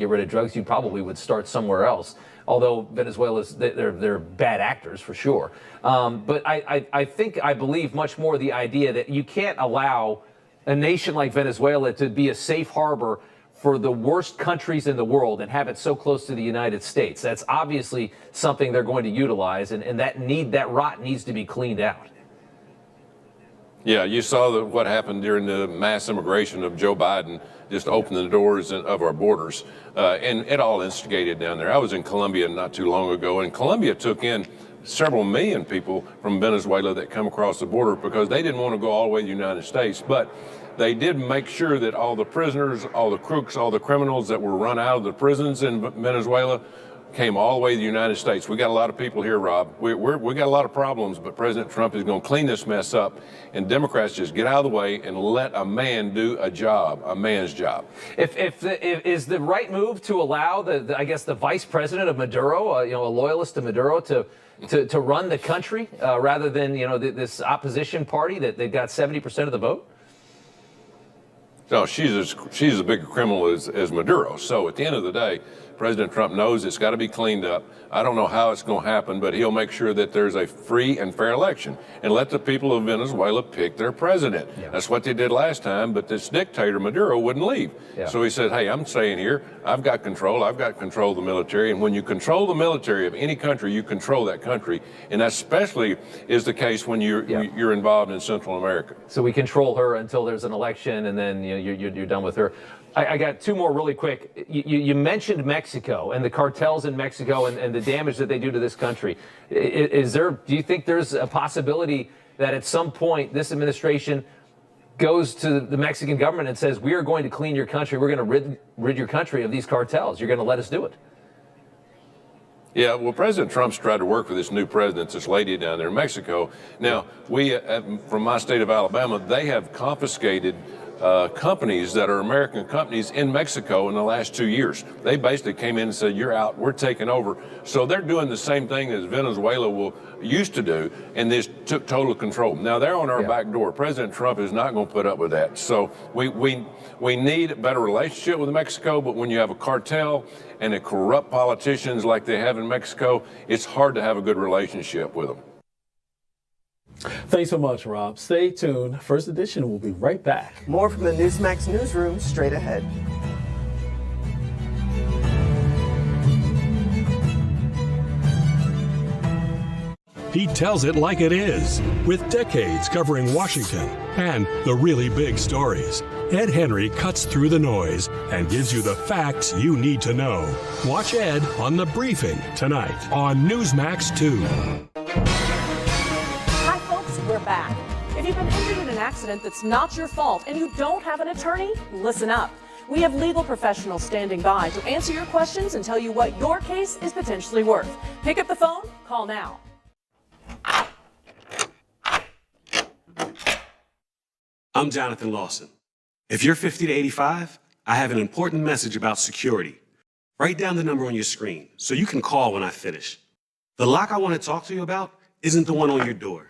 get rid of drugs, you probably would start somewhere else. Although Venezuela's, they're bad actors for sure. But I believe much more the idea that you can't allow a nation like Venezuela to be a safe harbor for the worst countries in the world and have it so close to the United States. That's obviously something they're going to utilize, and that rot needs to be cleaned out. Yeah, you saw what happened during the mass immigration of Joe Biden, just opening the doors of our borders, and it all instigated down there. I was in Colombia not too long ago, and Colombia took in several million people from Venezuela that come across the border because they didn't want to go all the way to the United States. But they did make sure that all the prisoners, all the crooks, all the criminals that were run out of the prisons in Venezuela came all the way to the United States. We got a lot of people here, Rob. We got a lot of problems, but President Trump is going to clean this mess up, and Democrats just get out of the way and let a man do a job, a man's job. Is the right move to allow I guess the vice president of Maduro, a loyalist to Maduro, to run the country rather than this opposition party that they've got 70% of the vote? No, she's as big a criminal as Maduro. So at the end of the day, President Trump knows it's got to be cleaned up. I don't know how it's going to happen, but he'll make sure that there's a free and fair election and let the people of Venezuela pick their president. Yeah. That's what they did last time, but this dictator, Maduro, wouldn't leave. Yeah. So he said, hey, I'm staying here. I've got control. I've got control of the military. And when you control the military of any country, you control that country. And that especially is the case when you're involved in Central America. So we control her until there's an election, and then you're done with her. I got two more really quick. You mentioned Mexico and the cartels in Mexico and the damage that they do to this country. Do you think there's a possibility that at some point this administration goes to the Mexican government and says, we are going to clean your country, we're going to rid your country of these cartels, you're going to let us do it? Yeah, well, President Trump's tried to work with this new president, this lady down there in Mexico. Now, we, from my state of Alabama, they have confiscated companies that are American companies in Mexico in the last 2 years. They basically came in and said, you're out, we're taking over. So they're doing the same thing as Venezuela used to do, and this took total control. Now they're on our back door. President Trump is not going to put up with that. So we need a better relationship with Mexico, but when you have a cartel and a corrupt politicians like they have in Mexico, it's hard to have a good relationship with them. Thanks so much, Rob. Stay tuned. First Edition will be right back. More from the Newsmax newsroom straight ahead. He tells it like it is, with decades covering Washington and the really big stories. Ed Henry cuts through the noise and gives you the facts you need to know. Watch Ed on The Briefing tonight on Newsmax 2. We're back. If you've been injured in an accident that's not your fault and you don't have an attorney, listen up. We have legal professionals standing by to answer your questions and tell you what your case is potentially worth. Pick up the phone, call now. I'm Jonathan Lawson. If you're 50 to 85, I have an important message about security. Write down the number on your screen so you can call when I finish. The lock I want to talk to you about isn't the one on your door.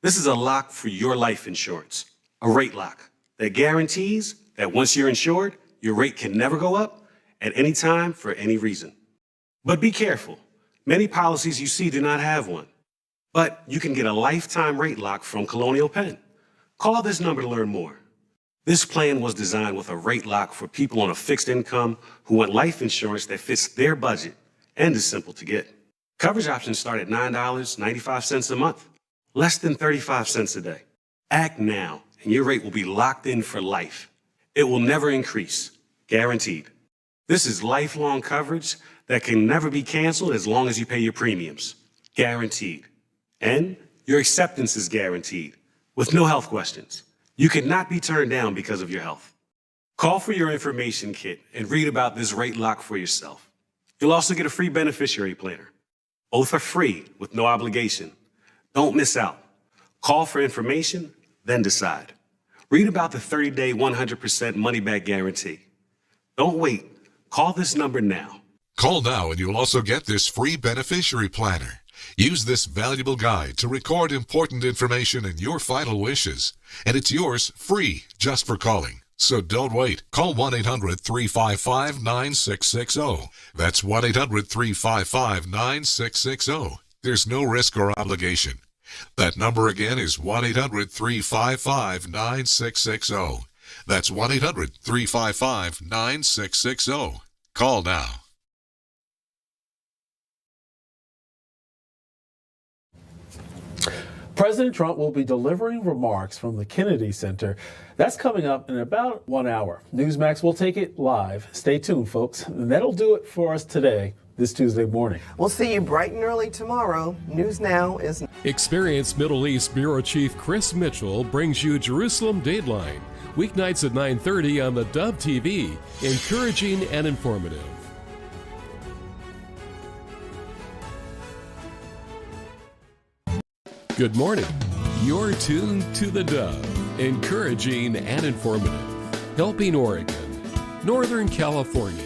This is a lock for your life insurance, a rate lock that guarantees that once you're insured, your rate can never go up at any time for any reason. But be careful. Many policies you see do not have one. But you can get a lifetime rate lock from Colonial Penn. Call this number to learn more. This plan was designed with a rate lock for people on a fixed income who want life insurance that fits their budget and is simple to get. Coverage options start at $9.95 a month. Less than 35 cents a day. Act now, and your rate will be locked in for life. It will never increase, guaranteed. This is lifelong coverage that can never be canceled as long as you pay your premiums, guaranteed. And your acceptance is guaranteed, with no health questions. You cannot be turned down because of your health. Call for your information kit and read about this rate lock for yourself. You'll also get a free beneficiary planner. Both are free with no obligation. Don't miss out. Call for information, then decide. Read about the 30-day 100% money-back guarantee. Don't wait. Call this number now. Call now and you'll also get this free beneficiary planner. Use this valuable guide to record important information and your final wishes. And it's yours free just for calling. So don't wait. Call 1-800-355-9660. That's 1-800-355-9660. There's no risk or obligation. That number again is 1-800-355-9660. That's 1-800-355-9660. Call now. President Trump will be delivering remarks from the Kennedy Center. That's coming up in about 1 hour. Newsmax will take it live. Stay tuned, folks. And that'll do it for us today, this Tuesday morning. We'll see you bright and early tomorrow. News Now is... Experienced Middle East Bureau Chief Chris Mitchell brings you Jerusalem Dateline, weeknights at 9:30 on the Dove TV, encouraging and informative. Good morning. You're tuned to the Dove, encouraging and informative, helping Oregon, Northern California,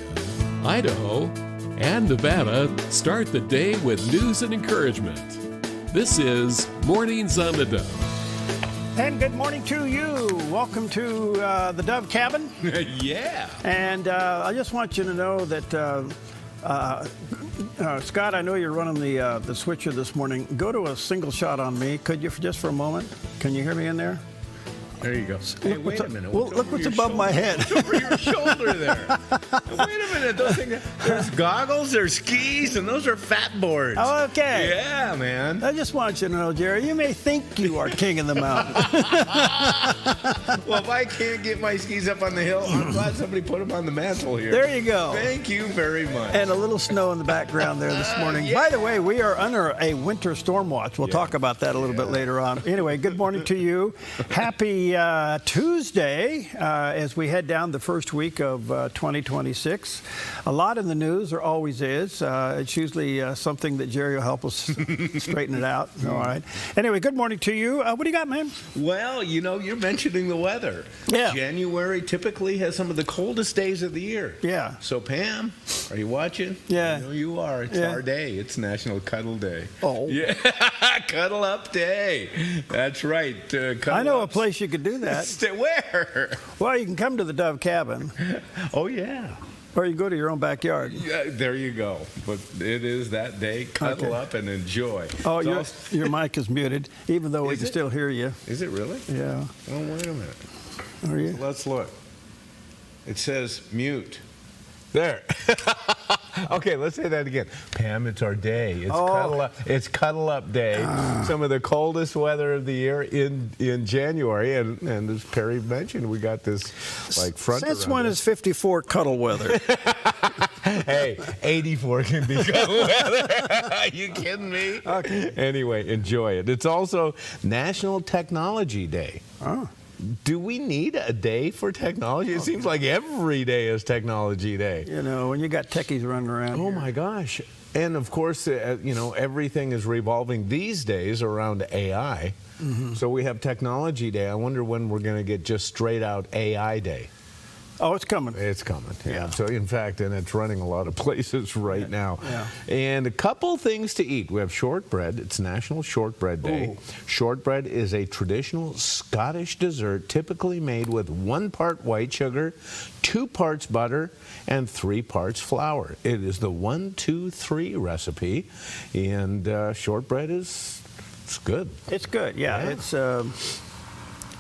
Idaho, and Nevada start the day with news and encouragement. This is Mornings on the Dove. And good morning to you. Welcome to the Dove Cabin. Yeah. And I just want you to know that, Scott, I know you're running the switcher this morning. Go to a single shot on me, could you, just for a moment? Can you hear me in there? There you go. Hey, wait a minute. Look what's above my head. What's over your shoulder there? Wait a minute. Those things, there's goggles, there's skis, and those are fat boards. Oh, okay. Yeah, man. I just want you to know, Jerry, you may think you are king of the mountain. Well, if I can't get my skis up on the hill, I'm glad somebody put them on the mantle here. There you go. Thank you very much. And a little snow in the background there this morning. Yeah. By the way, we are under a winter storm watch. We'll talk about that a little bit later on. Anyway, good morning to you. Happy Tuesday as we head down the first week of 2026. A lot in the news, there always is. It's usually something that Jerry will help us straighten it out. All right. Anyway, good morning to you. What do you got, man? Well, you know, you're mentioning the weather. Yeah. January typically has some of the coldest days of the year. Yeah. So, Pam, are you watching? Yeah. I know you are. It's our day. It's National Cuddle Day. Oh. Yeah. Cuddle Up Day. That's right. I know a place you could do that. Where? Well, you can come to the Dove Cabin. Oh, yeah. Or you go to your own backyard. Yeah, there you go. But it is that day. Cuddle up and enjoy. Oh, your mic is muted, even though we can still hear you. Is it really? Yeah. Oh, wait a minute. Are you? Let's look. It says mute. There. Okay, let's say that again. Pam, it's our day. It's cuddle up. It's Cuddle Up Day. Some of the coldest weather of the year in January, and as Perry mentioned, we got this like front. Since when is 54 cuddle weather? Hey, 84 can be cuddle weather. Are you kidding me? Okay. Anyway, enjoy it. It's also National Technology Day. Oh. Do we need a day for technology? It seems like every day is Technology Day. You know, when you got techies running around. Oh, my gosh. And, of course, you know, everything is revolving these days around AI. Mm-hmm. So we have Technology Day. I wonder when we're going to get just straight out AI Day. Oh, it's coming. It's coming, yeah. So, in fact, and it's running a lot of places right now. Yeah. And a couple things to eat. We have shortbread. It's National Shortbread Day. Ooh. Shortbread is a traditional Scottish dessert typically made with 1 part white sugar, 2 parts butter, and 3 parts flour. It is the 1-2-3 recipe, and shortbread it's good. It's good, yeah. It's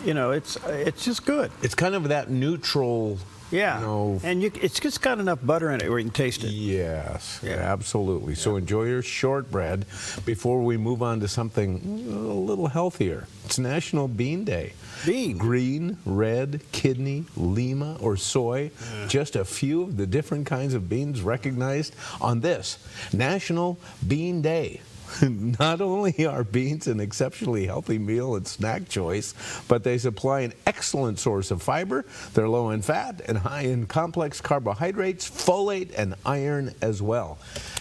you know, it's just good. It's kind of that neutral. Yeah, you know, and it's just got enough butter in it where you can taste it. Yes, absolutely. So enjoy your shortbread before we move on to something a little healthier. It's National Bean Day. Bean. Green, red, kidney, lima, or soy. Just a few of the different kinds of beans recognized on this National Bean Day. Not only are beans an exceptionally healthy meal and snack choice, but they supply an excellent source of fiber. They're low in fat and high in complex carbohydrates, folate, and iron as well.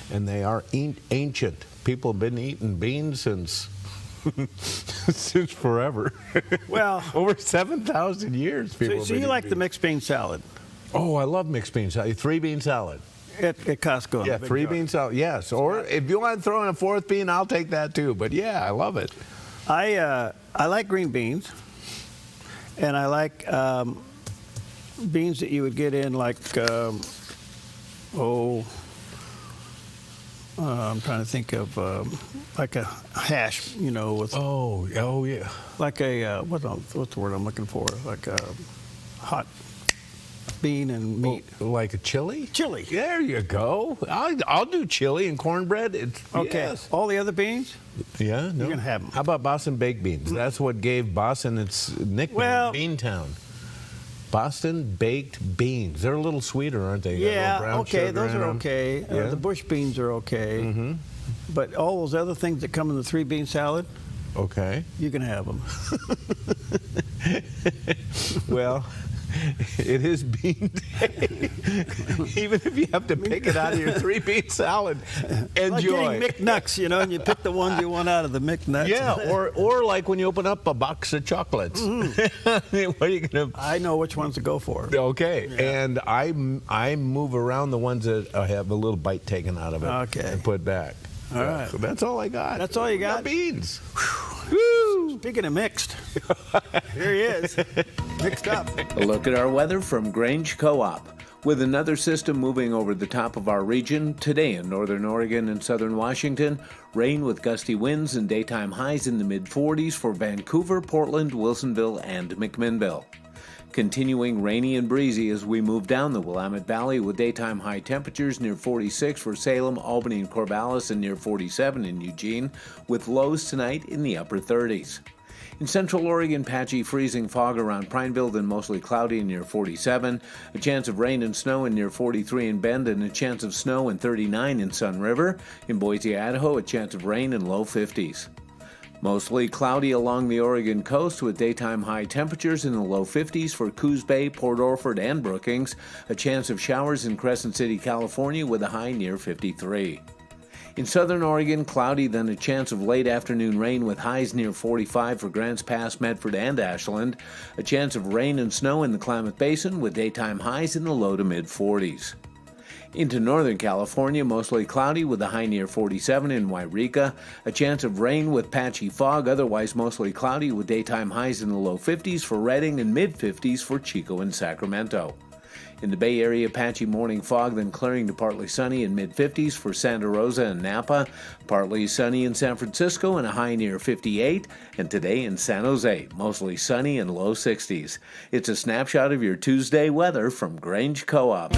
And they are ancient. People have been eating beans since forever. Well, over 7,000 years. People so you like the mixed bean salad? Oh, I love mixed bean salad. 3-bean salad. At Costco. Yeah, 3-bean salad. Yes, or if you want to throw in a 4th bean, I'll take that too. But yeah, I love it. I like green beans, and I like beans that you would get in like, I'm trying to think of like a hash, with. Oh yeah. Like a what's the word I'm looking for? Like a hot bean and meat. Like a chili? Chili. There you go. I'll do chili and cornbread. Okay. Yes. All the other beans? Yeah, no. You can have them. How about Boston baked beans? That's what gave Boston its nickname, Beantown. Boston baked beans. They're a little sweeter, aren't they? Yeah, okay, those are okay. The bush beans are okay. Mm-hmm. But all those other things that come in the 3-bean salad, okay, you can have them. Well, it is bean day. Even if you have to pick it out of your 3-bean salad, enjoy. Like getting McNuts, and you pick the ones you want out of the McNuts. Yeah, or like when you open up a box of chocolates. Mm-hmm. What are you gonna? I know which ones to go for. Okay, yeah. And I move around the ones that have a little bite taken out of it. Okay. And put back. All right. So that's all I got. That's all you got? Beans. Woo! Speaking of mixed, here he is, mixed up. A look at our weather from Grange Co-op. With another system moving over the top of our region, today in northern Oregon and southern Washington, rain with gusty winds and daytime highs in the mid-40s for Vancouver, Portland, Wilsonville, and McMinnville. Continuing rainy and breezy as we move down the Willamette Valley with daytime high temperatures near 46 for Salem, Albany, and Corvallis, and near 47 in Eugene, with lows tonight in the upper 30s. In central Oregon, patchy freezing fog around Prineville, then mostly cloudy and near 47. A chance of rain and snow in near 43 in Bend, and a chance of snow in 39 in Sun River. In Boise, Idaho, a chance of rain in low 50s. Mostly cloudy along the Oregon coast with daytime high temperatures in the low 50s for Coos Bay, Port Orford, and Brookings. A chance of showers in Crescent City, California with a high near 53. In southern Oregon, cloudy, then a chance of late afternoon rain with highs near 45 for Grants Pass, Medford, and Ashland. A chance of rain and snow in the Klamath Basin with daytime highs in the low to mid 40s. Into northern California, mostly cloudy with a high near 47 in Wairika. A chance of rain with patchy fog, otherwise mostly cloudy with daytime highs in the low 50s for Redding and mid 50s for Chico and Sacramento. In the Bay Area, patchy morning fog, then clearing to partly sunny in mid-50s for Santa Rosa and Napa. Partly sunny in San Francisco and a high near 58. And today in San Jose, mostly sunny and low 60s. It's a snapshot of your Tuesday weather from Grange Co-op.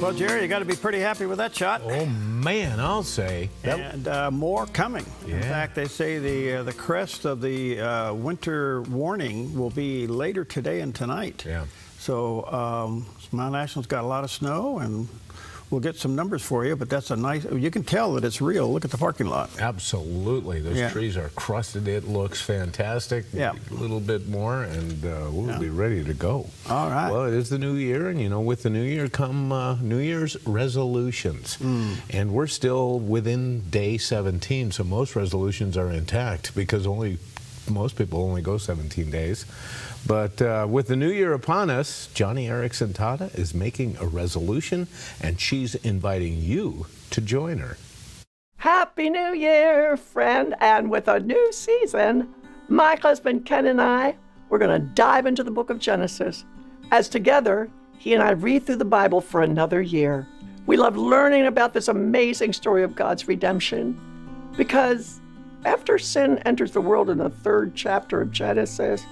Well, Jerry, you got to be pretty happy with that shot. Oh, man, I'll say. And more coming. Yeah. In fact, they say the crest of the winter warning will be later today and tonight. Yeah. So Mount Ashland's got a lot of snow, and we'll get some numbers for you, but that's a nice, you can tell that it's real. Look at the parking lot. Absolutely. Those trees are crusted. It looks fantastic. Yeah. A little bit more, and we'll be ready to go. All right. Well, it is the new year, and, with the new year come New Year's resolutions. And we're still within day 17, so most resolutions are intact because most people only go 17 days. But with the new year upon us, Johnny Erickson Tata is making a resolution, and she's inviting you to join her. Happy New Year, friend. And with a new season, my husband Ken and I, we're going to dive into the book of Genesis. As together, he and I read through the Bible for another year. We love learning about this amazing story of God's redemption because after sin enters the world in the 3rd chapter of Genesis,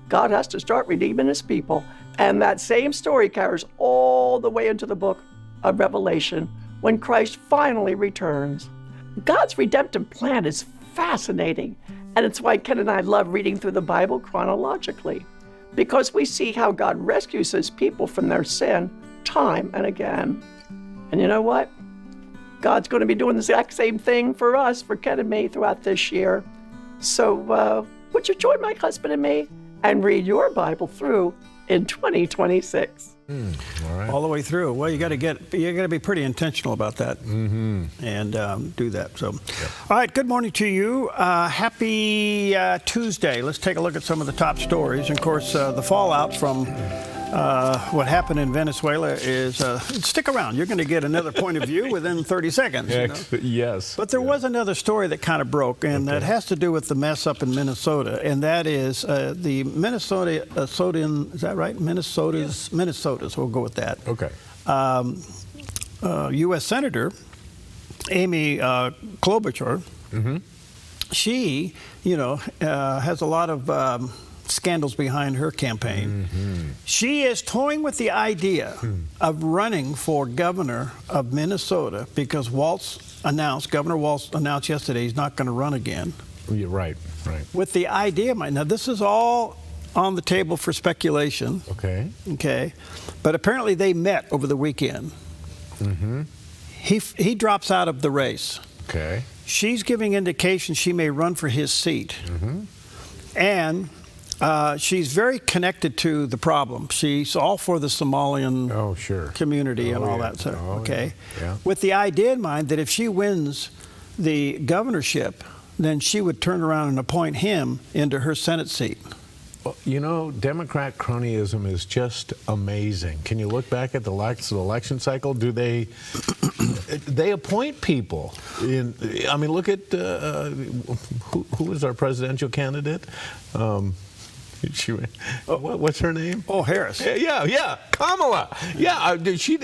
God has to start redeeming his people. And that same story carries all the way into the book of Revelation when Christ finally returns. God's redemptive plan is fascinating, and it's why Ken and I love reading through the Bible chronologically, because we see how God rescues his people from their sin time and again. And you know what? God's going to be doing the exact same thing for us, for Ken and me, throughout this year. So would you join my husband and me and read your Bible through in 2026? All right. All the way through. Well, you got to be pretty intentional about that, and do that. So, all right. Good morning to you. Happy Tuesday. Let's take a look at some of the top stories. And of course, the fallout from what happened in Venezuela is, stick around. You're going to get another point of view within 30 seconds. You know? Yes. But there was another story that kind of broke, and that has to do with the mess up in Minnesota, and that is the Minnesotan, is that right? Minnesotas, we'll go with that. Okay. U.S. Senator Amy Klobuchar, she, has a lot of scandals behind her campaign. She is toying with the idea of running for governor of Minnesota because Governor Walz announced yesterday he's not going to run again. You're right. With the idea, now this is all on the table for speculation. Okay. But apparently they met over the weekend. He drops out of the race. Okay. She's giving indication she may run for his seat. And she's very connected to the problem. She's all for the Somalian community and all that stuff. With the idea in mind that if she wins the governorship, then she would turn around and appoint him into her Senate seat. Well, Democrat cronyism is just amazing. Can you look back at the election cycle? Do they appoint people? Look at who is our presidential candidate? What's her name? Oh, Harris. Yeah, Kamala. Yeah,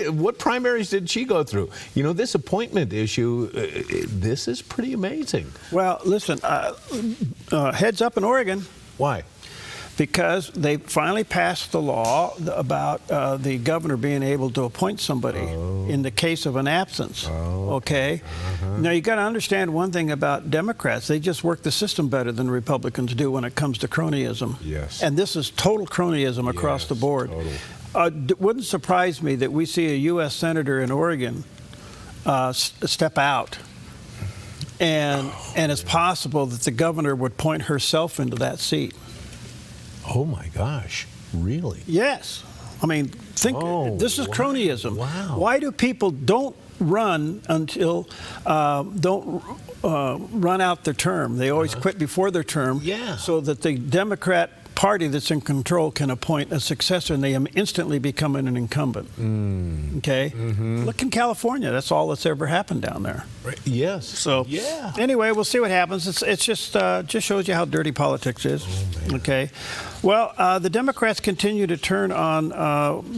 what primaries did she go through? This appointment issue, this is pretty amazing. Well, listen, heads up in Oregon. Why? Because they finally passed the law about the governor being able to appoint somebody in the case of an absence. Now, you got to understand one thing about Democrats. They just work the system better than Republicans do when it comes to cronyism. Yes. And this is total cronyism across the board. It wouldn't surprise me that we see a U.S. Senator in Oregon step out. And it's possible that the governor would appoint herself into that seat. Oh my gosh, really? Yes. I mean, this is cronyism. Wow. Why do people don't run until don't run out their term? They always quit before their term so that the Democrat Party that's in control can appoint a successor and they instantly become an incumbent. Okay? Look in California. That's all that's ever happened down there. Yes. So anyway, we'll see what happens. It's just shows you how dirty politics is. Okay. Well, the Democrats continue to turn on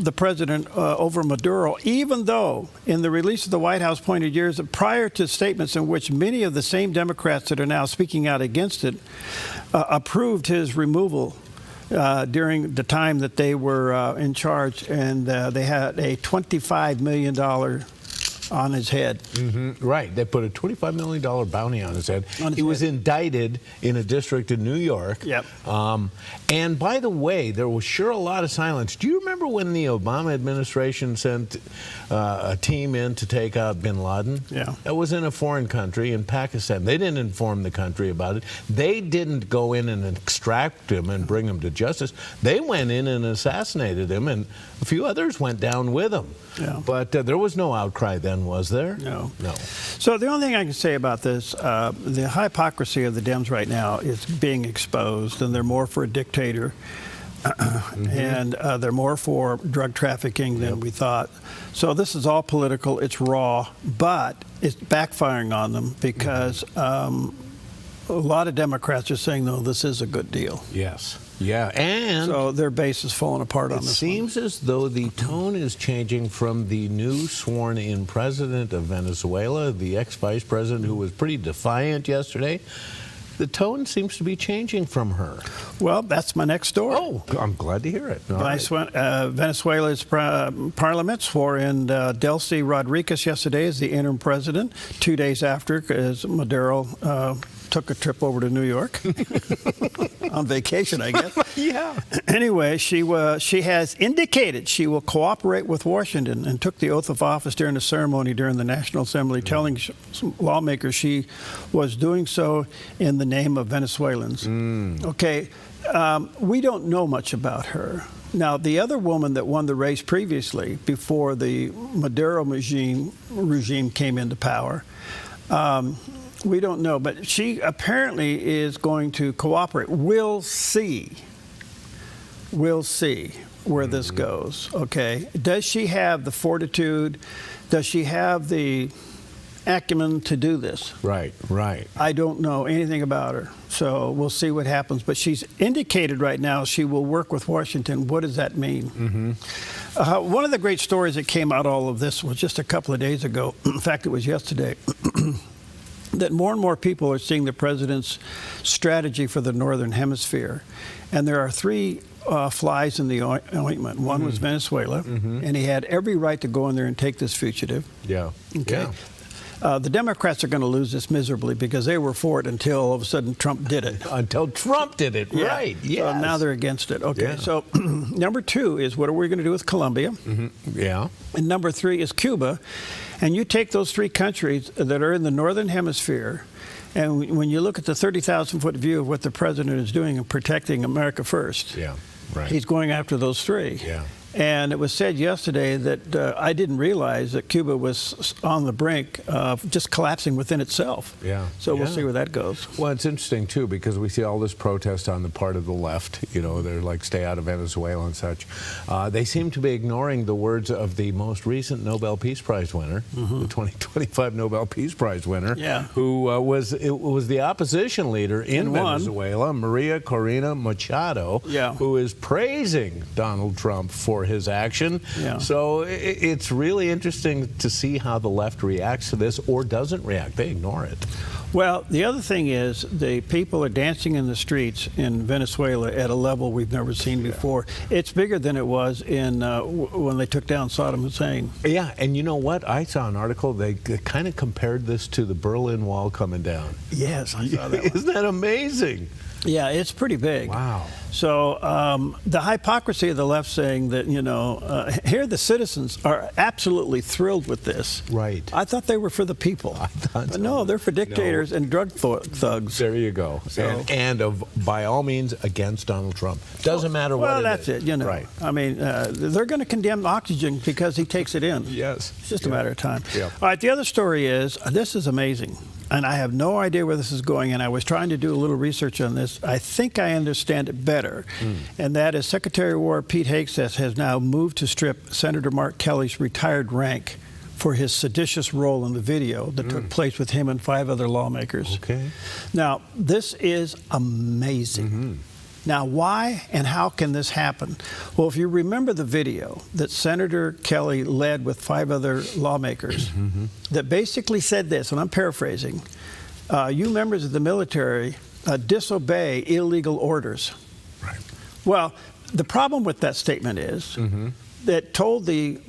the president over Maduro, even though in the release of the White House pointed years prior to statements in which many of the same Democrats that are now speaking out against it approved his removal during the time that they were in charge, and they had a $25 million on his head. Right. They put a $25 million bounty on his head. He was indicted in a district in New York. And by the way, there was sure a lot of silence. Do you remember when the Obama administration sent a team in to take out bin Laden? That was in a foreign country, in Pakistan. They didn't inform the country about it. They didn't go in and extract him and bring him to justice. They went in and assassinated him, and a few others went down with him. But there was no outcry then, was there? No. So the only thing I can say about this, the hypocrisy of the Dems right now is being exposed, and they're more for a dictator, and they're more for drug trafficking than we thought. So this is all political. It's raw, but it's backfiring on them because a lot of Democrats are saying, no, this is a good deal. Yes. Yeah, and so their base is falling apart on this. It seems as though the tone is changing from the new sworn-in president of Venezuela, the ex-vice president who was pretty defiant yesterday. The tone seems to be changing from her. Well, that's my next story. Oh, I'm glad to hear it. Venezuela's parliament swore in Delcy Rodriguez yesterday as the interim president, 2 days after, as Maduro took a trip over to New York on vacation, I guess. Anyway, she has indicated she will cooperate with Washington and took the oath of office during the ceremony during the National Assembly, telling lawmakers she was doing so in the name of Venezuelans. Okay, we don't know much about her. Now, the other woman that won the race previously, before the Maduro regime came into power, we don't know, but she apparently is going to cooperate. We'll see. We'll see. where this goes, okay? Does she have the fortitude? Does she have the acumen to do this? Right, right. I don't know anything about her, so we'll see what happens. But she's indicated right now she will work with Washington. What does that mean? One of the great stories that came out of all of this was just a couple of days ago. In fact, it was yesterday. That more and more people are seeing the president's strategy for the Northern Hemisphere. And there are three flies in the ointment. One was Venezuela, and he had every right to go in there and take this fugitive. Yeah. Okay. The Democrats are going to lose this miserably because they were for it until all of a sudden Trump did it. Until Trump did it, right. Yes. So now they're against it. Okay, Yeah. so number 2 is what are we going to do with Colombia? Yeah. And number 3 is Cuba. And you take those 3 countries that are in the Northern Hemisphere, and when you look at the 30,000-foot view of what the president is doing in protecting America first, Yeah, right. he's going after those 3. Yeah. And it was said yesterday that I didn't realize that Cuba was on the brink of just collapsing within itself. Yeah. So we'll Yeah. see where that goes. Well, it's interesting, too, because we see all this protest on the part of the left. You know, they're like, stay out of Venezuela and such. They seem to be ignoring the words of the most recent Nobel Peace Prize winner, the 2025 Nobel Peace Prize winner, who was the opposition leader in Venezuela, Maria Corina Machado, who is praising Donald Trump for his action. Yeah. So it's really interesting to see how the left reacts to this or doesn't react. They ignore it. Well, the other thing is the people are dancing in the streets in Venezuela at a level we've never seen before. It's bigger than it was in when they took down Saddam Hussein. Yeah, and you know what? I saw an article, they kind of compared this to the Berlin Wall coming down. Yes, I saw that one. Isn't that amazing? Yeah, it's pretty big. Wow. So the hypocrisy of the left saying that, you know, here the citizens are absolutely thrilled with this. Right. I thought they were for the people. But no, they're for dictators and drug thugs. There you go. So, and by all means against Donald Trump. Doesn't matter what well, that's it, you know. Right. I mean, they're going to condemn oxygen because he takes it in. Yes. It's just a matter of time. Yeah. All right, the other story is, this is amazing. And I have no idea where this is going, and I was trying to do a little research on this. I think I understand it better, and that is Secretary of War Pete Hegseth has now moved to strip Senator Mark Kelly's retired rank for his seditious role in the video that took place with him and 5 other lawmakers. Okay. Now, this is amazing. Now, why and how can this happen? Well, if you remember the video that Senator Kelly led with 5 other lawmakers that basically said this, and I'm paraphrasing, you members of the military disobey illegal orders. Right. Well, the problem with that statement is that told the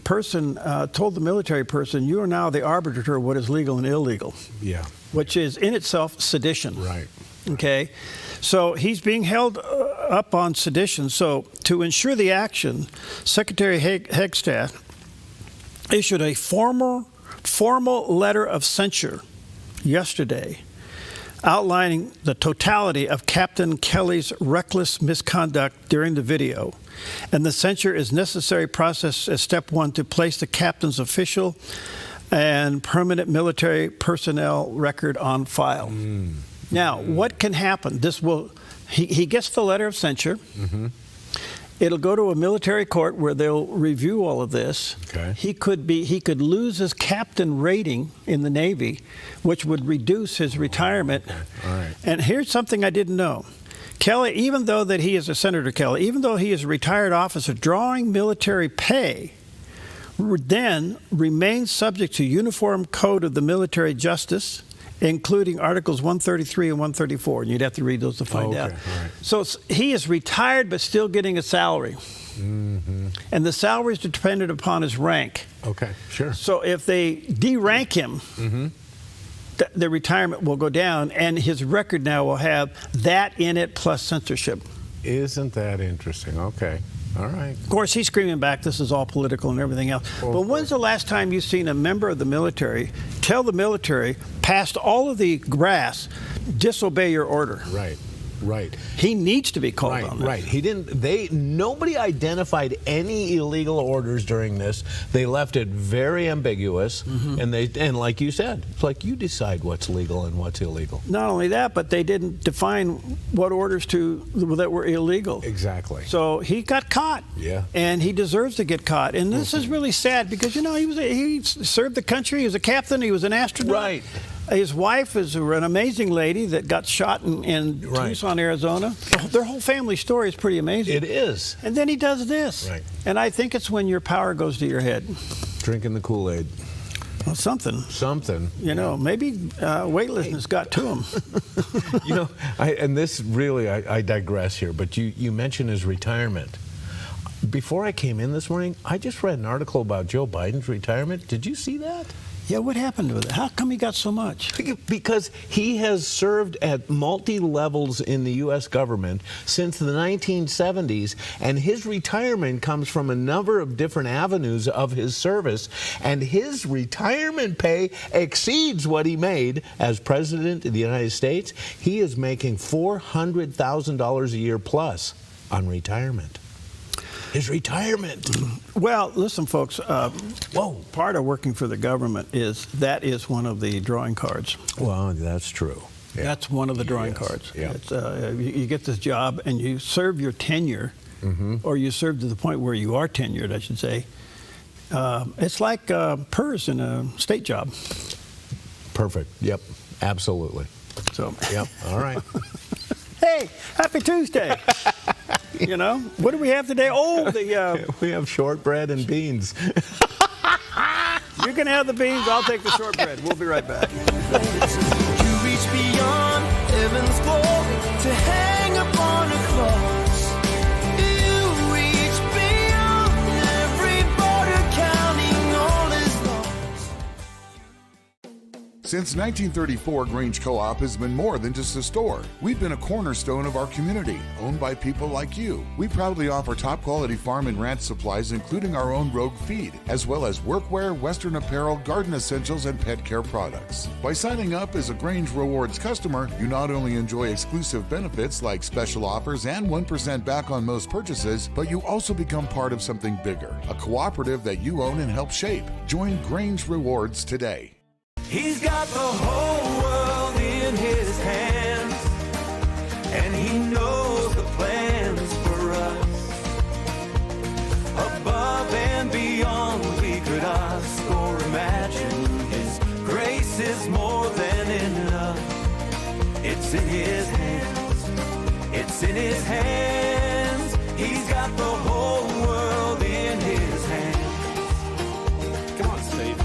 military person, you are now the arbiter of what is legal and illegal. Yeah. Which is in itself sedition. Right. Okay. So he's being held up on sedition. So to ensure the action, Secretary Hegseth issued a formal letter of censure yesterday outlining the totality of Captain Kelly's reckless misconduct during the video. And the censure is necessary process as step 1 to place the captain's official and permanent military personnel record on file. Now, what can happen? He gets the letter of censure. It'll go to a military court where they'll review all of this. Okay. He could lose his captain rating in the Navy, which would reduce his retirement. Okay. All right. And here's something I didn't know. Kelly, even though that he is a Senator Kelly, even though he is a retired officer drawing military pay, then remains subject to Uniform Code of the Military Justice, including Articles 133 and 134. And you'd have to read those to find out. All right. So he is retired but still getting a salary. And the salary is dependent upon his rank. Okay, sure. So if they de-rank him, the retirement will go down, and his record now will have that in it plus censorship. Isn't that interesting? Okay. All right. Of course, he's screaming back, this is all political and everything else. But when's the last time you've seen a member of the military tell the military, past all of the grass, disobey your order? Right. Right. He needs to be called on this. Right. He didn't. Nobody identified any illegal orders during this. They left it very ambiguous, and like you said, it's like you decide what's legal and what's illegal. Not only that, but they didn't define what orders that were illegal. Exactly. So he got caught. Yeah. And he deserves to get caught. And this is really sad because he served the country. He was a captain. He was an astronaut. Right. His wife is an amazing lady that got shot in Tucson, Arizona. Their whole family story is pretty amazing. It is. And then he does this. Right. And I think it's when your power goes to your head. Drinking the Kool-Aid. Well, something. Maybe weightlessness got to him. And this really, I digress here, but you mentioned his retirement. Before I came in this morning, I just read an article about Joe Biden's retirement. Did you see that? Yeah, what happened with it? How come he got so much? Because he has served at multi-levels in the U.S. government since the 1970s, and his retirement comes from a number of different avenues of his service, and his retirement pay exceeds what he made as President of the United States. He is making $400,000 a year plus on retirement. His retirement. Well, listen, folks. Part of working for the government is one of the drawing cards. Well, that's true. Yeah. That's one of the drawing cards. Yeah. It's, you get this job and you serve your tenure, or you serve to the point where you are tenured, I should say. It's like PERS in a state job. Perfect. Yep. Absolutely. So. Yep. All right. Hey, happy Tuesday. What do we have today? Oh, we have shortbread and beans. You can have the beans. I'll take the shortbread. We'll be right back. You reach beyond heaven's glory to hang upon a cross. You reach beyond every border, counting all his laws. Since 1934, Grange Co-op has been more than just a store. We've been a cornerstone of our community, owned by people like you. We proudly offer top-quality farm and ranch supplies, including our own Rogue feed, as well as workwear, Western apparel, garden essentials, and pet care products. By signing up as a Grange Rewards customer, you not only enjoy exclusive benefits like special offers and 1% back on most purchases, but you also become part of something bigger, a cooperative that you own and help shape. Join Grange Rewards today. He's got the whole world in his hands, and he knows the plans for us. Above and beyond we could ask or imagine. His grace is more than enough. It's in his hands. It's in his hands. He's got the whole world in his hands. Come on, Steve.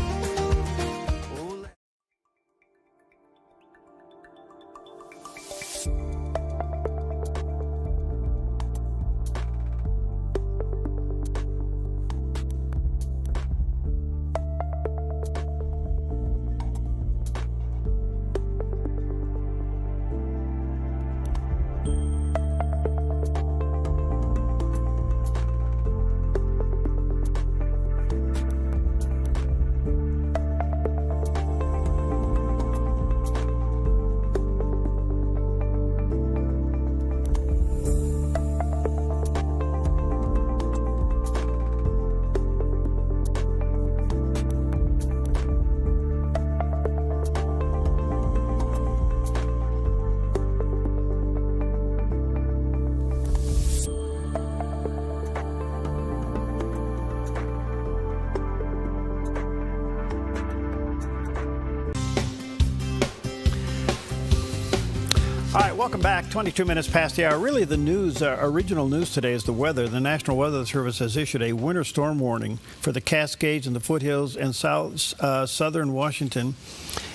All right, welcome back. 22 minutes past the hour. Really, the news, original news today is the weather. The National Weather Service has issued a winter storm warning for the Cascades and the foothills in southern Washington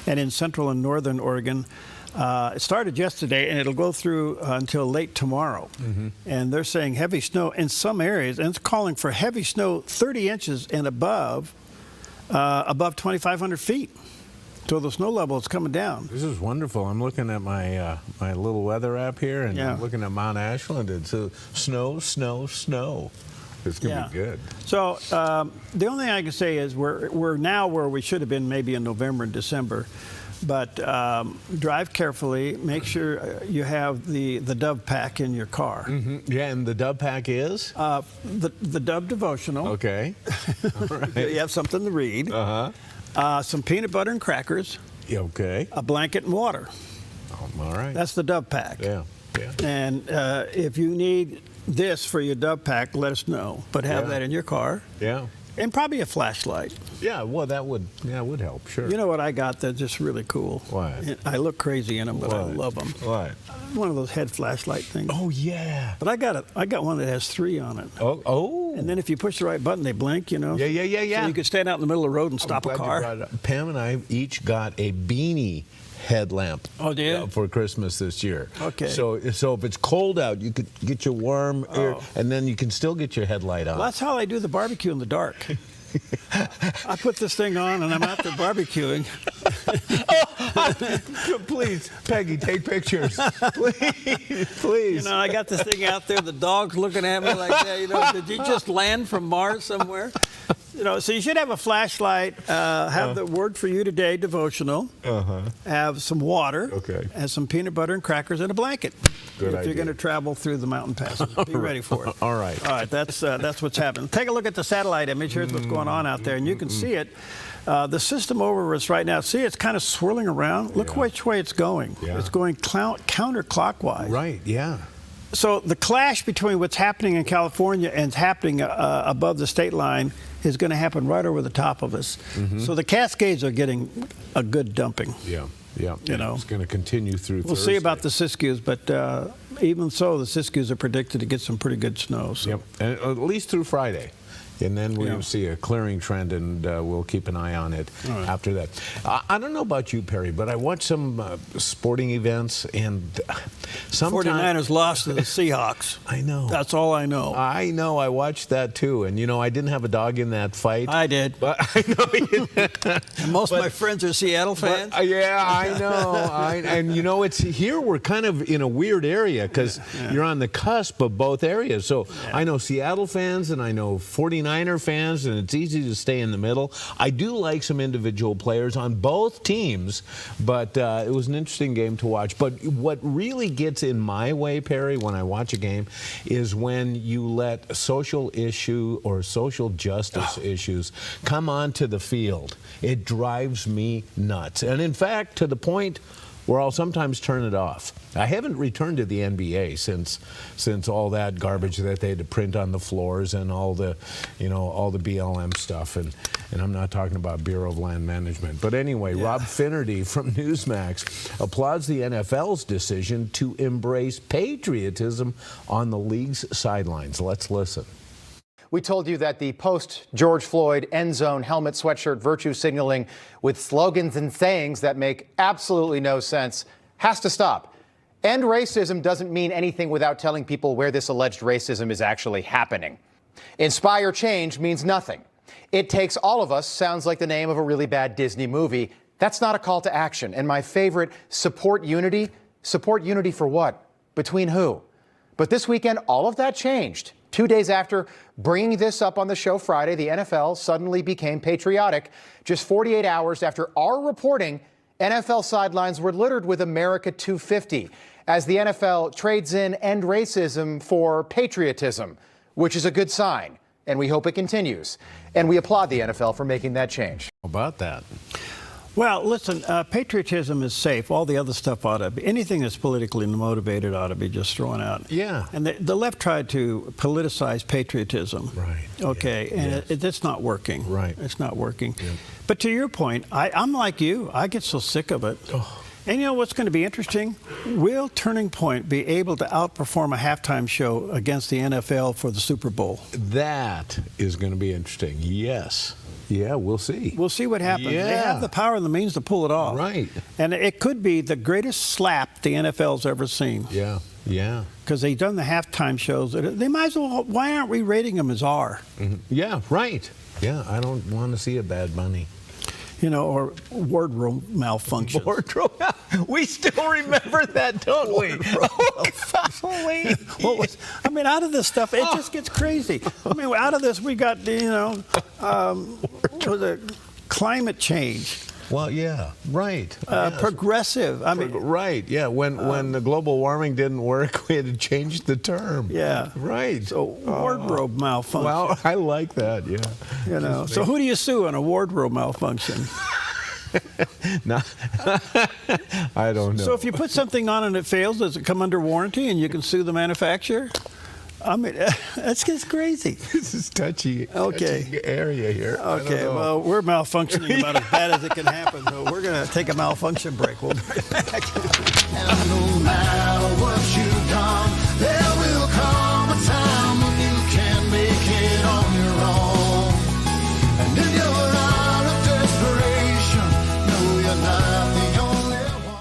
and in central and northern Oregon. It started yesterday, and it'll go through until late tomorrow. And they're saying heavy snow in some areas, and it's calling for heavy snow 30 inches and above 2,500 feet. So the snow level is coming down. This is wonderful. I'm looking at my my little weather app here, and I'm looking at Mount Ashland. It's snow, snow, snow. It's going to be good. So the only thing I can say is we're now where we should have been maybe in November and December. But drive carefully. Make sure you have the Dove pack in your car. Yeah, and the Dove pack is? The Dove devotional. Okay. All right. You have something to read. Some peanut butter and crackers. Okay. A blanket and water. All right. That's the Dove pack. Yeah. And if you need this for your Dove pack, let us know. But have that in your car. Yeah. And probably a flashlight. Yeah, well, that would help, sure. You know what I got that's just really cool? What? I look crazy in them, but I love them. What? One of those head flashlight things. Oh, yeah. But I got one that has 3 on it. Oh. And then if you push the right button, they blink, you know? Yeah. So you could stand out in the middle of the road and stop a car. Pam and I each got a beanie headlamp for Christmas this year. Okay. So if it's cold out, you could get your warm air, and then you can still get your headlight on. Well, that's how I do the barbecue in the dark. I put this thing on and I'm out there barbecuing. Please, Peggy, take pictures. Please. You know, I got this thing out there. The dog's looking at me like that. You know, did you just land from Mars somewhere? You know, so you should have a flashlight, have the Word for You Today devotional, have some water, and some peanut butter and crackers and a blanket. Good if you're going to travel through the mountain passes. Be ready for it. All right. All right, that's what's happening. Take a look at the satellite image. Here's what's going on out there, and you can see it. The system over us right now, see it's kind of swirling around. Look which way it's going. Yeah. It's going counterclockwise. Right, yeah. So the clash between what's happening in California and happening above the state line is going to happen right over the top of us. So the Cascades are getting a good dumping. Yeah. You know, it's going to continue through We'll Thursday. see about the Siskiyous, but even so, the Siskiyous are predicted to get some pretty good snow. So. Yep, and at least through Friday. And then we'll see a clearing trend, and we'll keep an eye on it after that. I don't know about you, Perry, but I watched some sporting events, and sometimes 49ers lost to the Seahawks. I know. That's all I know. I know. I watched that too, and you know, I didn't have a dog in that fight. I did. But I know you did. And most of my friends are Seattle fans. Yeah, I know. And you know, it's here we're kind of in a weird area because you're on the cusp of both areas. So I know Seattle fans and I know 49ers fans, and it's easy to stay in the middle. I do like some individual players on both teams, but it was an interesting game to watch. But what really gets in my way, Perry, when I watch a game is when you let social issue or social justice issues come onto the field. It drives me nuts. And in fact, to the point where I'll sometimes turn it off. I haven't returned to the NBA since all that garbage that they had to print on the floors and all the BLM stuff, and I'm not talking about Bureau of Land Management. But anyway, Rob Finnerty from Newsmax applauds the NFL's decision to embrace patriotism on the league's sidelines. Let's listen. We told you that the post-George Floyd end zone helmet sweatshirt virtue signaling with slogans and sayings that make absolutely no sense has to stop. End racism doesn't mean anything without telling people where this alleged racism is actually happening. Inspire change means nothing. It takes all of us sounds like the name of a really bad Disney movie. That's not a call to action. And my favorite, support unity. Support unity for what? Between who? But this weekend, all of that changed. 2 days after bringing this up on the show Friday, the NFL suddenly became patriotic. Just 48 hours after our reporting, NFL sidelines were littered with America 250 as the NFL trades in end racism for patriotism, which is a good sign, and we hope it continues. And we applaud the NFL for making that change. How about that? Well, listen, patriotism is safe. All the other stuff ought to be, anything that's politically motivated ought to be just thrown out. Yeah. And the left tried to politicize patriotism. Right. Okay, and it's not working. Right. It's not working. Yeah. But to your point, I'm like you. I get so sick of it. Oh. And you know what's going to be interesting? Will Turning Point be able to outperform a halftime show against the NFL for the Super Bowl? That is going to be interesting. Yes. Yeah, we'll see. We'll see what happens. Yeah. They have the power and the means to pull it off. Right. And it could be the greatest slap the NFL's ever seen. Yeah, yeah. Because they've done the halftime shows. They might as well, why aren't we rating them as R? Mm-hmm. Yeah, right. Yeah, I don't want to see a Bad Bunny. You know, or wardrobe malfunction. Wardrobe. We still remember that, don't we? I mean, out of this stuff, it just gets crazy. I mean, out of this, we got, climate change. Well, yeah, right. Progressive. I mean, right. Yeah. When the global warming didn't work, we had to change the term. Yeah. Right. So wardrobe malfunction. Well, I like that. Yeah. You know. So who do you sue on a wardrobe malfunction? No, I don't know. So if you put something on and it fails, does it come under warranty and you can sue the manufacturer? I mean, that's just crazy. This is touchy area here. Okay, well, we're malfunctioning about as bad as it can happen, so we're going to take a malfunction break. We'll be right back. And no matter what you've done, there will come a time when you can make it on your own. And if you're out of desperation, know you're not the only one.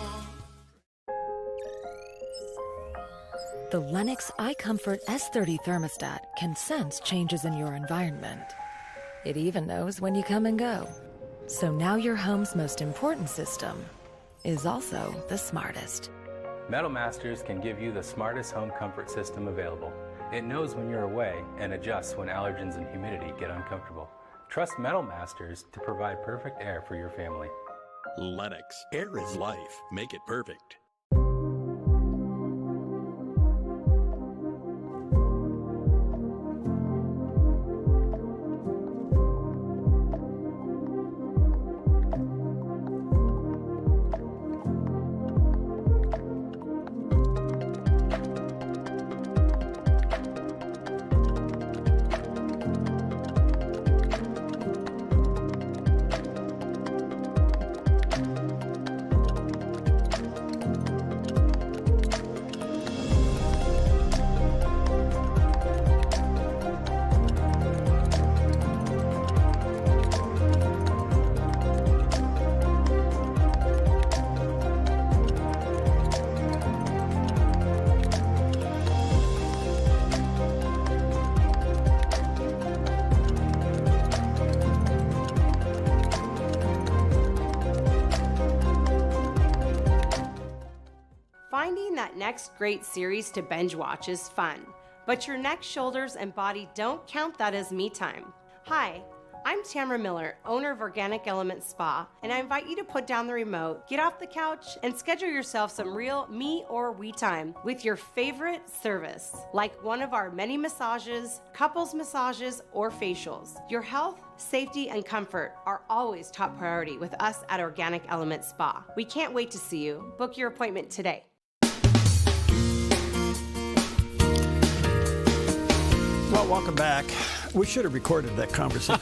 The Lennox iComfort S30 thermostat can sense changes in your environment. It even knows when you come and go. So now your home's most important system is also the smartest. Metal Masters can give you the smartest home comfort system available. It knows when you're away and adjusts when allergens and humidity get uncomfortable. Trust Metal Masters to provide perfect air for your family. Lennox. Air is life. Make it perfect. Finding that next great series to binge watch is fun, but your neck, shoulders, and body don't count that as me time. Hi, I'm Tamara Miller, owner of Organic Element Spa, and I invite you to put down the remote, get off the couch, and schedule yourself some real me or we time with your favorite service, like one of our many massages, couples massages, or facials. Your health, safety, and comfort are always top priority with us at Organic Element Spa. We can't wait to see you. Book your appointment today. Well, welcome back. We should have recorded that conversation.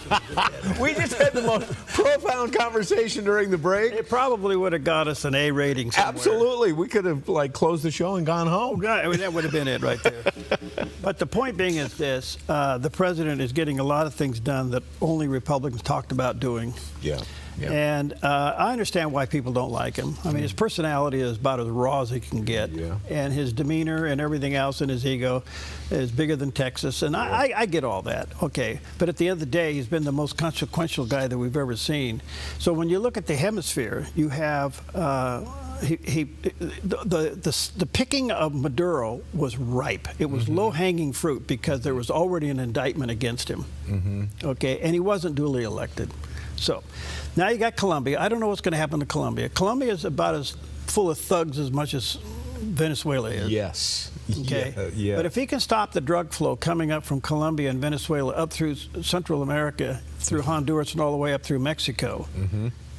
We just had the most profound conversation during the break. It probably would have got us an A rating somewhere. Absolutely. We could have closed the show and gone home. I mean, that would have been it right there. But the point being is this, the president is getting a lot of things done that only Republicans talked about doing. Yeah. Yeah. And I understand why people don't like him. I mean, his personality is about as raw as he can get. Yeah. And his demeanor and everything else and his ego is bigger than Texas. And I get all that. Okay. But at the end of the day, he's been the most consequential guy that we've ever seen. So when you look at the hemisphere, you have the picking of Maduro was ripe. It was low-hanging fruit because there was already an indictment against him. Okay. And he wasn't duly elected. So now you got Colombia. I don't know what's going to happen to Colombia. Colombia is about as full of thugs as much as Venezuela is. Yes. Okay. Yeah. But if he can stop the drug flow coming up from Colombia and Venezuela up through Central America, through Honduras, and all the way up through Mexico,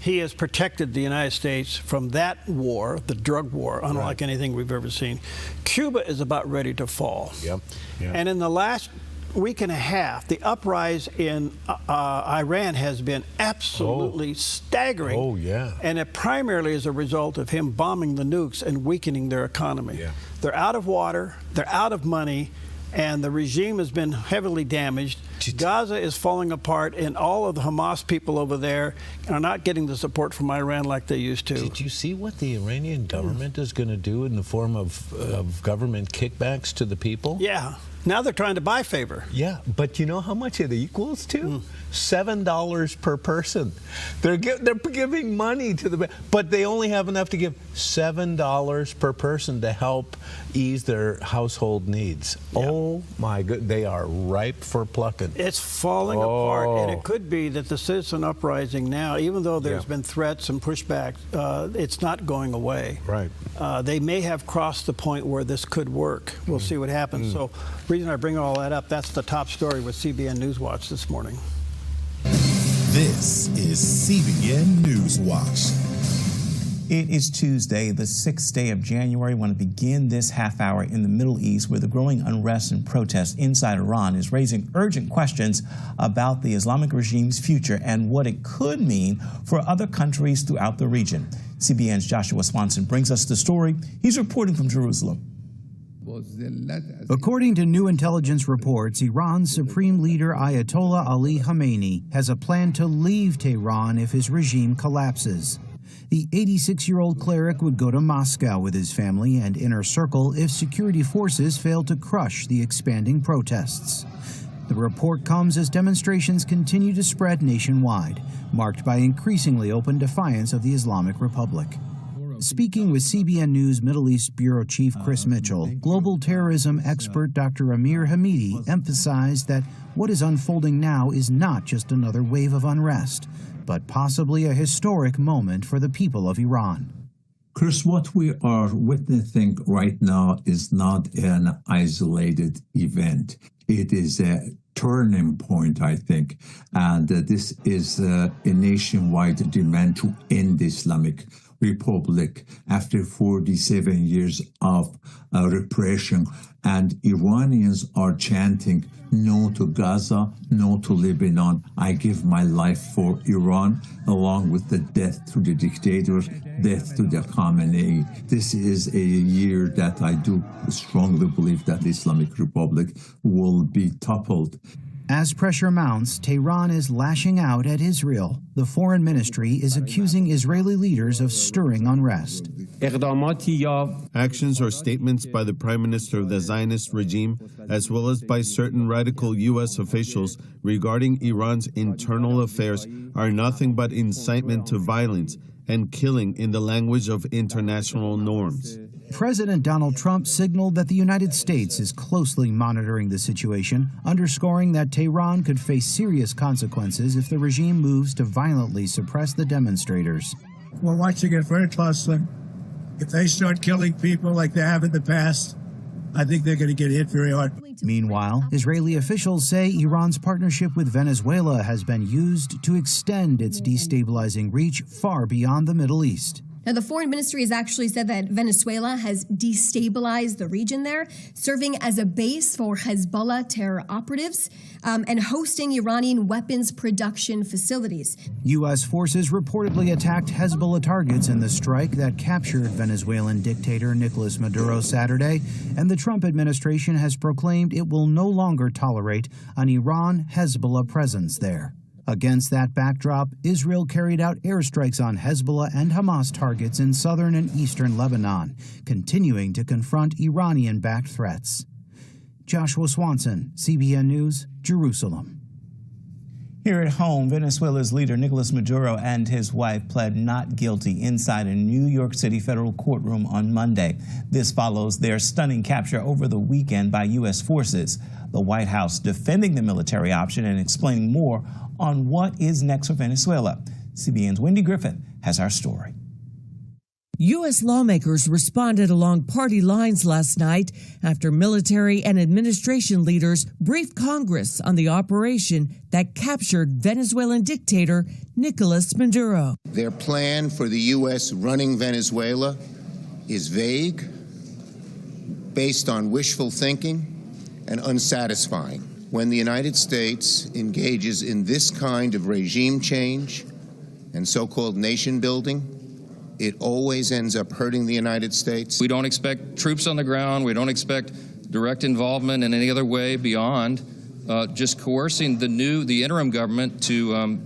he has protected the United States from that war, the drug war, unlike anything we've ever seen. Cuba is about ready to fall. Yep. And in the last week and a half, the uprise in Iran has been absolutely staggering. Oh, yeah. And it primarily is a result of him bombing the nukes and weakening their economy. Yeah. They're out of water, they're out of money, and the regime has been heavily damaged. Gaza is falling apart, and all of the Hamas people over there are not getting the support from Iran like they used to. Did you see what the Iranian government is going to do in the form of government kickbacks to the people? Yeah. Now they're trying to buy favor. Yeah, but you know how much it equals to? $7 per person. They're giving money to the, but they only have enough to give $7 per person to help ease their household needs. Yeah. Oh my good, they are ripe for plucking. It's falling apart, and it could be that the citizen uprising now, even though there's been threats and pushback, it's not going away. Right. They may have crossed the point where this could work. We'll see what happens. So the reason I bring all that up, that's the top story with CBN Newswatch this morning. This is CBN Newswatch. It is Tuesday, the 6th day of January. I want to begin this half hour in the Middle East, where the growing unrest and protest inside Iran is raising urgent questions about the Islamic regime's future and what it could mean for other countries throughout the region. CBN's Joshua Swanson brings us the story. He's reporting from Jerusalem. According to new intelligence reports, Iran's supreme leader Ayatollah Ali Khamenei has a plan to leave Tehran if his regime collapses. The 86-year-old cleric would go to Moscow with his family and inner circle if security forces fail to crush the expanding protests. The report comes as demonstrations continue to spread nationwide, marked by increasingly open defiance of the Islamic Republic. Speaking with CBN News Middle East Bureau Chief Chris Mitchell, global terrorism expert Dr. Amir Hamidi emphasized that what is unfolding now is not just another wave of unrest, but possibly a historic moment for the people of Iran. Chris, what we are witnessing right now is not an isolated event. It is a turning point, I think, and this is a nationwide demand to end the Islamic Republic after 47 years of repression, and Iranians are chanting no to Gaza, no to Lebanon. I give my life for Iran, along with the death to the dictators, death to the Khamenei. This is a year that I do strongly believe that the Islamic Republic will be toppled. As pressure mounts, Tehran is lashing out at Israel. The foreign ministry is accusing Israeli leaders of stirring unrest. Actions or statements by the Prime Minister of the Zionist regime, as well as by certain radical U.S. officials regarding Iran's internal affairs, are nothing but incitement to violence and killing in the language of international norms. President Donald Trump signaled that the United States is closely monitoring the situation, underscoring that Tehran could face serious consequences if the regime moves to violently suppress the demonstrators. We're watching it very closely. If they start killing people like they have in the past, I think they're going to get hit very hard. Meanwhile, Israeli officials say Iran's partnership with Venezuela has been used to extend its destabilizing reach far beyond the Middle East. Now, the foreign ministry has actually said that Venezuela has destabilized the region there, serving as a base for Hezbollah terror operatives and hosting Iranian weapons production facilities. U.S. forces reportedly attacked Hezbollah targets in the strike that captured Venezuelan dictator Nicolas Maduro Saturday, and the Trump administration has proclaimed it will no longer tolerate an Iran-Hezbollah presence there. Against that backdrop, Israel carried out airstrikes on Hezbollah and Hamas targets in southern and eastern Lebanon, continuing to confront Iranian-backed threats. Joshua Swanson, CBN News, Jerusalem. Here at home, Venezuela's leader Nicolas Maduro and his wife pled not guilty inside a New York City federal courtroom on Monday. This follows their stunning capture over the weekend by U.S. forces. The White House defending the military option and explaining more on what is next for Venezuela. CBN's Wendy Griffith has our story. U.S. lawmakers responded along party lines last night after military and administration leaders briefed Congress on the operation that captured Venezuelan dictator Nicolas Maduro. Their plan for the U.S. running Venezuela is vague, based on wishful thinking, and unsatisfying. When the United States engages in this kind of regime change and so-called nation building, it always ends up hurting the United States. We don't expect troops on the ground. We don't expect direct involvement in any other way beyond just coercing the interim government to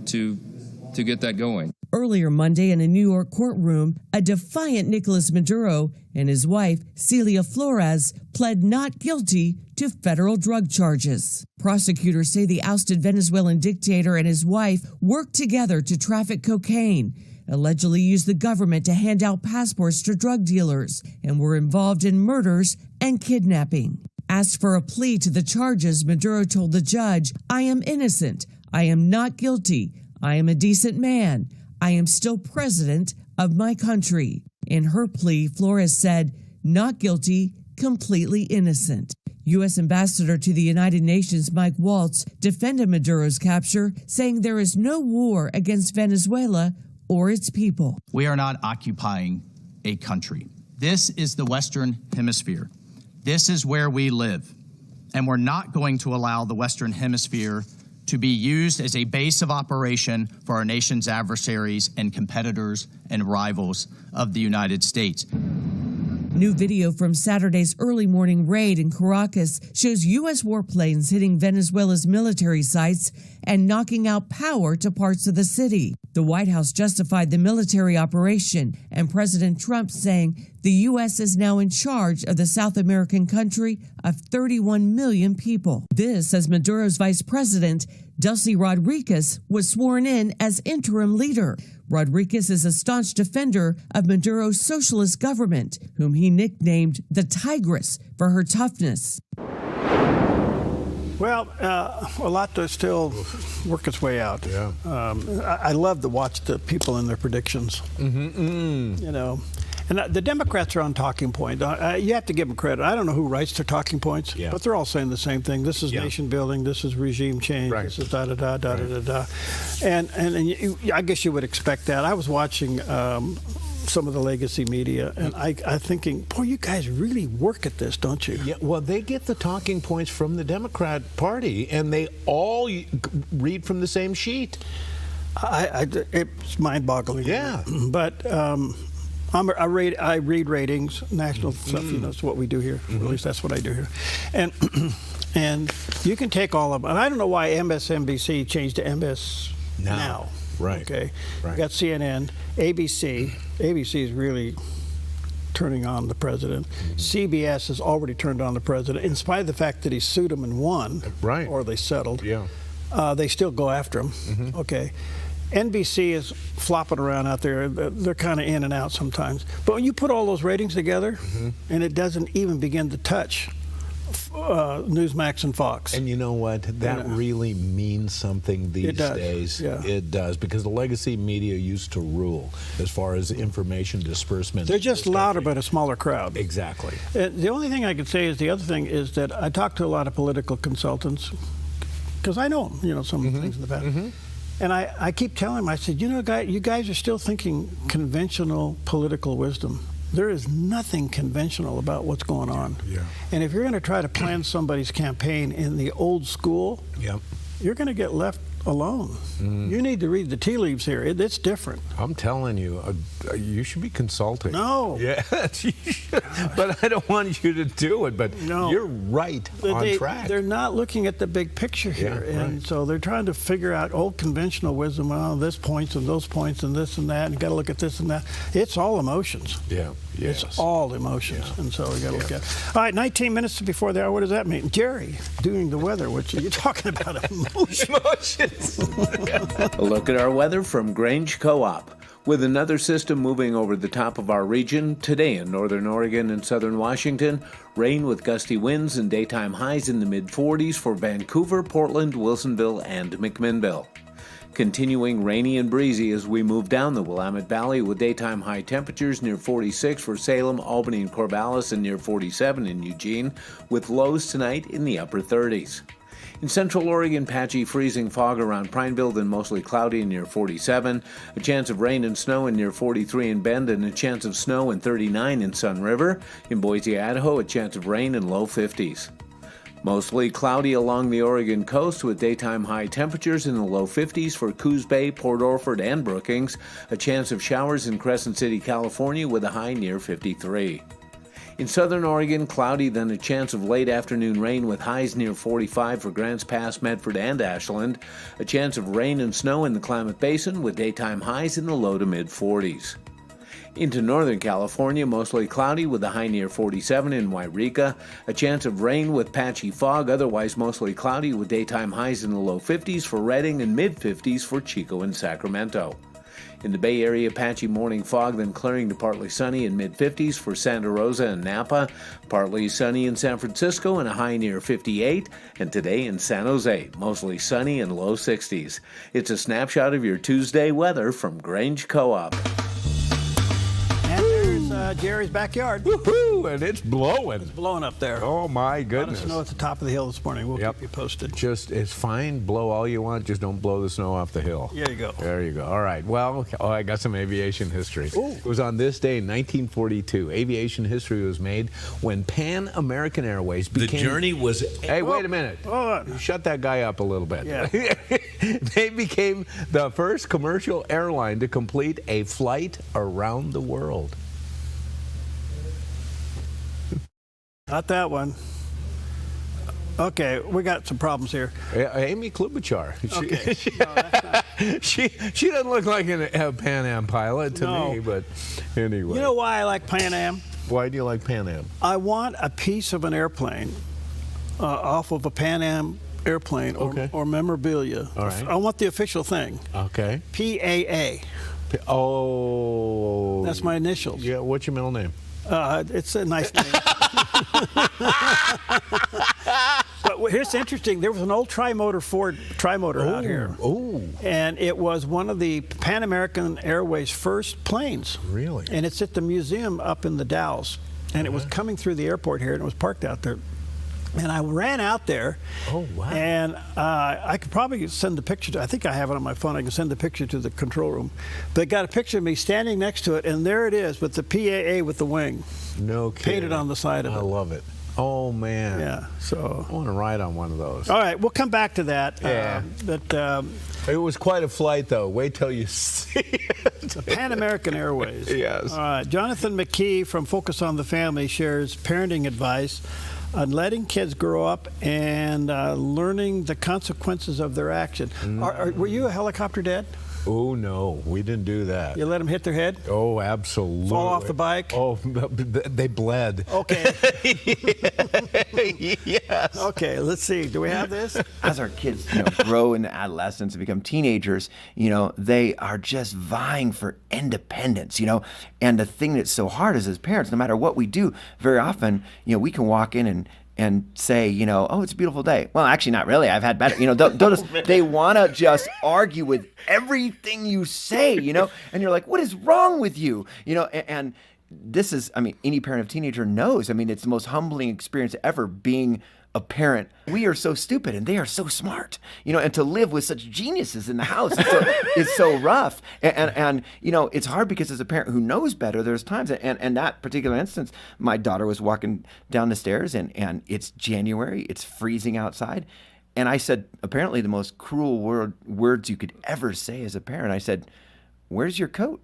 get that going. Earlier Monday in a New York courtroom, a defiant Nicolas Maduro and his wife, Celia Flores, pled not guilty to federal drug charges. Prosecutors say the ousted Venezuelan dictator and his wife worked together to traffic cocaine, allegedly used the government to hand out passports to drug dealers, and were involved in murders and kidnapping. Asked for a plea to the charges, Maduro told the judge, "I am innocent. I am not guilty. I am a decent man. I am still president of my country." In her plea, Flores said, "Not guilty, completely innocent." U.S. Ambassador to the United Nations Mike Waltz defended Maduro's capture, saying there is no war against Venezuela or its people. We are not occupying a country. This is the Western Hemisphere. This is where we live. And we're not going to allow the Western Hemisphere to be used as a base of operation for our nation's adversaries and competitors and rivals of the United States. New video from Saturday's early morning raid in Caracas shows U.S. warplanes hitting Venezuela's military sites and knocking out power to parts of the city. The White House justified the military operation, and President Trump saying the U.S. is now in charge of the South American country of 31 million people. This as Maduro's vice president, Delcy Rodriguez, was sworn in as interim leader. Rodriguez is a staunch defender of Maduro's socialist government, whom he nicknamed the Tigress for her toughness. Well, a lot to still work its way out. Yeah. I love to watch the people and their predictions. You know, and the Democrats are on talking point. You have to give them credit. I don't know who writes their talking points, but they're all saying the same thing. This is nation building. This is regime change. Right. This is da da da da da da. And I guess you would expect that. I was watching some of the legacy media, and I'm thinking, boy, you guys really work at this, don't you? Yeah, well, they get the talking points from the Democrat Party, and they all read from the same sheet. It's mind-boggling. Yeah. But I read ratings, national stuff. You know, it's what we do here. At least that's what I do here. And you can take all of them. And I don't know why MSNBC changed to MS now. Right. Okay. Right. We got CNN, ABC. ABC is really turning on the president. CBS has already turned on the president, in spite of the fact that he sued them and won. Right. Or they settled. Yeah. They still go after him. Okay. NBC is flopping around out there. They're kind of in and out sometimes. But when you put all those ratings together, and it doesn't even begin to touch Newsmax and Fox. And you know what? That really means something these days. Yeah. It does, because the legacy media used to rule as far as information disbursement. They're just louder but a smaller crowd. Exactly. The only thing I could say is the other thing is that I talked to a lot of political consultants, because I know them, you know, some things in the past. And I keep telling them, I said, you know, you guys are still thinking conventional political wisdom. There is nothing conventional about what's going on. Yeah. And if you're going to try to plan somebody's campaign in the old school, you're going to get left alone. You need to read the tea leaves here. It's different. I'm telling you, you should be consulting. No. Yes, you should. But I don't want you to do it. But you're right on track. They're not looking at the big picture here. And so they're trying to figure out old conventional wisdom. Oh, this points and those points and this and that. And you got to look at this and that. It's all emotions. Yeah. Yes. It's all emotions. And so we got to look at it. All right, 19 minutes before the hour. What does that mean? Jerry, doing the weather, which you're talking about emotions. A look at our weather from Grange Co-op. With another system moving over the top of our region, today in northern Oregon and southern Washington, rain with gusty winds and daytime highs in the mid-40s for Vancouver, Portland, Wilsonville, and McMinnville. Continuing rainy and breezy as we move down the Willamette Valley with daytime high temperatures near 46 for Salem, Albany, and Corvallis, and near 47 in Eugene, with lows tonight in the upper 30s. In central Oregon, patchy freezing fog around Prineville, then mostly cloudy and near 47. A chance of rain and snow in near 43 in Bend, and a chance of snow in 39 in Sun River. In Boise, Idaho, a chance of rain in low 50s. Mostly cloudy along the Oregon coast with daytime high temperatures in the low 50s for Coos Bay, Port Orford, and Brookings. A chance of showers in Crescent City, California, with a high near 53. In southern Oregon, cloudy, then a chance of late afternoon rain with highs near 45 for Grants Pass, Medford, and Ashland. A chance of rain and snow in the Klamath Basin with daytime highs in the low to mid-40s. Into northern California, mostly cloudy with a high near 47 in Wairika. A chance of rain with patchy fog, otherwise mostly cloudy with daytime highs in the low 50s for Redding and mid-50s for Chico and Sacramento. In the Bay Area, patchy morning fog, then clearing to partly sunny in mid-50s for Santa Rosa and Napa. Partly sunny in San Francisco and a high near 58. And today in San Jose, mostly sunny and low 60s. It's a snapshot of your Tuesday weather from Grange Co-op. And there's Jerry's backyard. Woohoo! And it's blowing. It's blowing up there. Oh, my A lot goodness. of snow at the top of the hill this morning. We'll keep you posted. Just, it's fine. Blow all you want. Just don't blow the snow off the hill. There you go. There you go. All right. Well, I got some aviation history. Ooh. It was on this day in 1942. Aviation history was made when Pan American Airways became... The journey was... Hey, wait a minute. Hold on. Shut that guy up a little bit. Yeah. They became the first commercial airline to complete a flight around the world. Not that one. Okay, we got some problems here. Amy Klobuchar. Okay. No, that's not. She doesn't look like a Pan Am pilot to me, but anyway. You know why I like Pan Am? Why do you like Pan Am? I want a piece of an airplane off of a Pan Am airplane or memorabilia. All right. I want the official thing. Okay. PAA. Oh. That's my initials. Yeah, what's your middle name? It's a nice name. But here's interesting. There was an old Ford tri-motor out here. Oh. And it was one of the Pan American Airways' first planes. Really? And it's at the museum up in the Dalles. And it was coming through the airport here, and it was parked out there. And I ran out there. Oh, wow. And I could probably send the picture. I think I have it on my phone. I can send the picture to the control room. They got a picture of me standing next to it, and there it is with the PAA with the wing. No kidding. Painted on the side of it. I love it. Oh, man. Yeah, so. I want to ride on one of those. All right, we'll come back to that. Yeah. But it was quite a flight, though. Wait till you see it. Pan American Airways. Yes. All right, Jonathan McKee from Focus on the Family shares parenting advice on letting kids grow up and learning the consequences of their action. Were you a helicopter dad? Oh, no, we didn't do that. You let them hit their head? Oh, absolutely. Fall off the bike? Oh, they bled. Okay. Yes. Okay, let's see. Do we have this? As our kids grow into adolescence and become teenagers, they are just vying for independence, And the thing that's so hard is as parents, no matter what we do, very often, we can walk in and say, oh, it's a beautiful day. Well, actually, not really. I've had better. They want to just argue with everything you say, and you're like, what is wrong with you? And this is, any parent of a teenager knows. It's the most humbling experience ever being a parent. We are so stupid and they are so smart, and to live with such geniuses in the house is so rough. And it's hard because as a parent who knows better, there's times, and that particular instance, my daughter was walking down the stairs and it's January, it's freezing outside. And I said, apparently the most cruel words you could ever say as a parent. I said, "Where's your coat?"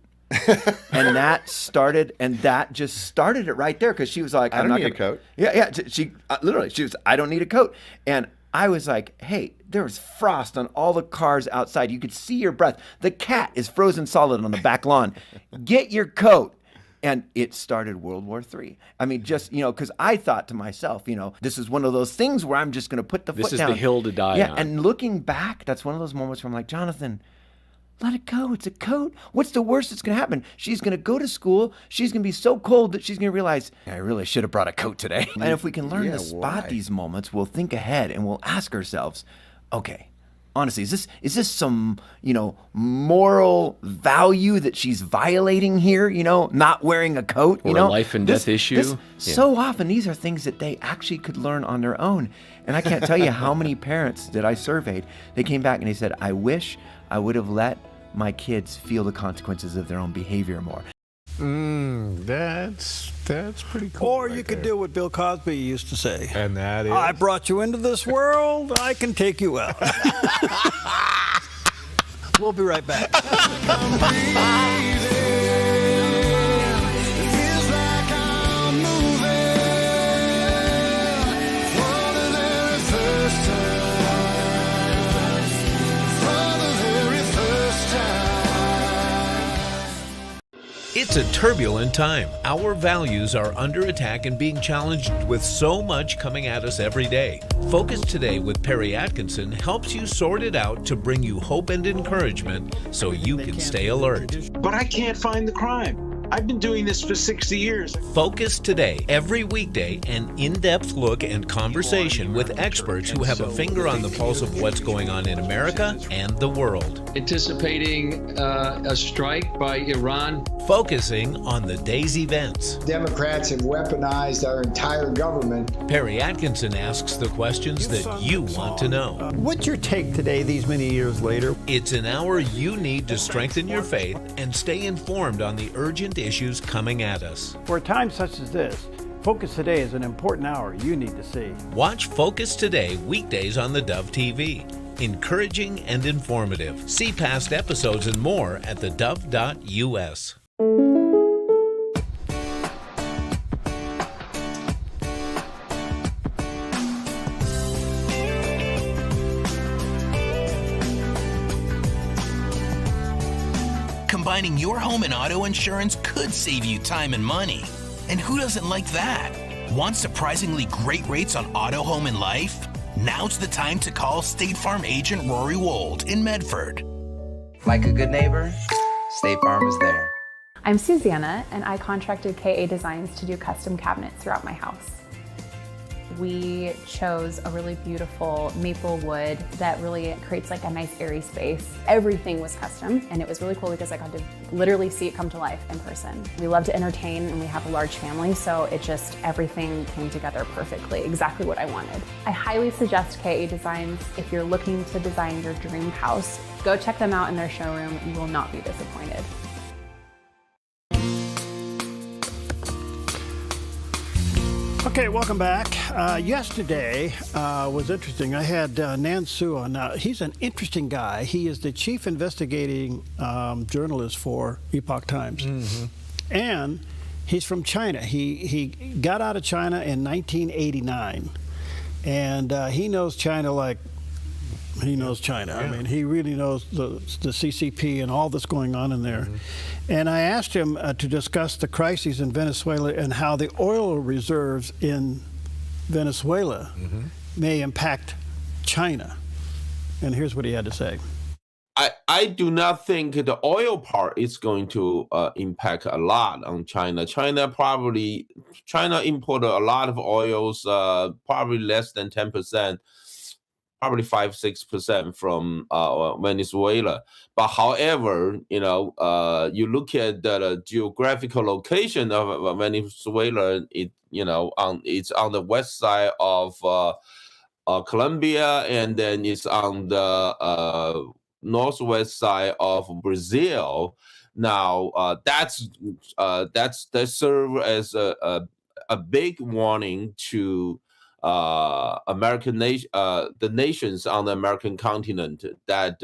and that just started it right there, because she was like, I don't need a coat. Yeah. She literally, she was, I don't need a coat. And I was like, hey, there was frost on all the cars outside. You could see your breath. The cat is frozen solid on the back lawn. Get your coat. And it started World War III. Because I thought to myself, this is one of those things where I'm just going to put the foot down. This is the hill to die on. Uh-huh. And looking back, that's one of those moments where I'm like, Jonathan, let it go. It's a coat. What's the worst that's going to happen? She's going to go to school. She's going to be so cold that she's going to realize, I really should have brought a coat today. And if we can learn to spot these moments, we'll think ahead and we'll ask ourselves, okay, honestly, is this some, moral value that she's violating here, not wearing a coat? Or a life and death issue? So often, these are things that they actually could learn on their own. And I can't tell you how many parents that I surveyed, they came back and they said, I wish I would have let my kids feel the consequences of their own behavior more. That's pretty cool. Or you could do what Bill Cosby used to say. And that is? I brought you into this world, I can take you out. We'll be right back. It's It's a turbulent time. Our values are under attack and being challenged with so much coming at us every day. Focus Today with Perry Atkinson helps you sort it out to bring you hope and encouragement so you can stay alert. But I can't find the crime. I've been doing this for 60 years. Focus Today, every weekday, an in-depth look and conversation with experts who have a finger on the pulse of what's going on in America and the world. Anticipating a strike by Iran. Focusing on the day's events. Democrats have weaponized our entire government. Perry Atkinson asks the questions that you want to know. What's your take today, these many years later? It's an hour you need to strengthen your faith and stay informed on the urgent issues coming at us. For a time such as this, Focus Today is an important hour you need to see. Watch Focus Today weekdays on theDove TV. Encouraging and informative. See past episodes and more at theDove.us. Combining your home and auto insurance could save you time and money. And who doesn't like that? Want surprisingly great rates on auto, home, and life? Now's the time to call State Farm agent Rory Wold in Medford. Like a good neighbor, State Farm is there. I'm Susanna, and I contracted KA Designs to do custom cabinets throughout my house. We chose a really beautiful maple wood that really creates like a nice airy space. Everything was custom, and it was really cool because I got to literally see it come to life in person. We love to entertain, and we have a large family, so everything came together perfectly, exactly what I wanted. I highly suggest KA Designs if you're looking to design your dream house. Go check them out in their showroom. You will not be disappointed. Okay, welcome back. Yesterday was interesting. I had Nan Su on. He's an interesting guy. He is the chief investigating journalist for Epoch Times. Mm-hmm. And he's from China. He got out of China in 1989. And he knows China like he knows China. Yeah. I mean, he really knows the CCP and all that's going on in there. Mm-hmm. And I asked him to discuss the crises in Venezuela and how the oil reserves in Venezuela may impact China. And here's what he had to say. I do not think the oil part is going to impact a lot on China. China imported a lot of oils, probably less than 10%. Probably 5-6% from Venezuela. But however, you look at the geographical location of Venezuela. It's on the west side of Colombia, and then it's on the northwest side of Brazil. Now that serve as a big warning to the nations on the American continent that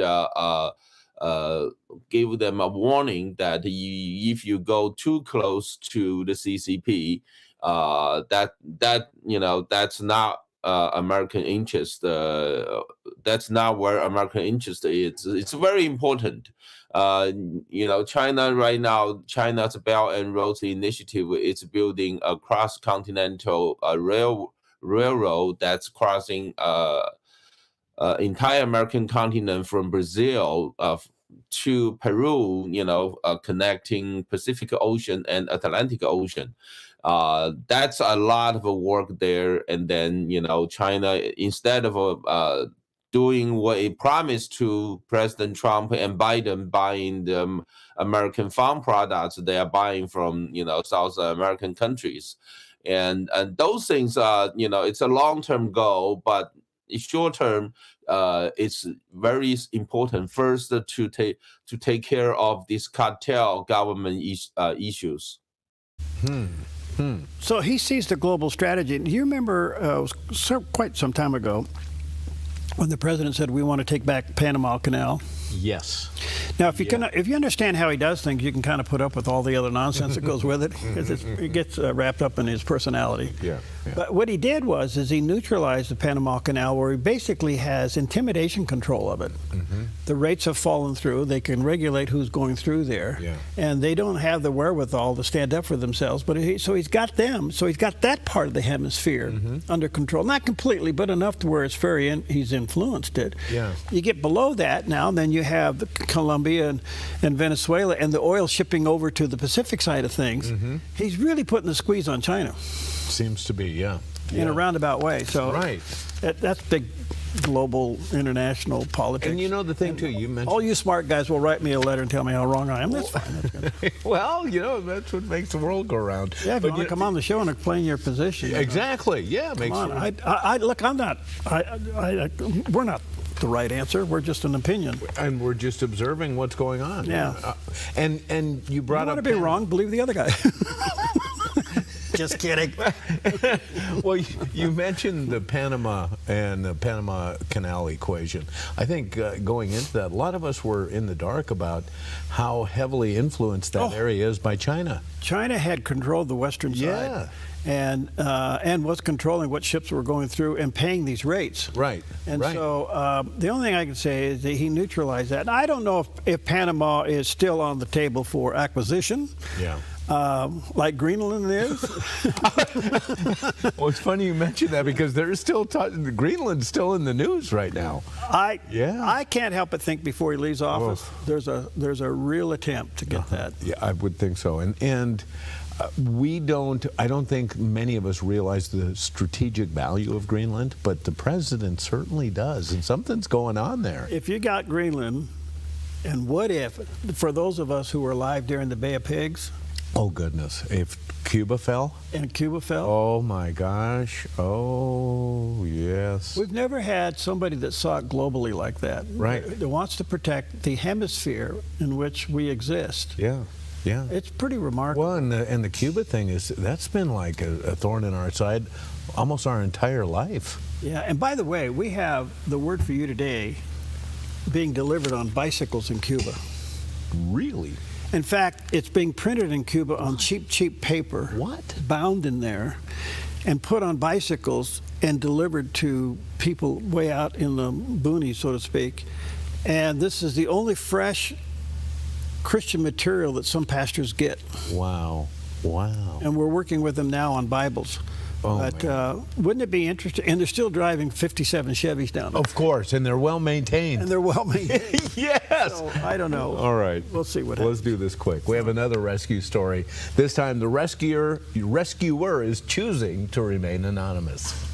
gave them a warning that if you go too close to the CCP, that's not American interest. That's not where American interest is. It's very important. China right now, China's Belt and Road Initiative is building a cross-continental railroad that's crossing entire American continent from Brazil to Peru, connecting Pacific Ocean and Atlantic Ocean. That's a lot of work there. And then, China, instead of doing what it promised to President Trump and Biden, buying the American farm products, they are buying from, South American countries. And those things are, it's a long-term goal, but short term, it's very important first to take care of these cartel government issues. So he sees the global strategy. Do you remember it was quite some time ago when the president said we want to take back Panama Canal? Yes. Now, if you understand how he does things, you can kind of put up with all the other nonsense that goes with it, because it gets wrapped up in his personality. Yeah. But what he did was he neutralized the Panama Canal, where he basically has intimidation control of it. The rates have fallen through. They can regulate who's going through there, and they don't have the wherewithal to stand up for themselves. But so he's got them. So he's got that part of the hemisphere under control, not completely, but enough to where it's he's influenced it. Yeah. You get below that now, then you have Colombia and Venezuela and the oil shipping over to the Pacific side of things. He's really putting the squeeze on China. Seems to be, in a roundabout way. So that's big global international politics. And you know the thing too, you mentioned all you smart guys will write me a letter and tell me how wrong I am. That's fine. That's good. Well, that's what makes the world go round. Yeah, if you want to come on the show and explain your position. Exactly. Yeah, come on. Look, I'm not. We're not the right answer. We're just an opinion, and we're just observing what's going on. Yeah. And you brought up. You want to be wrong? Believe the other guy. Just kidding. Well, you mentioned the Panama and the Panama Canal equation. I think going into that, a lot of us were in the dark about how heavily influenced that area is by China. China had controlled the western side. And was controlling what ships were going through and paying these rates. Right. And so the only thing I can say is that he neutralized that. And I don't know if Panama is still on the table for acquisition. Yeah. Like Greenland is. Well, it's funny you mentioned that because there's still Greenland's still in the news right now. I can't help but think before he leaves office, there's a real attempt to get that. Yeah, I would think so. And I don't think many of us realize the strategic value of Greenland, but the president certainly does, and something's going on there. If you got Greenland, and what if, for those of us who were alive during the Bay of Pigs? Oh, goodness. If Cuba fell? And Cuba fell? Oh, my gosh. Oh, yes. We've never had somebody that saw it globally like that. Right. That wants to protect the hemisphere in which we exist. Yeah. Yeah. It's pretty remarkable. Well, and the Cuba thing that's been like a thorn in our side almost our entire life. Yeah, and by the way, we have the word for you today being delivered on bicycles in Cuba. Really? In fact, it's being printed in Cuba on cheap paper. What? Bound in there and put on bicycles and delivered to people way out in the boonies, so to speak. And this is the only fresh Christian material that some pastors get. Wow. Wow. And we're working with them now on Bibles. Oh, but wouldn't it be interesting? And they're still driving 57 Chevys down there. Of course, and they're well maintained. And they're well maintained. Yes. So, I don't know. All right. We'll see what happens. Let's do this quick. We have another rescue story. This time, the rescuer is choosing to remain anonymous.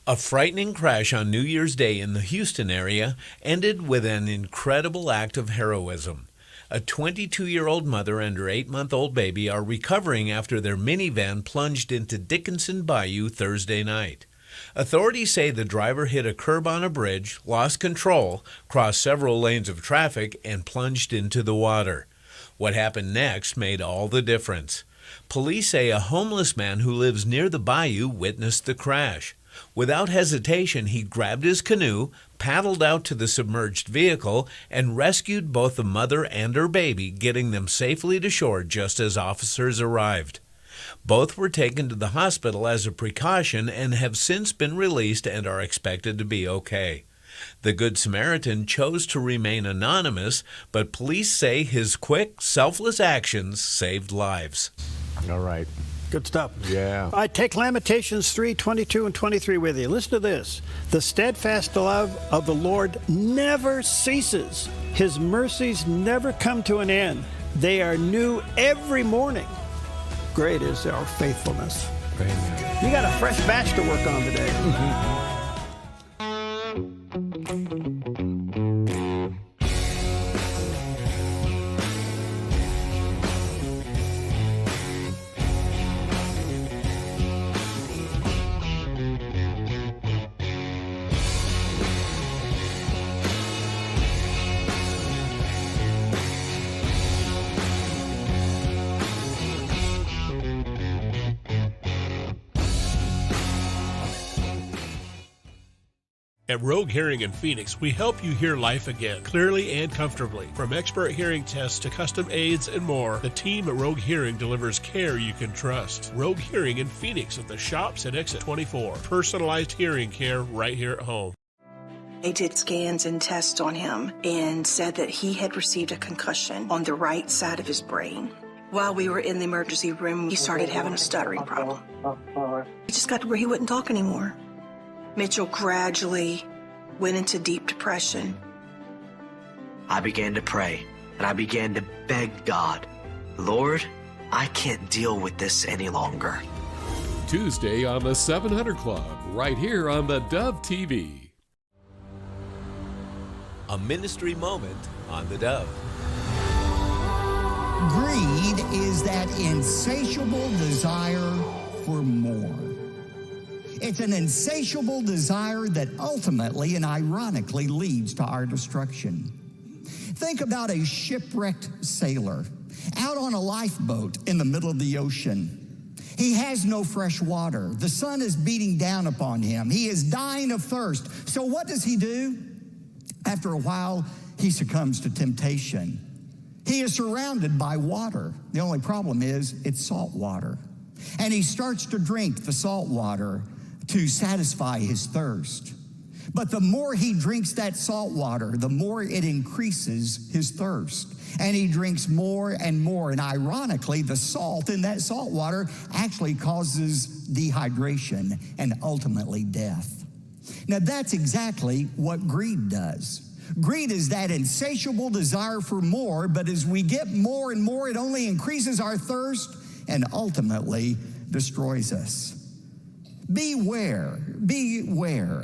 A frightening crash on New Year's Day in the Houston area ended with an incredible act of heroism. A 22-year-old mother and her 8-month-old baby are recovering after their minivan plunged into Dickinson Bayou Thursday night. Authorities say the driver hit a curb on a bridge, lost control, crossed several lanes of traffic, and plunged into the water. What happened next made all the difference. Police say a homeless man who lives near the bayou witnessed the crash. Without hesitation, he grabbed his canoe, paddled out to the submerged vehicle, and rescued both the mother and her baby, getting them safely to shore just as officers arrived. Both were taken to the hospital as a precaution and have since been released and are expected to be okay. The Good Samaritan chose to remain anonymous, but police say his quick, selfless actions saved lives. All right. Good stuff. Yeah. All right, take Lamentations 3:22 and 23 with you. Listen to this. The steadfast love of the Lord never ceases. His mercies never come to an end. They are new every morning. Great is our faithfulness. Amen. You got a fresh batch to work on today. At Rogue Hearing in Phoenix, we help you hear life again, clearly and comfortably. From expert hearing tests to custom aids and more, the team at Rogue Hearing delivers care you can trust. Rogue Hearing in Phoenix at the shops at Exit 24. Personalized hearing care right here at home. They did scans and tests on him and said that he had received a concussion on the right side of his brain. While we were in the emergency room, he started having a stuttering problem. He just got to where he wouldn't talk anymore. Mitchell gradually went into deep depression. I began to pray, and I began to beg God, Lord, I can't deal with this any longer. Tuesday on the 700 Club, right here on the Dove TV. A ministry moment on the Dove. Greed is that insatiable desire for more. It's an insatiable desire that ultimately and ironically leads to our destruction. Think about a shipwrecked sailor out on a lifeboat in the middle of the ocean. He has no fresh water. The sun is beating down upon him. He is dying of thirst. So what does he do? After a while, he succumbs to temptation. He is surrounded by water. The only problem is it's salt water. And he starts to drink the salt water to satisfy his thirst. But the more he drinks that salt water, the more it increases his thirst. And he drinks more and more. And ironically, the salt in that salt water actually causes dehydration and ultimately death. Now, that's exactly what greed does. Greed is that insatiable desire for more, but as we get more and more, it only increases our thirst and ultimately destroys us. Beware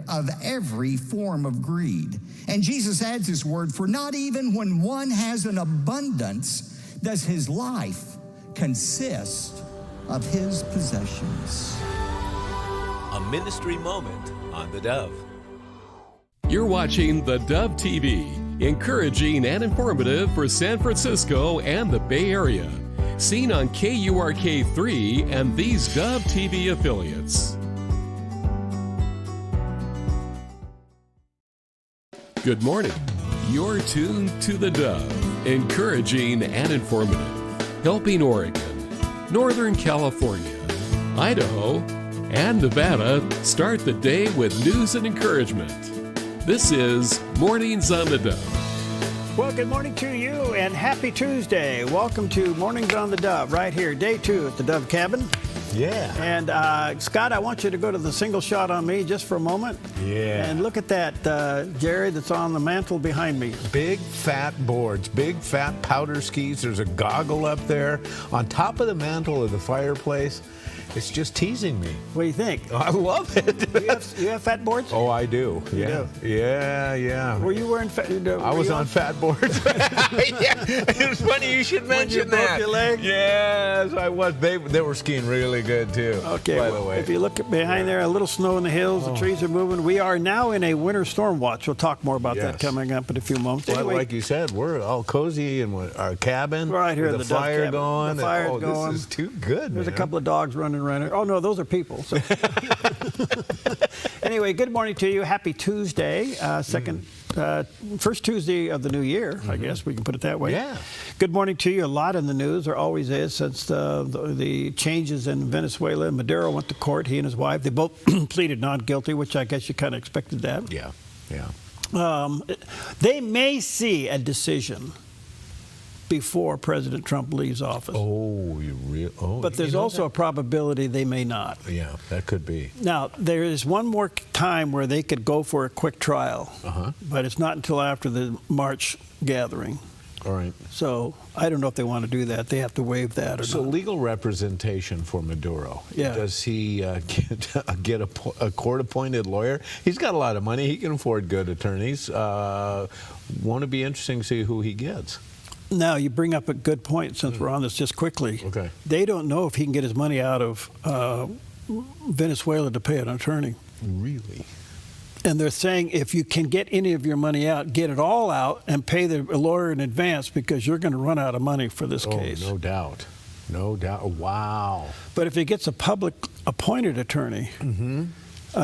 of every form of greed. And Jesus adds this word, for not even when one has an abundance does his life consist of his possessions. A ministry moment on the Dove. You're watching the Dove TV, encouraging and informative for San Francisco and the Bay Area. Seen on KURK3 and these Dove TV affiliates. Good morning. You're tuned to the Dove, encouraging and informative, helping Oregon, Northern California, Idaho, and Nevada start the day with news and encouragement. This is Mornings on the Dove. Well, good morning to you and happy Tuesday. Welcome to Mornings on the Dove right here, day 2 at the Dove Cabin. Yeah. And Scott, I want you to go to the single shot on me just for a moment. Yeah. And look at that, Jerry, that's on the mantle behind me. Big fat boards, big fat powder skis. There's a goggle up there on top of the mantle of the fireplace. It's just teasing me. What do you think? I love it. You have fat boards? Oh, I do. You Yeah. do? Yeah. Were you wearing fat? I was on fat boards. Yeah. It's funny you should mention when you that. broke your leg? Yes, I was. They were skiing really good too. Okay, by well, the way. if you look behind there, a little snow in the hills, the trees are moving. We are now in a winter storm watch. We'll talk more about that coming up in a few moments. Well, Anyway, like you said, we're all cozy in our cabin. right here with at the the Dove fire Cabin. going. The fire's going. This is too good. There's a man. couple of dogs running around here. Oh, no, those are people. So. Anyway, good morning to you. Happy Tuesday. First Tuesday of the new year, I guess we can put it that way. Yeah. Good morning to you. A lot in the news. There always is since the changes in Venezuela. Maduro went to court, he and his wife. They both pleaded not guilty, which I guess you kind of expected that. Yeah. They may see a decision before President Trump leaves office. But there's also a probability they may not. Yeah, that could be. Now, there is one more time where they could go for a quick trial, but it's not until after the March gathering. All right. So I don't know if they want to do that. They have to waive that or So not. legal representation for Maduro. Yeah. Does he get a court-appointed lawyer? He's got a lot of money. He can afford good attorneys. Won't it be interesting to see who he gets? Now, you bring up a good point since we're on this just quickly. Okay. They don't know if he can get his money out of Venezuela to pay an attorney. Really? And they're saying if you can get any of your money out, get it all out and pay the lawyer in advance because you're going to run out of money for this case. No doubt. No doubt. Wow. But if he gets a public appointed attorney,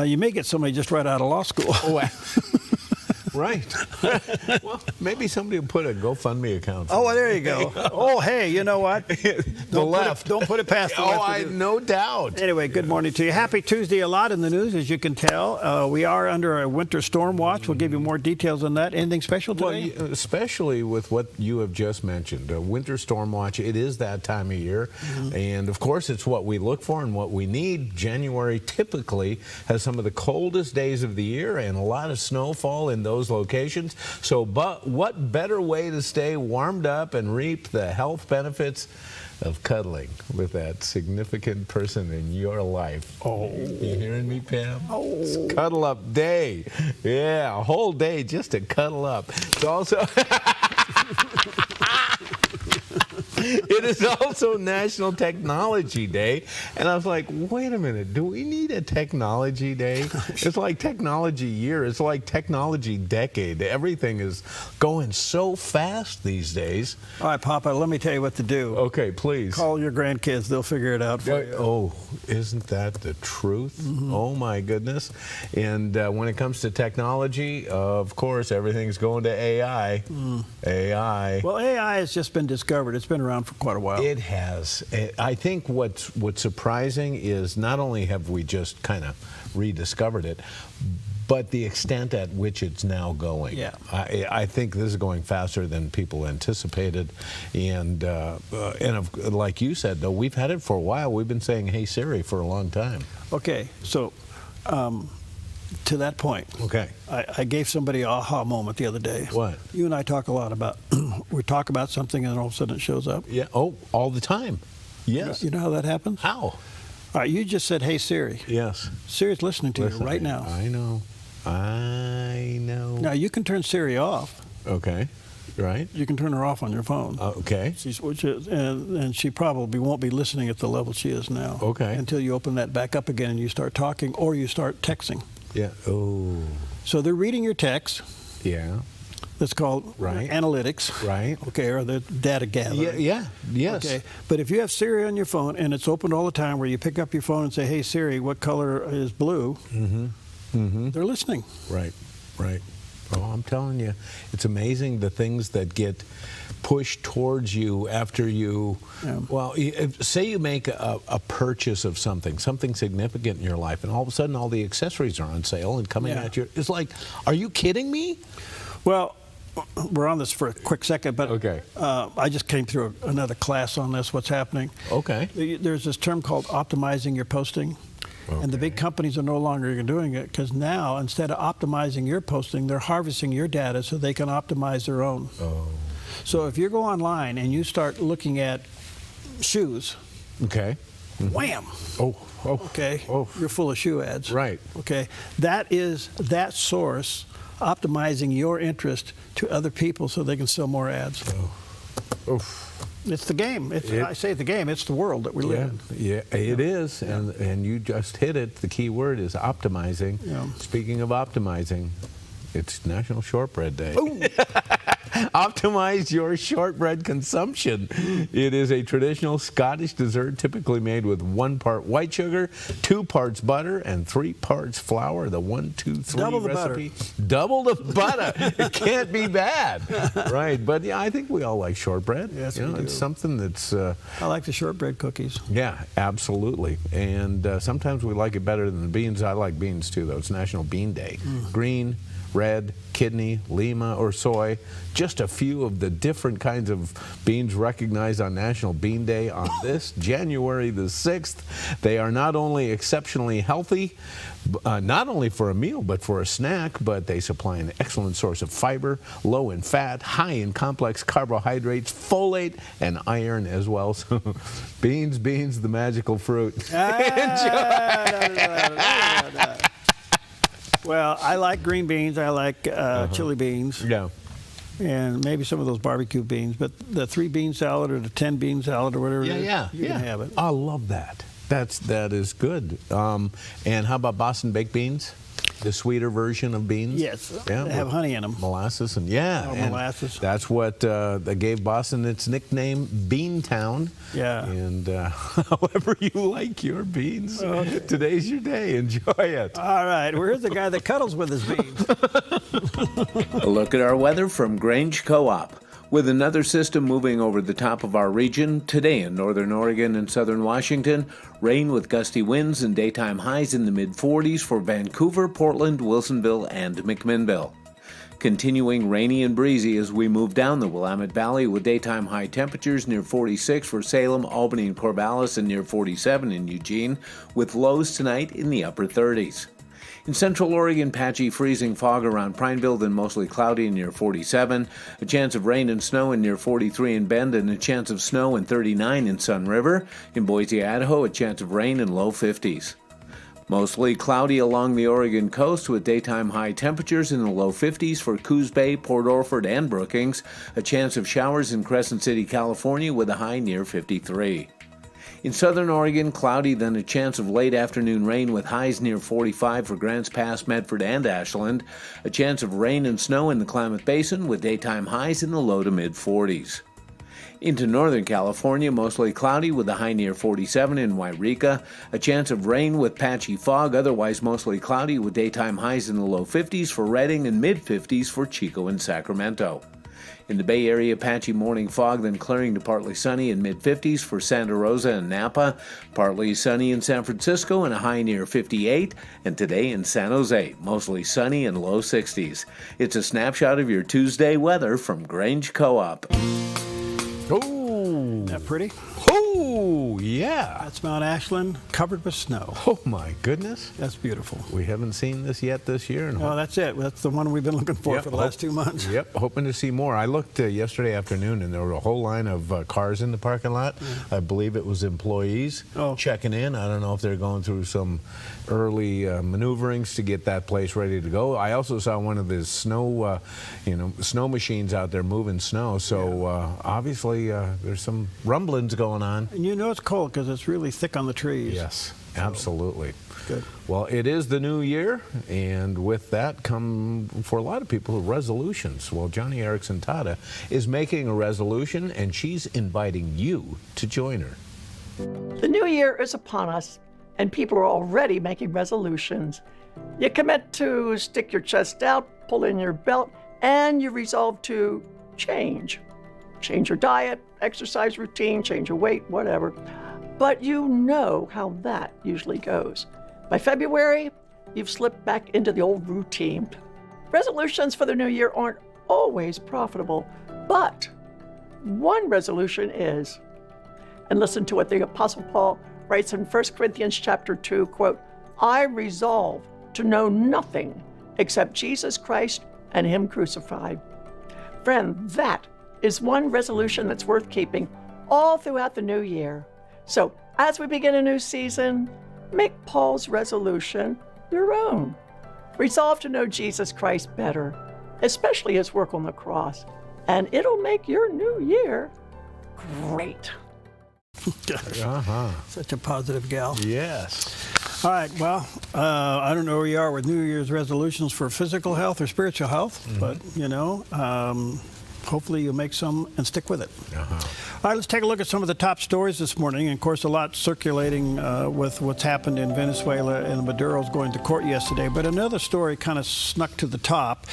You may get somebody just right out of law school. Right. Well, maybe somebody will put a GoFundMe account. Oh, well, there you go. Oh, hey, you know what? Don't put it past the left. Oh, no doubt. Anyway, good morning to you. Happy Tuesday. A lot in the news, as you can tell. We are under a winter storm watch. We'll give you more details on that. Anything special today? Well, especially with what you have just mentioned, a winter storm watch. It is that time of year. And, of course, it's what we look for and what we need. January typically has some of the coldest days of the year and a lot of snowfall in those locations. So, but what better way to stay warmed up and reap the health benefits of cuddling with that significant person in your life? Oh, you hearing me, Pam? Oh, it's Cuddle Up Day. Yeah, a whole day just to cuddle up. It's also it is also National Technology Day. And I was like, wait a minute, do we need a technology day? It's like technology year. It's like technology decade. Everything is going so fast these days. All right, Papa, let me tell you what to do. Okay, please. Call your grandkids. They'll figure it out for you. Oh, isn't that the truth? Oh, my goodness. And when it comes to technology, of course, everything's going to AI. AI. Well, AI has just been discovered. It's been around for quite a while. It has. I think what's surprising is not only have we just kind of rediscovered it, but the extent at which it's now going. Yeah. I think this is going faster than people anticipated. And like you said, though, we've had it for a while. We've been saying, hey, Siri, for a long time. Okay, so to that point, okay, I gave somebody an aha moment the other day. What? You and I talk a lot about, we talk about something and all of a sudden it shows up. Yeah, oh, all the time. Yes. You know how that happens? How? All right, you just said, hey, Siri. Yes. Siri's listening to you right now. I know. I know. Now, you can turn Siri off. Okay. Right. You can turn her off on your phone. Okay. And she probably won't be listening at the level she is now. Okay. Until you open that back up again and you start talking or you start texting. Yeah. Oh. So they're reading your text. Yeah. That's called analytics. Right. Okay, or the data gathering. Yeah. Yes. Okay. But if you have Siri on your phone and it's open all the time where you pick up your phone and say, hey, Siri, what color is blue? They're listening. Right. Right. Oh, I'm telling you, it's amazing the things that get pushed towards you after you, well, say you make a purchase of something significant in your life, and all of a sudden all the accessories are on sale and coming at you. It's like, are you kidding me? Well, we're on this for a quick second, but okay. I just came through another class on this, what's happening. Okay. There's this term called optimizing your posting. Okay. And the big companies are no longer doing it because now, instead of optimizing your posting, they're harvesting your data so they can optimize their own. Oh. So if you go online and you start looking at shoes, okay, wham! Oh. Okay, you're full of shoe ads. Right. Okay, that is that source optimizing your interest to other people so they can sell more ads. Oh. It's the game. I say the game. It's the world that we live in. Yeah, it is. And you just hit it. The key word is optimizing. Yeah. Speaking of optimizing, it's National Shortbread Day. Optimize your shortbread consumption. It is a traditional Scottish dessert typically made with 1 part white sugar, 2 parts butter, and 3 parts flour. The 1, 2, 3 Double the recipe. butter. Double the butter. It can't be bad. Right. But yeah, I think we all like shortbread. Yes, we do. It's something that's... I like the shortbread cookies. Yeah, absolutely. And sometimes we like it better than the beans. I like beans too, though. It's National Bean Day. Green, red, kidney, lima, or soy. Just a few of the different kinds of beans recognized on National Bean Day on this January the 6th. They are not only exceptionally healthy, not only for a meal, but for a snack, but they supply an excellent source of fiber, low in fat, high in complex carbohydrates, folate, and iron as well. So beans, the magical fruit. Well, I like green beans. I like chili beans. Yeah. And maybe some of those barbecue beans. But the 3-bean salad or the 10-bean salad or whatever it is, you can have it. I love that. That is good. And how about Boston baked beans? The sweeter version of beans? Yes, yeah, they have honey in them. Molasses and molasses. That's what that gave Boston its nickname, Beantown. Yeah. And however you like your beans, today's your day. Enjoy it. All right, where's the guy that cuddles with his beans? A look at our weather from Grange Co-op. With another system moving over the top of our region, today in northern Oregon and southern Washington, rain with gusty winds and daytime highs in the mid-40s for Vancouver, Portland, Wilsonville, and McMinnville. Continuing rainy and breezy as we move down the Willamette Valley with daytime high temperatures near 46 for Salem, Albany, and Corvallis, and near 47 in Eugene, with lows tonight in the upper 30s. In central Oregon, patchy freezing fog around Prineville, then mostly cloudy and near 47. A chance of rain and snow in near 43 in Bend, and a chance of snow in 39 in Sun River. In Boise, Idaho, a chance of rain in low 50s. Mostly cloudy along the Oregon coast with daytime high temperatures in the low 50s for Coos Bay, Port Orford, and Brookings. A chance of showers in Crescent City, California, with a high near 53. In southern Oregon, cloudy, then a chance of late afternoon rain with highs near 45 for Grants Pass, Medford, and Ashland. A chance of rain and snow in the Klamath Basin with daytime highs in the low to mid-40s. Into northern California, mostly cloudy with a high near 47 in Wairika. A chance of rain with patchy fog, otherwise mostly cloudy with daytime highs in the low 50s for Redding and mid-50s for Chico and Sacramento. In the Bay Area, patchy morning fog, then clearing to partly sunny in mid-50s for Santa Rosa and Napa. Partly sunny in San Francisco and a high near 58. And today in San Jose, mostly sunny and low 60s. It's a snapshot of your Tuesday weather from Grange Co-op. Isn't that pretty? Oh, yeah. That's Mount Ashland, covered with snow. Oh, my goodness. That's beautiful. We haven't seen this yet this year. No, that's it. That's the one we've been looking for the last 2 months. Yep, hoping to see more. I looked yesterday afternoon, and there were a whole line of cars in the parking lot. I believe it was employees checking in. I don't know if they're going through some early maneuverings to get that place ready to go. I also saw one of the snow, snow machines out there moving snow. So obviously there's some rumblings going on. And you know it's cold because it's really thick on the trees. Yes, absolutely. Good. Well, it is the new year, and with that come, for a lot of people, resolutions. Well, Johnny Erickson Tada is making a resolution, and she's inviting you to join her. The new year is upon us, and people are already making resolutions. You commit to stick your chest out, pull in your belt, and you resolve to change. Change your diet, exercise routine, change your weight, whatever. But you know how that usually goes. By February, you've slipped back into the old routine. Resolutions for the new year aren't always profitable, but one resolution is. And listen to what the Apostle Paul writes in 1 Corinthians chapter 2, quote, I resolve to know nothing except Jesus Christ and Him crucified. Friend, that is one resolution that's worth keeping all throughout the new year. So as we begin a new season, make Paul's resolution your own. Resolve to know Jesus Christ better, especially His work on the cross, and it'll make your new year great. Such a positive gal. Yes. All right, well, I don't know where you are with New Year's resolutions for physical health or spiritual health, but, hopefully you'll make some and stick with it. All right, let's take a look at some of the top stories this morning. And of course, a lot circulating with what's happened in Venezuela, and Maduro's going to court yesterday. But another story kind of snuck to the top,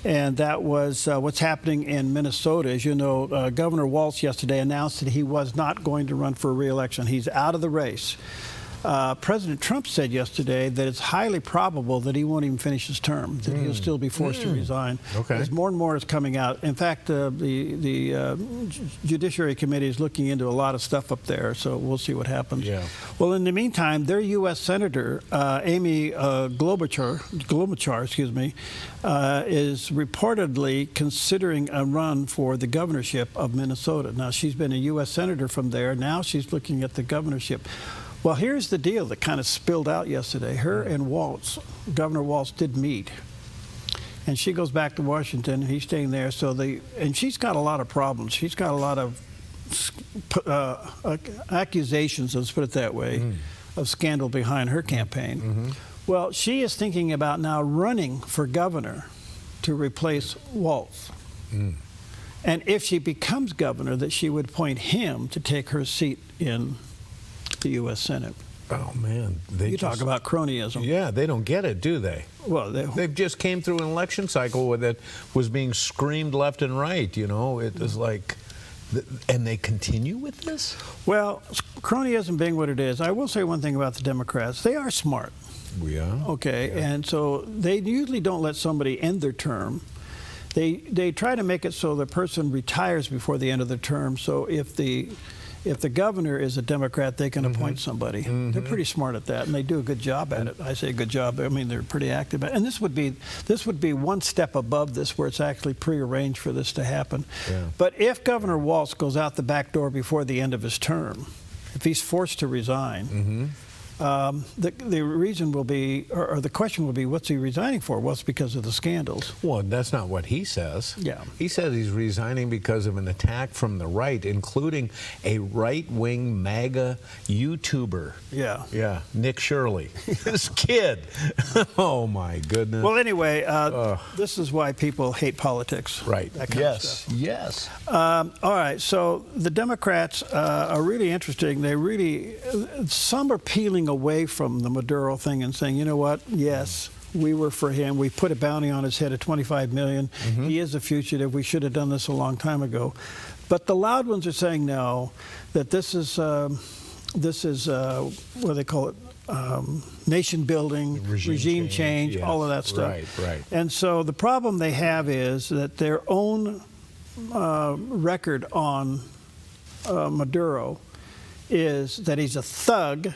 and that was what's happening in Minnesota. As you know, Governor Walz yesterday announced that he was not going to run for re-election. He's out of the race. President Trump said yesterday that it's highly probable that he won't even finish his term, that he'll still be forced to resign. As more and more is coming out. In fact, the Judiciary Committee is looking into a lot of stuff up there, so we'll see what happens. Well, in the meantime, their U.S. Senator, Amy Klobuchar, is reportedly considering a run for the governorship of Minnesota. Now, she's been a U.S. Senator from there. Now she's looking at the governorship. Well, here's the deal that kind of spilled out yesterday. Her and Walz, Governor Walz, did meet. And she goes back to Washington, and he's staying there. And she's got a lot of problems. She's got a lot of accusations, let's put it that way, of scandal behind her campaign. Well, she is thinking about now running for governor to replace Walz. And if she becomes governor, that she would appoint him to take her seat in the U.S. Senate. Oh, man. You talk about cronyism. Yeah, they don't get it, do they? Well, they just came through an election cycle where that was being screamed left and right, you know? It was like, and they continue with this? Well, cronyism being what it is, I will say one thing about the Democrats. They are smart. Yeah. Okay, and so they usually don't let somebody end their term. They try to make it so the person retires before the end of the term. So if the governor is a Democrat, they can appoint somebody. They're pretty smart at that, and they do a good job at it. I say good job. I mean, they're pretty active. And this would be one step above this, where it's actually prearranged for this to happen. Yeah. But if Governor Walz goes out the back door before the end of his term, if he's forced to resign, the reason will be, or the question will be, what's he resigning for? Well, it's because of the scandals. Well, that's not what he says. Yeah. He says he's resigning because of an attack from the right, including a right-wing MAGA YouTuber. Yeah. Yeah, Nick Shirley. This kid. Oh, my goodness. Well, anyway, this is why people hate politics. Right. That kind of stuff. Yes. All right, so the Democrats are really interesting. Some are peeling away from the Maduro thing and saying, you know what, yes, we were for him. We put a bounty on his head of $25 million. He is a fugitive. We should have done this a long time ago. But the loud ones are saying no, that this is what do they call it, nation building, regime change, yes. all of that stuff. Right. And so the problem they have is that their own record on Maduro is that he's a thug,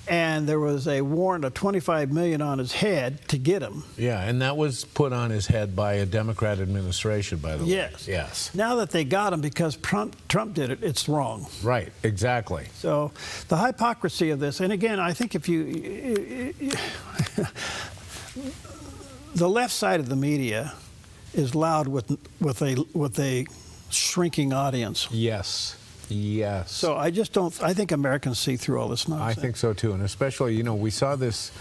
and there was a warrant of $25 million on his head to get him. Yeah, and that was put on his head by a Democrat administration, by the way. Yes. Yes. Now that they got him because Trump did it, it's wrong. Right, exactly. So the hypocrisy of this, and again, I think if you the left side of the media is loud with a shrinking audience. Yes. Yes. So I think Americans see through all this nonsense. I think so too, and especially, you know, we saw this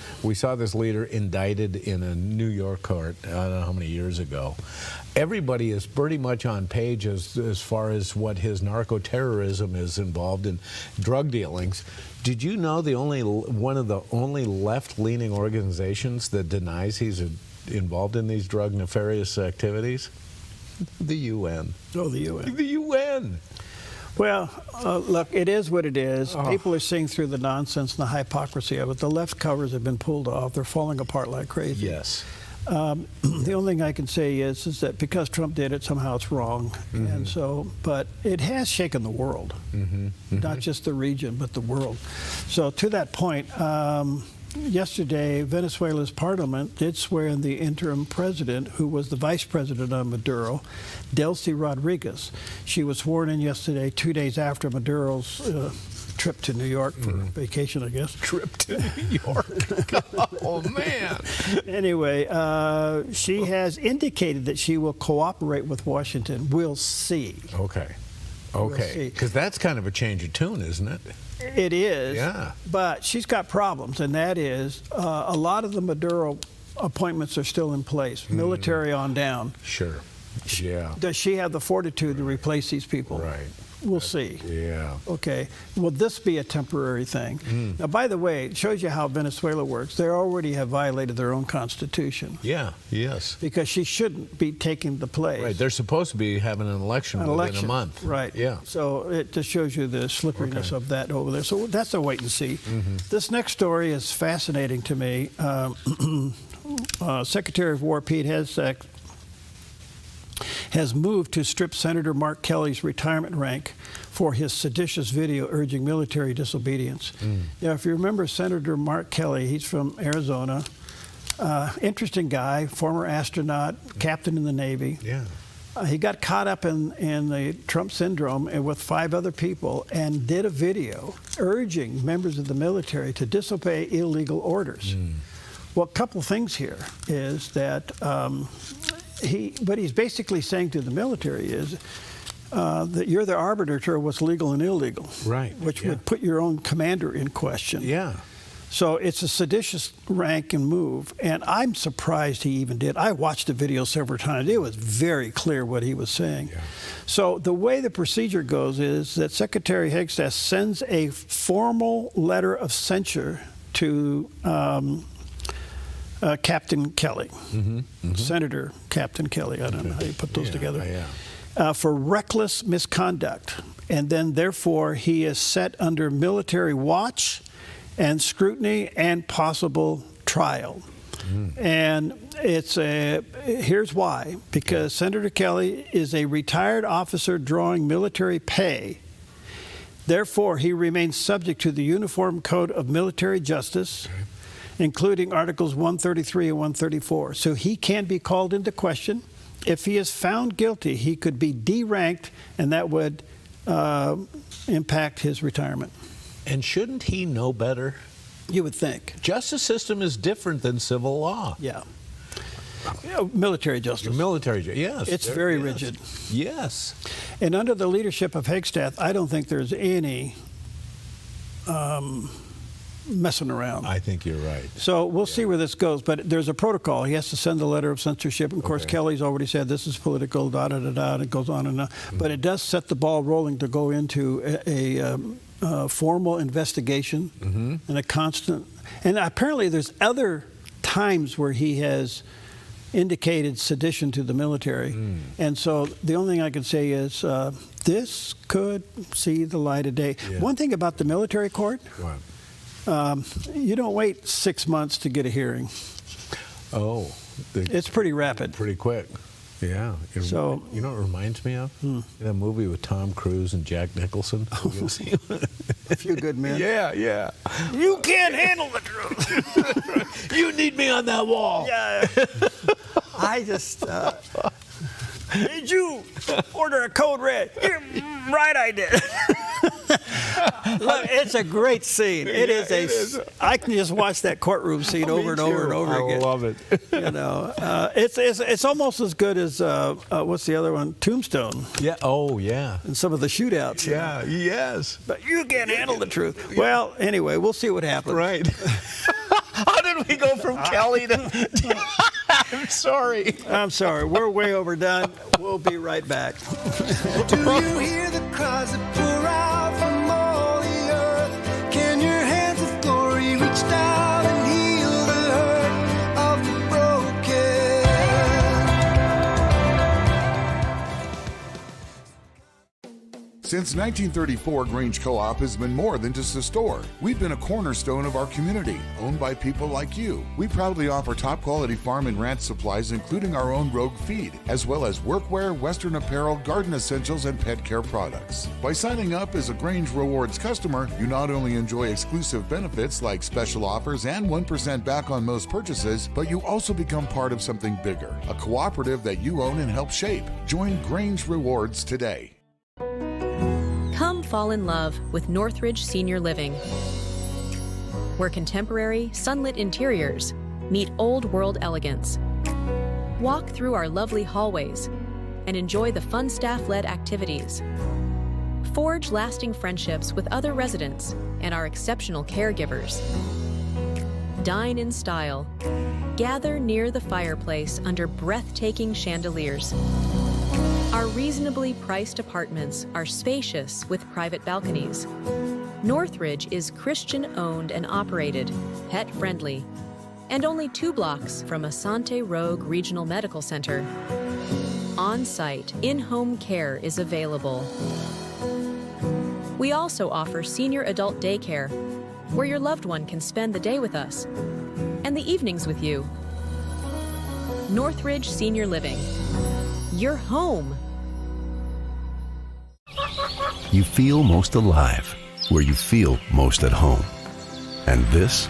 leader indicted in a New York court, I don't know how many years ago. Everybody is pretty much on page as far as what his narco-terrorism is involved in, drug dealings. Did you know one of the only left-leaning organizations that denies he's involved in these drug nefarious activities? The UN. Oh, the UN. The UN. Well, look, it is what it is. People are seeing through the nonsense and the hypocrisy of it. The left covers have been pulled off. They're falling apart like crazy. Yes. The only thing I can say is that because Trump did it, somehow it's wrong. And so, but it has shaken the world, not just the region, but the world. So to that point, yesterday, Venezuela's parliament did swear in the interim president, who was the vice president of Maduro, Delcy Rodriguez. She was sworn in yesterday, 2 days after Maduro's trip to New York for vacation, I guess. Trip to New York. Oh, man. Anyway, she has indicated that she will cooperate with Washington. We'll see. Okay. Because that's kind of a change of tune, isn't it? It is. Yeah. But she's got problems, and that is a lot of the Maduro appointments are still in place, military on down. Sure. Yeah. Does she have the fortitude to replace these people? Right. We'll see. Yeah. Okay. Will this be a temporary thing? Now, by the way, it shows you how Venezuela works. They already have violated their own constitution. Yeah. Yes. Because she shouldn't be taking the place. Right. They're supposed to be having an election within a month. Right. Yeah. So it just shows you the slipperiness of that over there. So that's a wait and see. This next story is fascinating to me. Secretary of War Pete Hegseth has moved to strip Senator Mark Kelly's retirement rank for his seditious video urging military disobedience. Now, if you remember Senator Mark Kelly, he's from Arizona, interesting guy, former astronaut, captain in the Navy. Yeah. He got caught up in the Trump syndrome and with 5 other people and did a video urging members of the military to disobey illegal orders. Well, a couple things here is that what he's basically saying to the military is, that you're the arbiter of what's legal and illegal. Right. Which would put your own commander in question. Yeah. So it's a seditious rank and move, and I'm surprised he even did. I watched the video several times. It was very clear what he was saying. Yeah. So the way the procedure goes is that Secretary Hegstad sends a formal letter of censure to Captain Kelly, Senator Captain Kelly. I don't know how you put those together. For reckless misconduct, and then therefore he is set under military watch and scrutiny and possible trial. And here's why. Because Senator Kelly is a retired officer drawing military pay. Therefore, he remains subject to the Uniform Code of Military Justice, including Articles 133 and 134. So he can be called into question. If he is found guilty, he could be deranked, and that would impact his retirement. And shouldn't he know better? You would think. Justice system is different than civil law. Yeah. Military justice. Military justice, yes. It's very rigid. Yes. And under the leadership of Hegstad, I don't think there's any messing around. I think you're right. So we'll see where this goes, but there's a protocol. He has to send a letter of censorship. And of course, Kelly's already said this is political, da-da-da-da, and it goes on and on. But it does set the ball rolling to go into a formal investigation and a constant. And apparently there's other times where he has indicated sedition to the military. And so the only thing I can say is this could see the light of day. Yeah. One thing about the military court, you don't wait 6 months to get a hearing. Oh. It's pretty rapid. Pretty quick. Yeah. So, you know what it reminds me of? That movie with Tom Cruise and Jack Nicholson. A Few Good Men. Yeah. You can't handle the truth. You need me on that wall. Yeah. I just... Did you order a code red? Right, I did. Look, it's a great scene. It is. I can just watch that courtroom scene over and over and over again. I love it. You know, it's almost as good as what's the other one? Tombstone. Yeah. Oh, yeah. And some of the shootouts. Yeah. Yes. But you can't handle the truth. Well, anyway, we'll see what happens. Right. How did we go from Kelly to? I'm sorry. We're way overdone. We'll be right back. Do you hear the cries that pour out from all the earth? Can your hands of glory reach down and heal the hurt of the broken? Since 1934, Grange Co-op has been more than just a store. We've been a cornerstone of our community, owned by people like you. We proudly offer top-quality farm and ranch supplies, including our own Rogue feed, as well as workwear, Western apparel, garden essentials, and pet care products. By signing up as a Grange Rewards customer, you not only enjoy exclusive benefits like special offers and 1% back on most purchases, but you also become part of something bigger, a cooperative that you own and help shape. Join Grange Rewards today. Come fall in love with Northridge Senior Living, where contemporary, sunlit interiors meet old-world elegance. Walk through our lovely hallways and enjoy the fun staff-led activities. Forge lasting friendships with other residents and our exceptional caregivers. Dine in style. Gather near the fireplace under breathtaking chandeliers. Our reasonably priced apartments are spacious with private balconies. Northridge is Christian-owned and operated, pet-friendly, and only 2 blocks from Asante Rogue Regional Medical Center. On-site, in-home care is available. We also offer senior adult daycare, where your loved one can spend the day with us, and the evenings with you. Northridge Senior Living. Your home. You feel most alive where you feel most at home. And this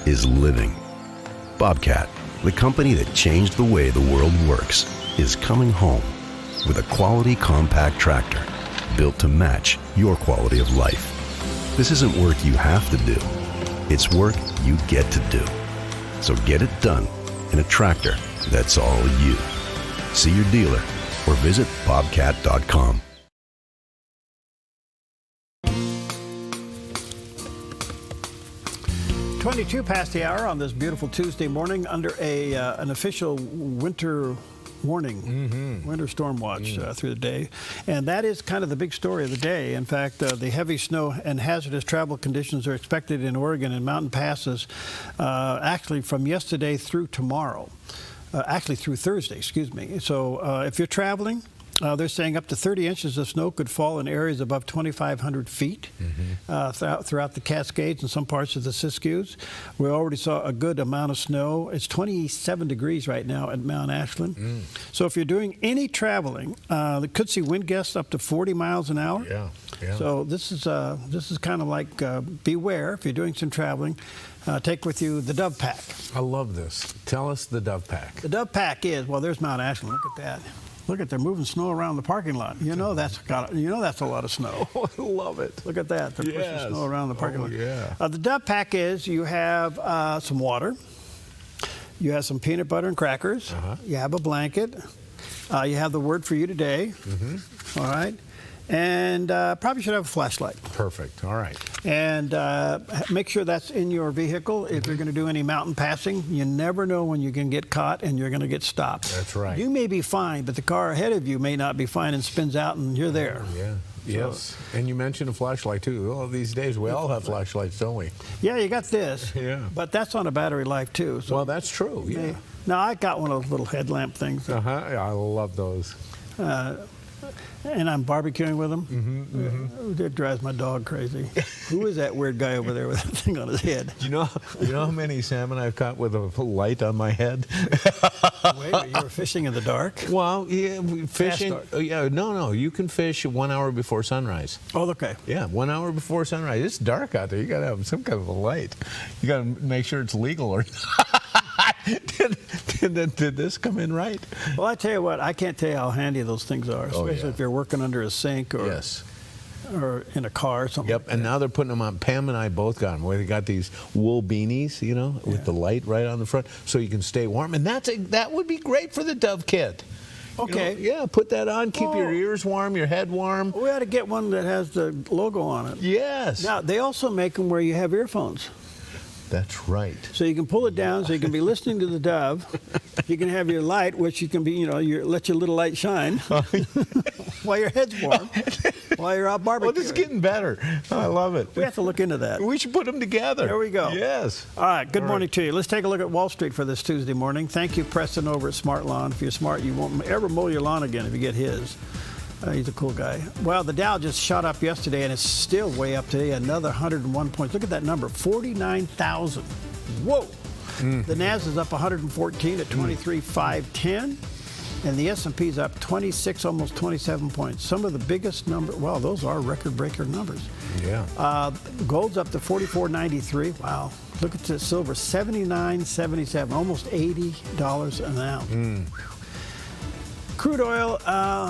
is living. Bobcat, the company that changed the way the world works, is coming home with a quality compact tractor built to match your quality of life. This isn't work you have to do. It's work you get to do. So get it done in a tractor that's all you. See your dealer or visit bobcat.com. "22 past the hour on this beautiful Tuesday morning under an official winter warning, winter storm watch through the day. And that is kind of the big story of the day. In fact, the heavy snow and hazardous travel conditions are expected in Oregon and mountain passes actually from yesterday through tomorrow. Actually through Thursday, excuse me. So if you're traveling, they're saying up to 30 inches of snow could fall in areas above 2,500 feet throughout the Cascades and some parts of the Siskiyous. We already saw a good amount of snow. It's 27 degrees right now at Mount Ashland. So if you're doing any traveling, they could see wind gusts up to 40 miles an hour. Yeah. So this is kind of like beware if you're doing some traveling. Take with you the Dove Pack. I love this. Tell us the Dove Pack. The Dove Pack is, well, there's Mount Ashland. Look at that. Look at, they're moving snow around the parking lot. You know that's a lot of snow. I love it. Look at that. They're pushing snow around the parking lot. Yeah. The Dove Pack is you have some water, you have some peanut butter and crackers, you have a blanket, you have the word for you today. All right. And probably should have a flashlight. Perfect. All right. And make sure that's in your vehicle. If you're going to do any mountain passing, you never know when you're going to get caught and you're going to get stopped. That's right. You may be fine, but the car ahead of you may not be fine and spins out and you're there. Yeah. Yes. And you mentioned a flashlight, too. Well, these days we all have flashlights, don't we? Yeah, you got this. Yeah. But that's on a battery life, too. So well, that's true. Yeah. Now, I got one of those little headlamp things. Yeah, I love those. And I'm barbecuing with them. It drives my dog crazy. Who is that weird guy over there with that thing on his head? You know how many salmon I've caught with a light on my head? Wait, you were fishing in the dark? Well, yeah, fishing. Yeah, no, you can fish 1 hour before sunrise. Oh, okay. Yeah, 1 hour before sunrise. It's dark out there. You got to have some kind of a light. You got to make sure it's legal or Did this come in right? Well, I tell you what, I can't tell you how handy those things are, especially if you're working under a sink or or in a car or something. Yep, and now they're putting them on. Pam and I both got them, where they got these wool beanies, with the light right on the front, so you can stay warm. And that would be great for the Dove kit. Okay. Yeah, put that on. Keep your ears warm, your head warm. We ought to get one that has the logo on it. Yes. Now, they also make them where you have earphones. That's right. So you can pull it down so you can be listening to the Dove. You can have your light, which you can be, let your little light shine while your head's warm, while you're out barbecuing. Well, this is getting better. I love it. We have to look into that. We should put them together. There we go. Yes. All right. Good morning to you. Let's take a look at Wall Street for this Tuesday morning. Thank you, Preston, over at Smart Lawn. If you're smart, you won't ever mow your lawn again if you get his. He's a cool guy. Well, the Dow just shot up yesterday, and it's still way up today, another 101 points. Look at that number, 49,000. Whoa. The Nas is up 114 at 23,510, and the S&P is up 26, almost 27 points. Some of the biggest numbers, well, those are record-breaker numbers. Yeah. Gold's up to 44.93. Wow. Look at the silver, 79.77, almost $80 an ounce. Crude oil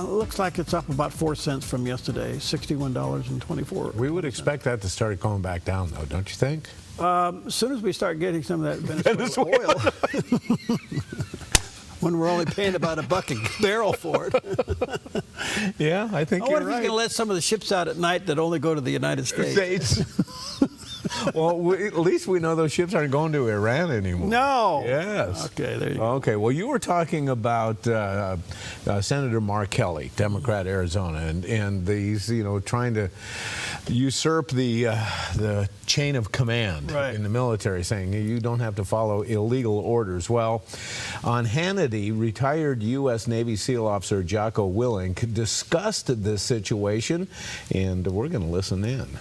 looks like it's up about 4 cents from yesterday, $61.24. We would expect that to start going back down, though, don't you think? As soon as we start getting some of that Venezuela oil, when we're only paying about $1 a barrel for it. Yeah, I think you're right. I wonder if he's going to let some of the ships out at night that only go to the United States. Well, at least we know those ships aren't going to Iran anymore. No. Yes. Okay, there you go. Okay, well, you were talking about Senator Mark Kelly, Democrat, Arizona, and these, trying to usurp the chain of command in the military, saying you don't have to follow illegal orders. Well, on Hannity, retired U.S. Navy SEAL officer Jocko Willink discussed this situation, and we're going to listen in.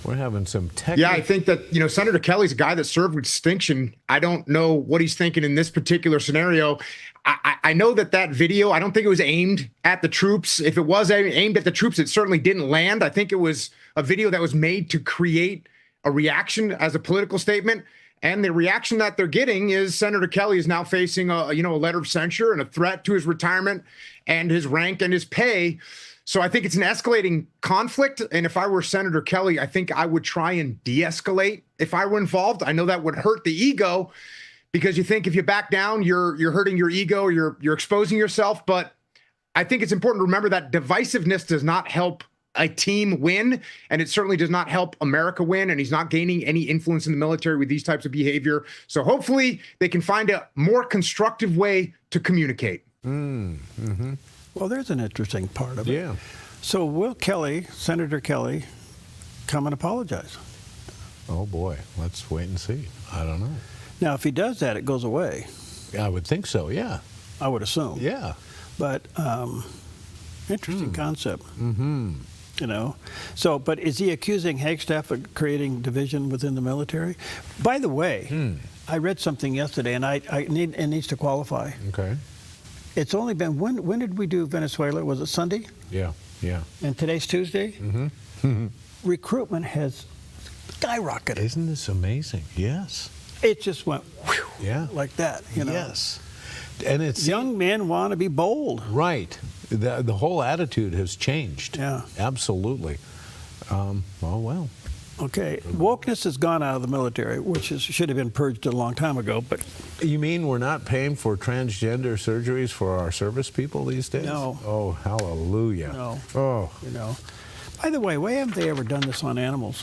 We're having some technical... Yeah, I think that, Senator Kelly's a guy that served with distinction. I don't know what he's thinking in this particular scenario. I know that video, I don't think it was aimed at the troops. If it was aimed at the troops, it certainly didn't land. I think it was a video that was made to create a reaction as a political statement. And the reaction that they're getting is Senator Kelly is now facing a letter of censure and a threat to his retirement and his rank and his pay. So I think it's an escalating conflict. And if I were Senator Kelly, I think I would try and de-escalate if I were involved. I know that would hurt the ego, because you think if you back down, you're hurting your ego, or you're exposing yourself. But I think it's important to remember that divisiveness does not help a team win, and it certainly does not help America win, and he's not gaining any influence in the military with these types of behavior. So hopefully they can find a more constructive way to communicate. Mm-hmm. Well, there's an interesting part of it. Yeah. So will Kelly, Senator Kelly, come and apologize? Oh, boy. Let's wait and see. I don't know. Now, if he does that, it goes away. Yeah, I would think so, yeah. I would assume. Yeah. But interesting concept. Mm-hmm. You know, so, but is he accusing Hagstaff of creating division within the military? By the way, I read something yesterday, and it needs to qualify. Okay. It's only been, when did we do Venezuela? Was it Sunday? Yeah, yeah. And today's Tuesday? Mm-hmm. Recruitment has skyrocketed. Isn't this amazing? Yes. It just went whew, yeah, like that, you know. Yes. And it's young men want to be bold. Right. The whole attitude has changed. Yeah. Absolutely. Well. Okay. Wokeness has gone out of the military, which should have been purged a long time ago. But you mean we're not paying for transgender surgeries for our service people these days? No. Oh, hallelujah. No. Oh. You know. By the way, why haven't they ever done this on animals?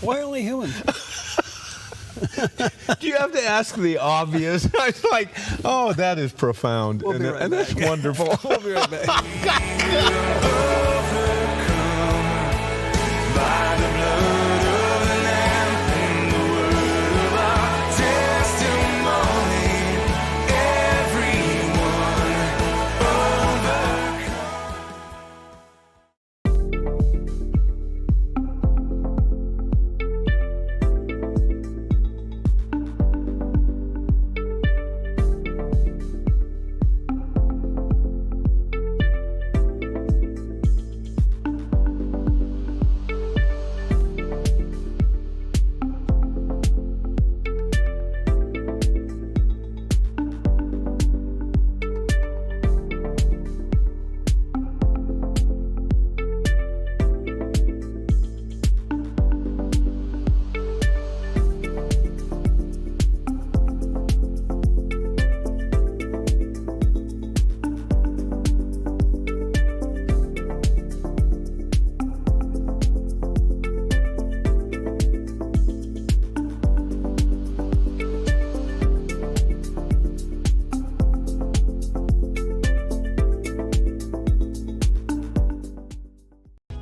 Why only humans? Do you have to ask the obvious? I was like, oh, that is profound. We'll be right and back. That's wonderful. We'll be right back.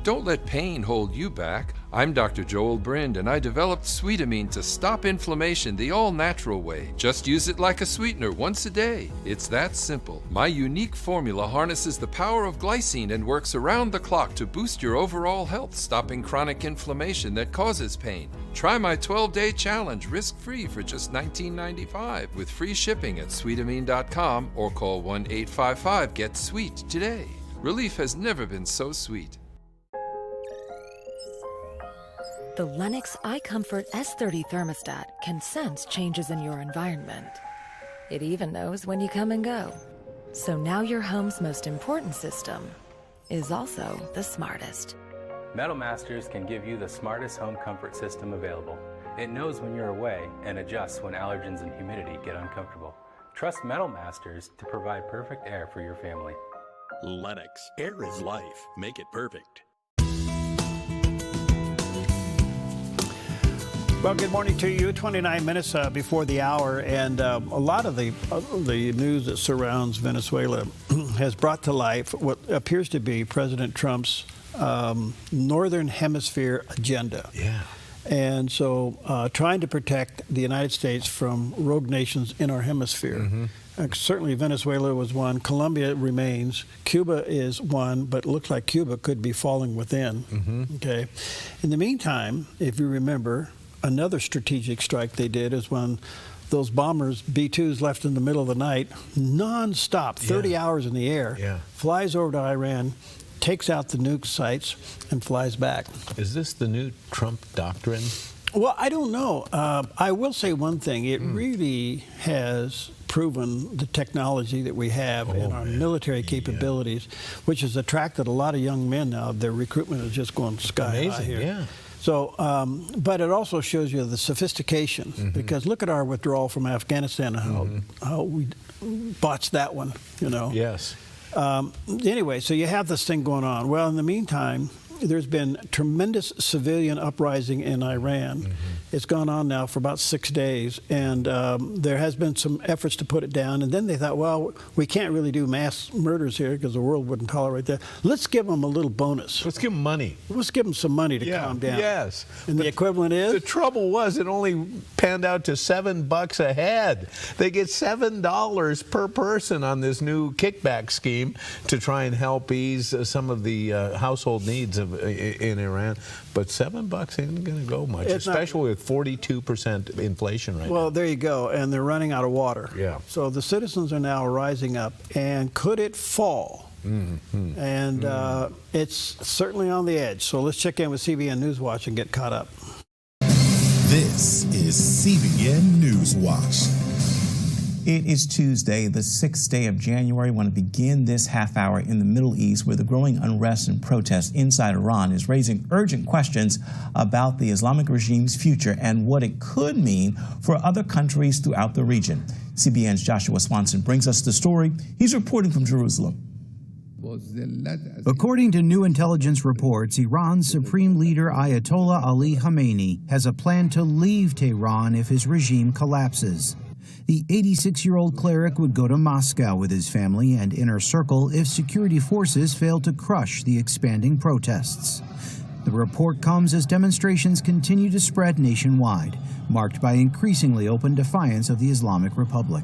Don't let pain hold you back. I'm Dr. Joel Brind, and I developed Sweetamine to stop inflammation the all-natural way. Just use it like a sweetener once a day. It's that simple. My unique formula harnesses the power of glycine and works around the clock to boost your overall health, stopping chronic inflammation that causes pain. Try my 12-day challenge risk-free for just $19.95 with free shipping at sweetamine.com or call 1-855-GET-SWEET today. Relief has never been so sweet. The Lennox iComfort S30 thermostat can sense changes in your environment. It even knows when you come and go. So now your home's most important system is also the smartest. Metal Masters can give you the smartest home comfort system available. It knows when you're away and adjusts when allergens and humidity get uncomfortable. Trust Metal Masters to provide perfect air for your family. Lennox. Air is life. Make it perfect. Well, good morning to you. 29 minutes before the hour, and a lot of the news that surrounds Venezuela has brought to life what appears to be President Trump's Northern Hemisphere agenda. Yeah. And so trying to protect the United States from rogue nations in our hemisphere. Mm-hmm. Certainly Venezuela was one. Colombia remains. Cuba is one, but it looks like Cuba could be falling within. Mm-hmm. Okay. In the meantime, if you remember, another strategic strike they did is when those bombers, B-2s, left in the middle of the night, nonstop, 30 hours in the air, flies over to Iran, takes out the nuke sites, and flies back. Is this the new Trump doctrine? Well, I don't know. I will say one thing. It really has proven the technology that we have and our military capabilities, which has attracted a lot of young men now. Their recruitment is just going sky high here. Yeah. So, but it also shows you the sophistication, because look at our withdrawal from Afghanistan and how we botched that one, you know. Yes. Anyway, so you have this thing going on. Well, in the meantime, there's been tremendous civilian uprising in Iran. It's gone on now for about 6 days, and there has been some efforts to put it down. And then they thought, well, we can't really do mass murders here because the world wouldn't tolerate that. Let's give them a little bonus. Let's give them money. Let's give them some money to calm down. Yes. And the equivalent is? The trouble was it only panned out to $7 a head. They get $7 per person on this new kickback scheme to try and help ease some of the household needs in Iran. But $7 ain't going to go much, especially with 42% inflation right now. Well, there you go. And they're running out of water. Yeah. So the citizens are now rising up. And could it fall? And it's certainly on the edge. So let's check in with CBN Newswatch and get caught up. This is CBN Newswatch. It is Tuesday, the 6th day of January. I want to begin this half hour in the Middle East, where the growing unrest and protest inside Iran is raising urgent questions about the Islamic regime's future and what it could mean for other countries throughout the region. CBN's Joshua Swanson brings us the story. He's reporting from Jerusalem. According to new intelligence reports, Iran's supreme leader Ayatollah Ali Khamenei has a plan to leave Tehran if his regime collapses. The 86-year-old cleric would go to Moscow with his family and inner circle if security forces fail to crush the expanding protests. The report comes as demonstrations continue to spread nationwide, marked by increasingly open defiance of the Islamic Republic.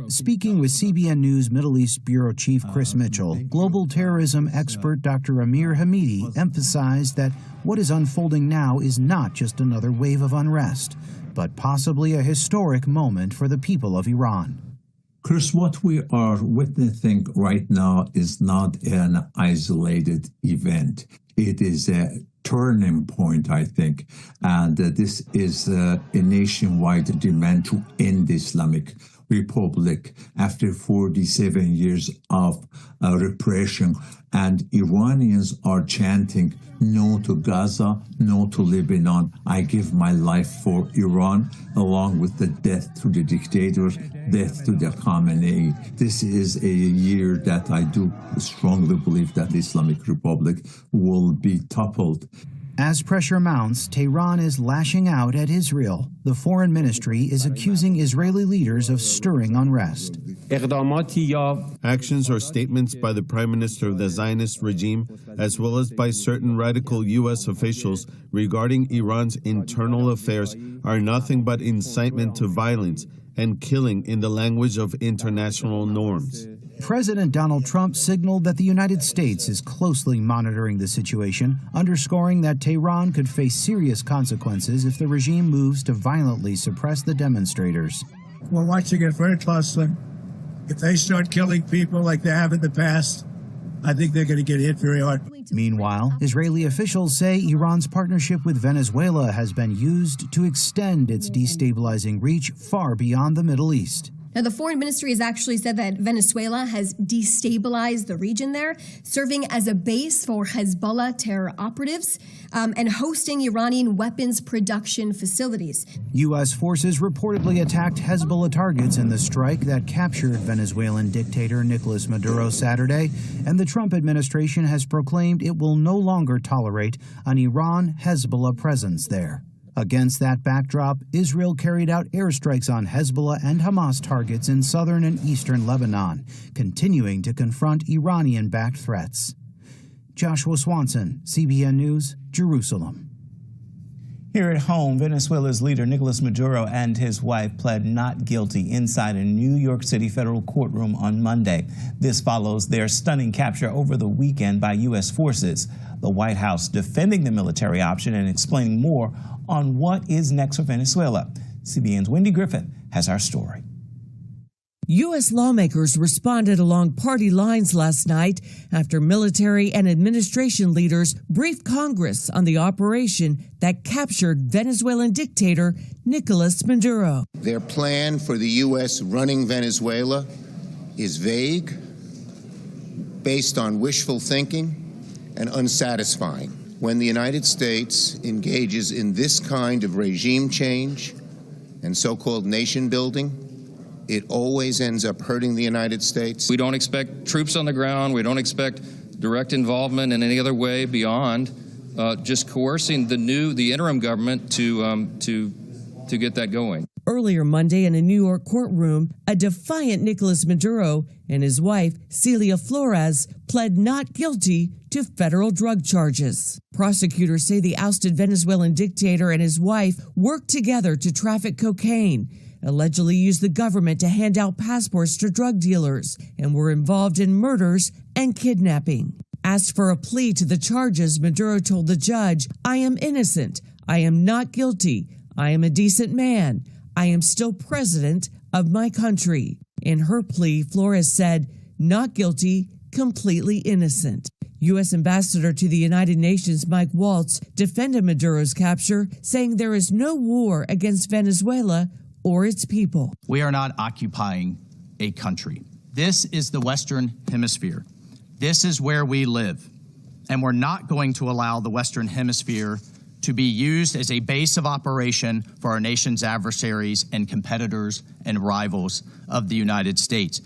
Speaking with CBN News Middle East Bureau Chief Chris Mitchell, global terrorism expert Dr. Amir Hamidi emphasized that what is unfolding now is not just another wave of unrest, but possibly a historic moment for the people of Iran. Chris, what we are witnessing right now is not an isolated event. It is a turning point, I think, and this is a nationwide demand to end the Islamic Republic after 47 years of repression, and Iranians are chanting no to Gaza, no to Lebanon. I give my life for Iran, along with the death to the dictators, death to the Khamenei. This is a year that I do strongly believe that the Islamic Republic will be toppled. As pressure mounts, Tehran is lashing out at Israel. The foreign ministry is accusing Israeli leaders of stirring unrest. Actions or statements by the Prime Minister of the Zionist regime, as well as by certain radical U.S. officials regarding Iran's internal affairs, are nothing but incitement to violence and killing in the language of international norms. President Donald Trump signaled that the United States is closely monitoring the situation, underscoring that Tehran could face serious consequences if the regime moves to violently suppress the demonstrators. We're watching it very closely. If they start killing people like they have in the past, I think they're going to get hit very hard. Meanwhile, Israeli officials say Iran's partnership with Venezuela has been used to extend its destabilizing reach far beyond the Middle East. Now, the foreign ministry has actually said that Venezuela has destabilized the region there, serving as a base for Hezbollah terror operatives and hosting Iranian weapons production facilities. U.S. forces reportedly attacked Hezbollah targets in the strike that captured Venezuelan dictator Nicolas Maduro Saturday, and the Trump administration has proclaimed it will no longer tolerate an Iran-Hezbollah presence there. Against that backdrop, Israel carried out airstrikes on Hezbollah and Hamas targets in southern and eastern Lebanon, continuing to confront Iranian-backed threats. Joshua Swanson, CBN News, Jerusalem. Here at home, Venezuela's leader Nicolas Maduro and his wife pled not guilty inside a New York City federal courtroom on Monday. This follows their stunning capture over the weekend by U.S. forces. The White House defending the military option and explaining more on what is next for Venezuela. CBN's Wendy Griffith has our story. U.S. lawmakers responded along party lines last night after military and administration leaders briefed Congress on the operation that captured Venezuelan dictator Nicolas Maduro. Their plan for the U.S. running Venezuela is vague, based on wishful thinking, and unsatisfying. When the United States engages in this kind of regime change and so-called nation building, it always ends up hurting the United States. We don't expect troops on the ground. We don't expect direct involvement in any other way beyond just coercing the interim government to get that going. Earlier Monday in a New York courtroom, a defiant Nicolas Maduro and his wife, Celia Flores, pled not guilty to federal drug charges. Prosecutors say the ousted Venezuelan dictator and his wife worked together to traffic cocaine, allegedly used the government to hand out passports to drug dealers, and were involved in murders and kidnapping. Asked for a plea to the charges, Maduro told the judge, "I am innocent. I am not guilty. I am a decent man. I am still president of my country." In her plea, Flores said, "Not guilty, completely innocent." U.S. Ambassador to the United Nations Mike Waltz defended Maduro's capture, saying there is no war against Venezuela or its people. We are not occupying a country. This is the Western Hemisphere. This is where we live. And we're not going to allow the Western Hemisphere to be used as a base of operation for our nation's adversaries and competitors and rivals of the United States.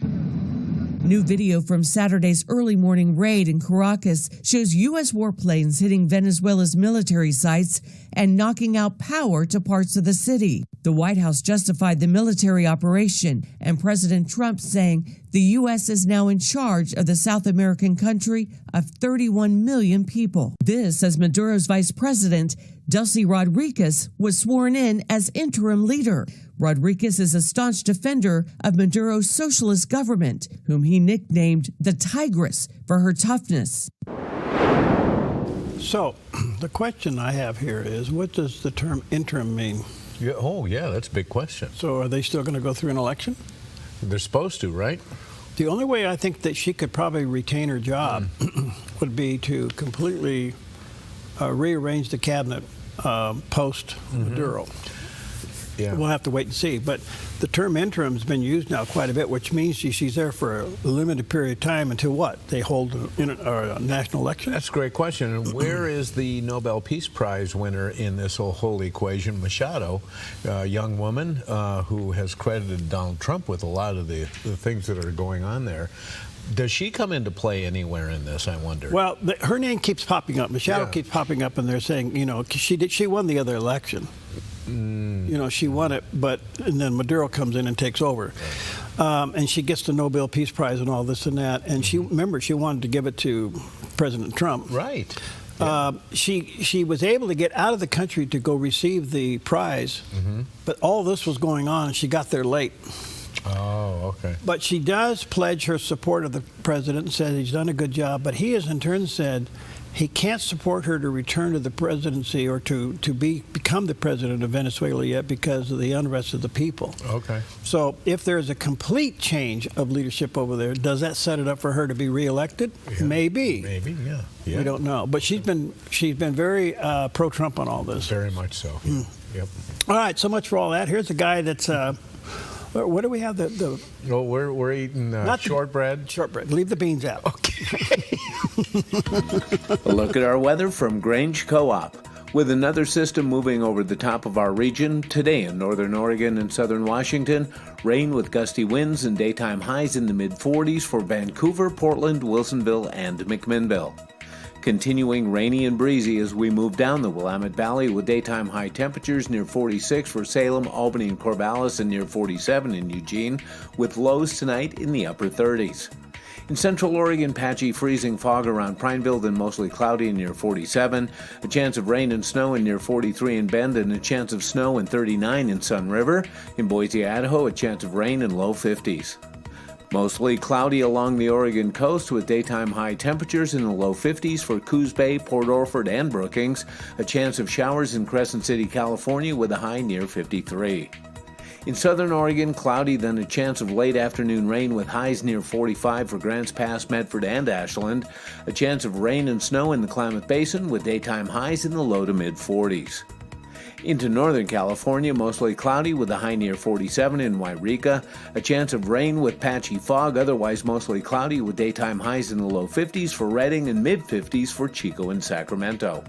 New video from Saturday's early morning raid in Caracas shows U.S. warplanes hitting Venezuela's military sites and knocking out power to parts of the city. The White House justified the military operation, and President Trump saying the U.S. is now in charge of the South American country of 31 million people. This as Maduro's vice president, Delcy Rodriguez, was sworn in as interim leader. Rodriguez is a staunch defender of Maduro's socialist government, whom he nicknamed the Tigress for her toughness. So, the question I have here is, what does the term interim mean? Yeah, that's a big question. So are they still going to go through an election? They're supposed to, right? The only way I think that she could probably retain her job would be to completely rearrange the cabinet post-Maduro. Yeah. We'll have to wait and see. But the term interim has been used now quite a bit, which means she's there for a limited period of time until what? They hold a national election? That's a great question. And where is the Nobel Peace Prize winner in this whole equation, Machado, a young woman who has credited Donald Trump with a lot of the things that are going on there? Does she come into play anywhere in this, I wonder? Well, her name keeps popping up. Machado keeps popping up, and they're saying, she won the other election. She won it, and then Maduro comes in and takes over. And she gets the Nobel Peace Prize and all this and that. And she wanted to give it to President Trump. Right. Yeah. She was able to get out of the country to go receive the prize, but all this was going on, and she got there late. Oh, okay. But she does pledge her support of the president and says he's done a good job, but he has in turn said he can't support her to return to the presidency or to become the president of Venezuela yet because of the unrest of the people. Okay. So if there's a complete change of leadership over there, does that set it up for her to be reelected? Yeah. Maybe. Maybe, yeah. We don't know. But she's been very pro-Trump on all this. Very much so. Yep. All right, so much for all that. Here's a guy that's... what do we have? No, we're eating shortbread. Shortbread. Leave the beans out. Okay. A look at our weather from Grange Co-op. With another system moving over the top of our region, today in northern Oregon and southern Washington, rain with gusty winds and daytime highs in the mid-40s for Vancouver, Portland, Wilsonville, and McMinnville. Continuing rainy and breezy as we move down the Willamette Valley with daytime high temperatures near 46 for Salem, Albany, and Corvallis, and near 47 in Eugene, with lows tonight in the upper 30s. In central Oregon, patchy freezing fog around Prineville, then mostly cloudy and near 47. A chance of rain and snow in near 43 in Bend, and a chance of snow in 39 in Sun River. In Boise, Idaho, a chance of rain in low 50s. Mostly cloudy along the Oregon coast with daytime high temperatures in the low 50s for Coos Bay, Port Orford, and Brookings. A chance of showers in Crescent City, California with a high near 53. In southern Oregon, cloudy, then a chance of late afternoon rain with highs near 45 for Grants Pass, Medford, and Ashland. A chance of rain and snow in the Klamath Basin with daytime highs in the low to mid 40s. Into Northern California, mostly cloudy with a high near 47 in Wairika. A chance of rain with patchy fog, otherwise mostly cloudy with daytime highs in the low 50s for Redding and mid 50s for Chico and Sacramento.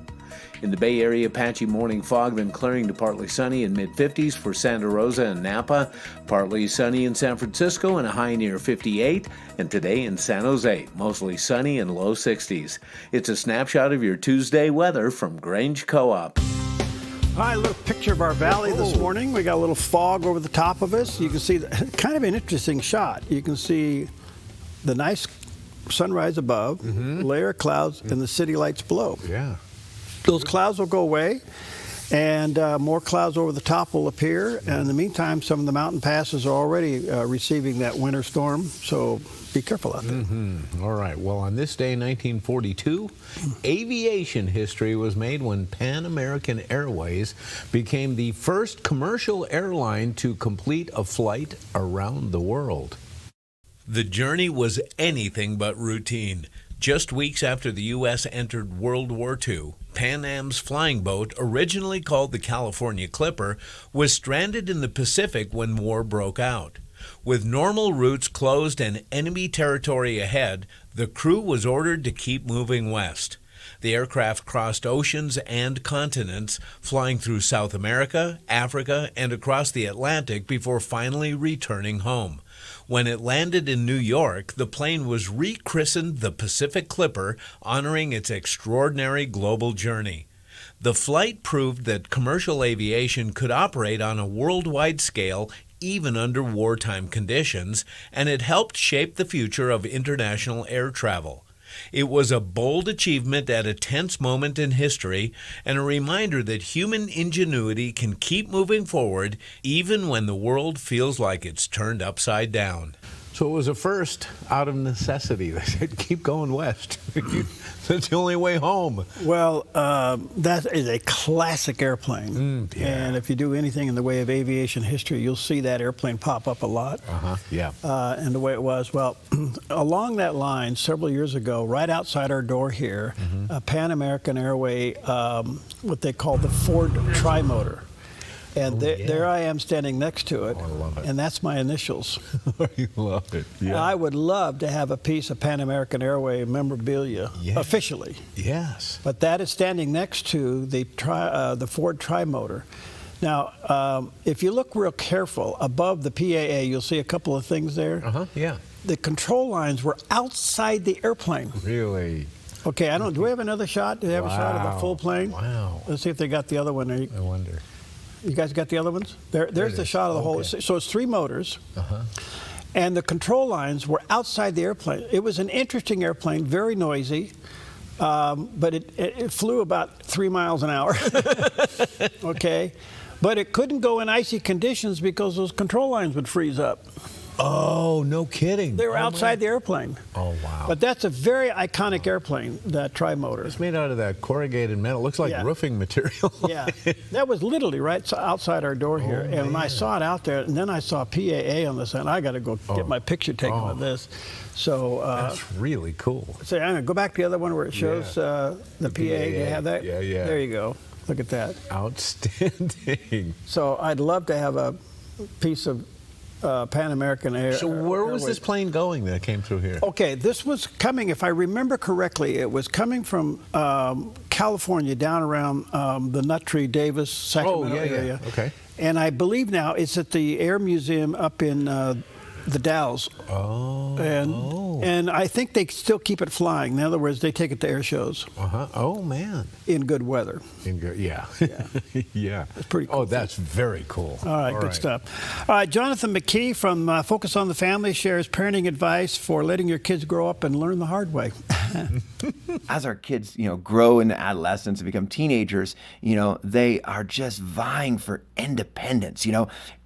In the Bay Area, patchy morning fog, then clearing to partly sunny in mid-50s for Santa Rosa and Napa. Partly sunny in San Francisco and a high near 58. And today in San Jose, mostly sunny and low 60s. It's a snapshot of your Tuesday weather from Grange Co-op. Hi, a little picture of our valley this morning. We got a little fog over the top of us. You can see kind of an interesting shot. You can see the nice sunrise above, layer of clouds, and the city lights below. Yeah. Those clouds will go away, and more clouds over the top will appear. And in the meantime, some of the mountain passes are already receiving that winter storm, so be careful out there. All right. Well, on this day, 1942, aviation history was made when Pan American Airways became the first commercial airline to complete a flight around the world. The journey was anything but routine. Just weeks after the U.S. entered World War II, Pan Am's flying boat, originally called the California Clipper, was stranded in the Pacific when war broke out. With normal routes closed and enemy territory ahead, the crew was ordered to keep moving west. The aircraft crossed oceans and continents, flying through South America, Africa, and across the Atlantic before finally returning home. When it landed in New York, the plane was rechristened the Pacific Clipper, honoring its extraordinary global journey. The flight proved that commercial aviation could operate on a worldwide scale even under wartime conditions, and it helped shape the future of international air travel. It was a bold achievement at a tense moment in history, and a reminder that human ingenuity can keep moving forward even when the world feels like it's turned upside down. So it was a first out of necessity. They said, keep going west. That's the only way home. Well, that is a classic airplane. And if you do anything in the way of aviation history, you'll see that airplane pop up a lot. Yeah. And the way it was, well, along that line, several years ago, right outside our door here, Pan American Airway, what they call the Ford Trimotor. And there I am standing next to it, and that's my initials. You love it. Yeah. I would love to have a piece of Pan American Airway memorabilia officially. Yes. But that is standing next to the Ford Trimotor. Now, if you look real careful, above the PAA, you'll see a couple of things there. Yeah. The control lines were outside the airplane. Really? Okay, do we have another shot? Do they have a shot of the full plane? Wow. Let's see if they got the other one. I wonder. You guys got the other ones? There's the shot of the whole. So it's three motors. And the control lines were outside the airplane. It was an interesting airplane, very noisy, but it flew about 3 miles an hour. Okay? But it couldn't go in icy conditions because those control lines would freeze up. Oh, no kidding. They were outside the airplane. Oh, wow. But that's a very iconic airplane, that Trimotor. It's made out of that corrugated metal. It looks like roofing material. Yeah. That was literally right outside our door here. And when I saw it out there, and then I saw PAA on the side, I got to go get my picture taken with this. So that's really cool. So I'm going to go back to the other one where it shows the PAA. Do you have that? Yeah, yeah. There you go. Look at that. Outstanding. So I'd love to have a piece of Pan American Air. So where was this plane going that came through here? Okay, this was coming, if I remember correctly, it was coming from California down around the Nut Tree, Davis, Sacramento area. Okay. And I believe now it's at the Air Museum up in the Dalles. And I think they still keep it flying. In other words, they take it to air shows. Oh, man. In good weather. Yeah. Yeah. It's pretty cool. Oh, that's very cool. All right, good stuff. All right, Jonathan McKee from Focus on the Family shares parenting advice for letting your kids grow up and learn the hard way. As our kids, grow into adolescence and become teenagers, they are just vying for independence,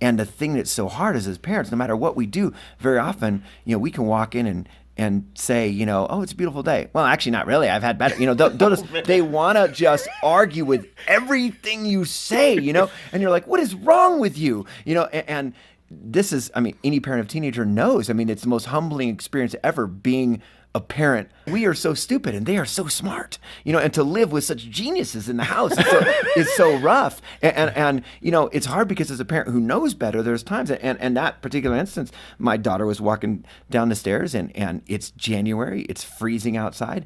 And the thing that's so hard is as parents, no matter what we do, very often, we can walk in and say, you know, oh, it's a beautiful day. Well, actually, not really. I've had better. You know, they want to just argue with everything you say, you know, and you're like, what is wrong with you? You know, and this is, I mean, any parent of teenager knows. I mean, it's the most humbling experience ever being a parent. We are so stupid and they are so smart, you know, and to live with such geniuses in the house is so rough. And, you know, it's hard because as a parent who knows better, there's times, and that particular instance, my daughter was walking down the stairs and it's January, it's freezing outside.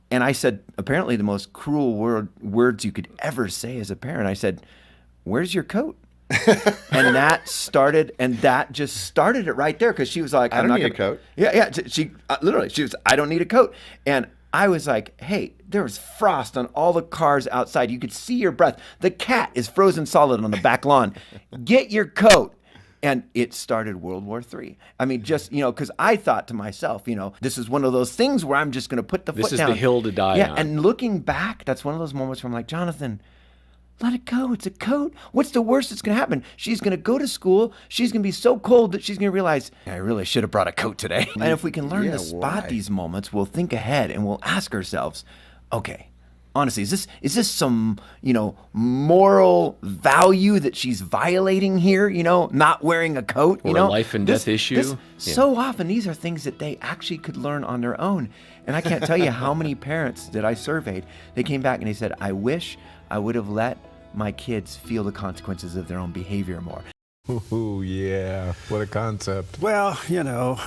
And I said, apparently the most cruel words you could ever say as a parent. I said, where's your coat? And that just started it right there, because she was like, I don't need a coat. Yeah. She literally, she was, I don't need a coat. And I was like, hey, there was frost on all the cars outside. You could see your breath. The cat is frozen solid on the back lawn. Get your coat. And it started World War III. I mean, just, you know, because I thought to myself, you know, this is one of those things where I'm just going to put the foot down. This is the hill to die on. And looking back, that's one of those moments where I'm like, Jonathan, let it go. It's a coat. What's the worst that's going to happen? She's going to go to school. She's going to be so cold that she's going to realize, I really should have brought a coat today. And if we can learn to spot these moments, we'll think ahead and we'll ask ourselves, okay, honestly, is this some, you know, moral value that she's violating here, you know, not wearing a coat, you or know? a life and death issue? So often these are things that they actually could learn on their own. And I can't tell you how many parents that I surveyed, they came back and they said, I wish I would have let my kids feel the consequences of their own behavior more. Ooh, yeah. What a concept. Well, you know,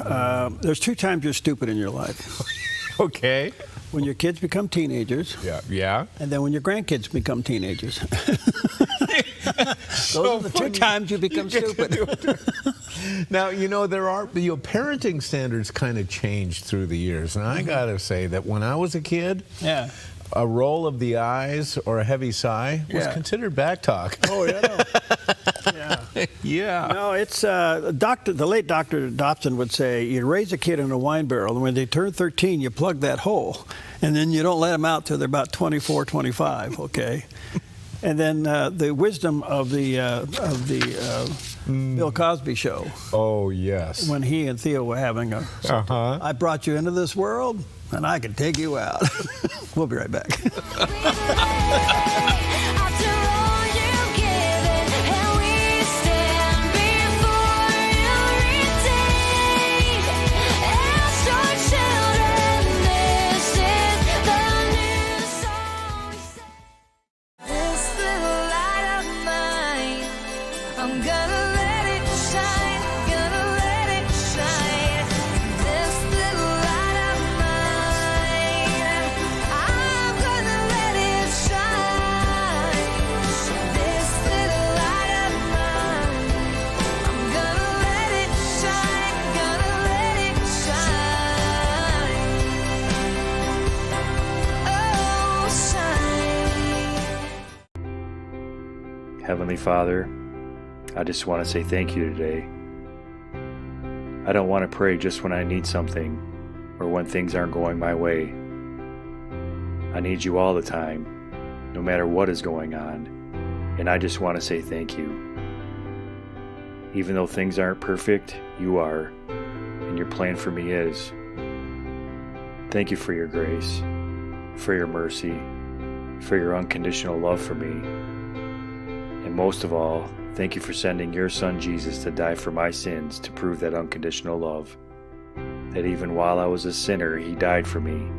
there's 2 times you're stupid in your life. Okay. When your kids become teenagers. Yeah. And then when your grandkids become teenagers. Those are the 2 times you become stupid. Now, you know, parenting standards kind of changed through the years. And I got to say that when I was a kid, a roll of the eyes or a heavy sigh was considered back talk. Oh, yeah. Yeah. No, it's the late Dr. Dobson would say, you raise a kid in a wine barrel, and when they turn 13, you plug that hole, and then you don't let them out till they're about 24, 25, okay? And then the wisdom of the Bill Cosby show. Oh, yes. When he and Theo were having I brought you into this world, and I can take you out. We'll be right back. Heavenly Father, I just want to say thank you today. I don't want to pray just when I need something or when things aren't going my way. I need you all the time, no matter what is going on, and I just want to say thank you. Even though things aren't perfect, you are, and your plan for me is. Thank you for your grace, for your mercy, for your unconditional love for me. And most of all, thank you for sending your son Jesus to die for my sins to prove that unconditional love. That even while I was a sinner, he died for me.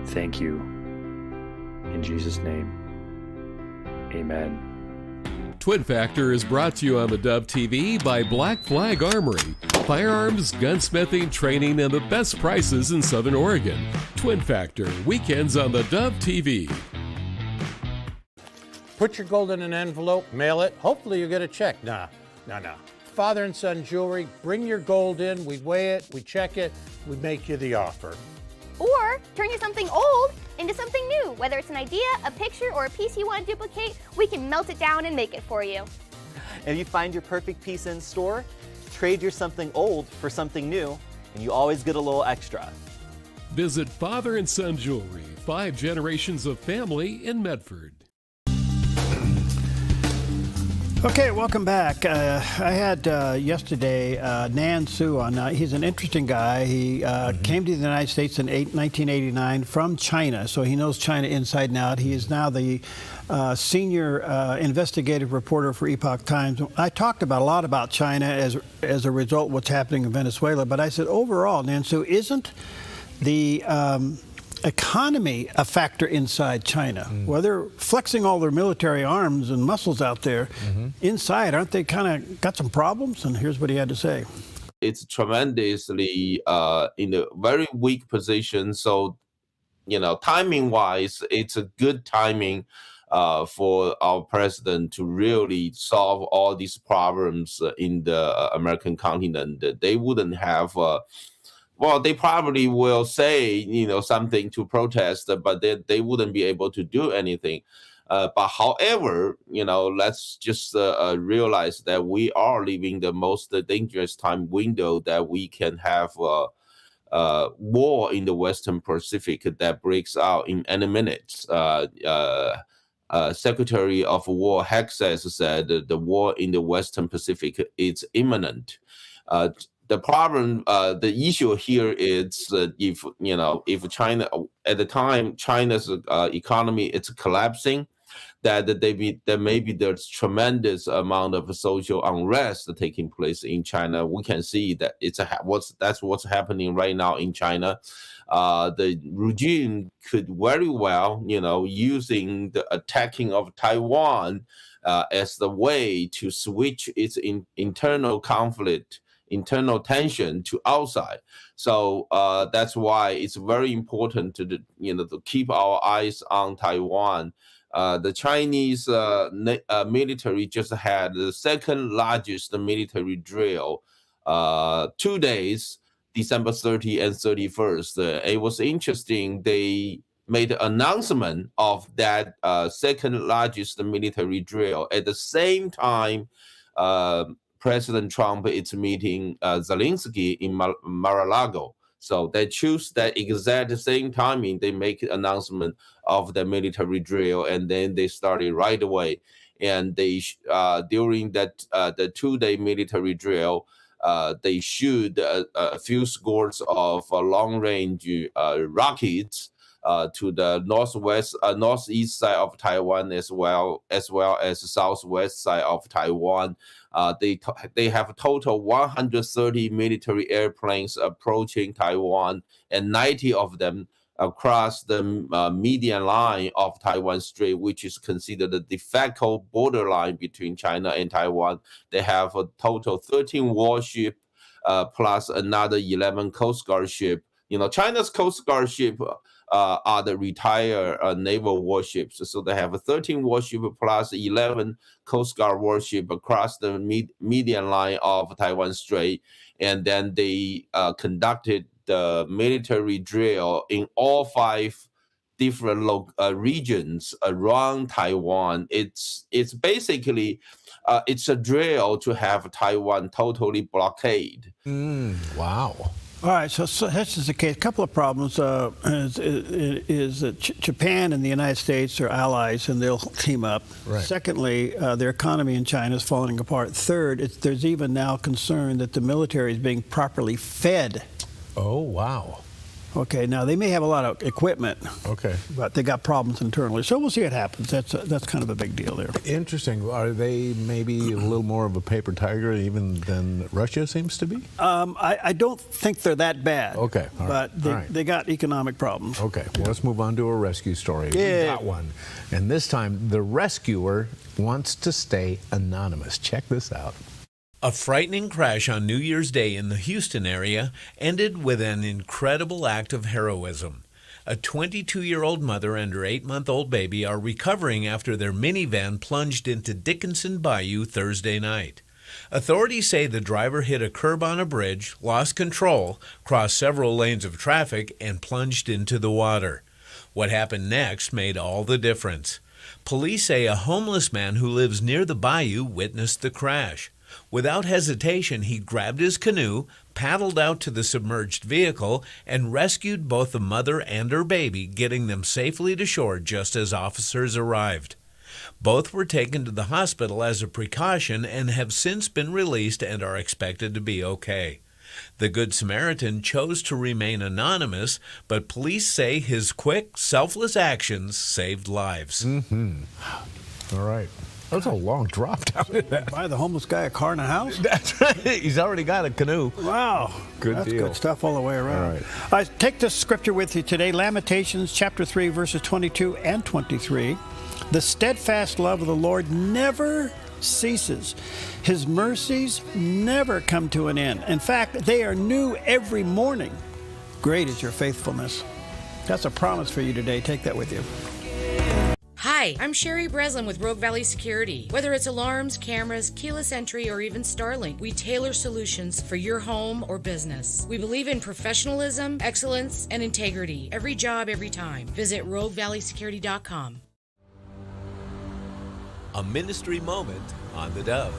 Thank you. In Jesus' name, amen. Twin Factor is brought to you on the Dove TV by Black Flag Armory. Firearms, gunsmithing, training, and the best prices in Southern Oregon. Twin Factor, weekends on the Dove TV. Put your gold in an envelope, mail it. Hopefully you get a check. Nah. Father and son jewelry, bring your gold in, we weigh it, we check it, we make you the offer. Or turn your something old into something new. Whether it's an idea, a picture, or a piece you want to duplicate, we can melt it down and make it for you. If you find your perfect piece in store, trade your something old for something new, and you always get a little extra. Visit Father and Son Jewelry, 5 generations of family in Medford. Okay, welcome back. I had yesterday Nan Su on. He's an interesting guy. He came to the United States in 1989 from China, so he knows China inside and out. He is now the senior investigative reporter for Epoch Times. I talked a lot about China as a result of what's happening in Venezuela, but I said overall, Nan Su, isn't the economy a factor inside China? Well, they're flexing all their military arms and muscles out there. Inside, aren't they kind of got some problems? And here's what he had to say. It's tremendously in a very weak position. So, timing-wise, it's a good timing for our president to really solve all these problems in the American continent. They wouldn't have well, they probably will say, something to protest, but they wouldn't be able to do anything. But however, let's just realize that we are living the most dangerous time window that we can have war in the Western Pacific that breaks out in any minute. Secretary of War Hexas said the war in the Western Pacific is imminent. The problem, the issue here is if China, at the time, China's economy is collapsing, that there may be there's tremendous amount of social unrest taking place in China. We can see that that's what's happening right now in China. The regime could very well, using the attacking of Taiwan as the way to switch its internal conflict, internal tension to outside. So that's why it's very important to keep our eyes on Taiwan. The Chinese military just had the second largest military drill 2 days, December 30 and 31st. It was interesting. They made an announcement of that second largest military drill. At the same time, President Trump is meeting Zelensky in Mar-a-Lago. So they choose that exact same timing. They make an announcement of the military drill, and then they started right away. And they during that the 2-day military drill, they shoot a few scores of long-range rockets to the northeast side of Taiwan, as well as the southwest side of Taiwan. They have a total 130 military airplanes approaching Taiwan, and 90 of them across the median line of Taiwan Strait, which is considered the de facto borderline between China and Taiwan. They have a total 13 warships plus another 11 Coast Guard ships. China's Coast Guard ship are the retired naval warships. So they have a 13 warship plus 11 Coast Guard warship across the median line of Taiwan Strait. And then they conducted the military drill in all 5 different regions around Taiwan. It's basically it's a drill to have Taiwan totally blockade. Wow. All right, so that's just the case. A couple of problems is that Japan and the United States are allies, and they'll team up. Right. Secondly, their economy in China is falling apart. Third, there's even now concern that the military is being properly fed. Oh, wow. Okay, now they may have a lot of equipment. Okay. But they got problems internally. So we'll see what happens. That's kind of a big deal there. Interesting. Are they maybe a little more of a paper tiger even than Russia seems to be? I don't think they're that bad. Okay. All right. But they got economic problems. Okay. Well, let's move on to a rescue story. Yeah. We got one. And this time, the rescuer wants to stay anonymous. Check this out. A frightening crash on New Year's Day in the Houston area ended with an incredible act of heroism. A 22-year-old mother and her 8-month-old baby are recovering after their minivan plunged into Dickinson Bayou Thursday night. Authorities say the driver hit a curb on a bridge, lost control, crossed several lanes of traffic, and plunged into the water. What happened next made all the difference. Police say a homeless man who lives near the bayou witnessed the crash. Without hesitation, he grabbed his canoe, paddled out to the submerged vehicle, and rescued both the mother and her baby, getting them safely to shore just as officers arrived. Both were taken to the hospital as a precaution and have since been released and are expected to be okay. The Good Samaritan chose to remain anonymous, but police say his quick, selfless actions saved lives. All right. That was a long drop down in that. Buy the homeless guy a car and a house? That's right. He's already got a canoe. Wow. Good That's deal. good stuff all the way around. All right. Take this scripture with you today, Lamentations chapter 3, verses 22 and 23. The steadfast love of the Lord never ceases. His mercies never come to an end. In fact, they are new every morning. Great is your faithfulness. That's a promise for you today. Take that with you. Hi, I'm Sherry Breslin with Rogue Valley Security. Whether it's alarms, cameras, keyless entry, or even Starlink, we tailor solutions for your home or business. We believe in professionalism, excellence, and integrity. Every job, every time. Visit RogueValleySecurity.com. A ministry moment on the Dove.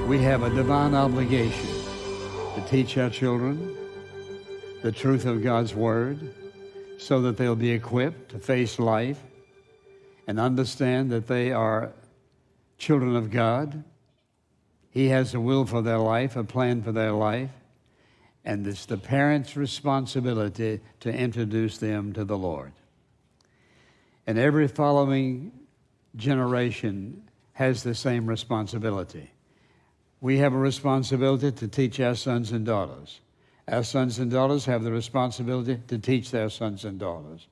We have a divine obligation to teach our children the truth of God's Word, so that they'll be equipped to face life and understand that they are children of God. He has a will for their life, a plan for their life, and it's the parents' responsibility to introduce them to the Lord. And every following generation has the same responsibility. We have a responsibility to teach our sons and daughters. Our sons and daughters have the responsibility to teach their sons and daughters.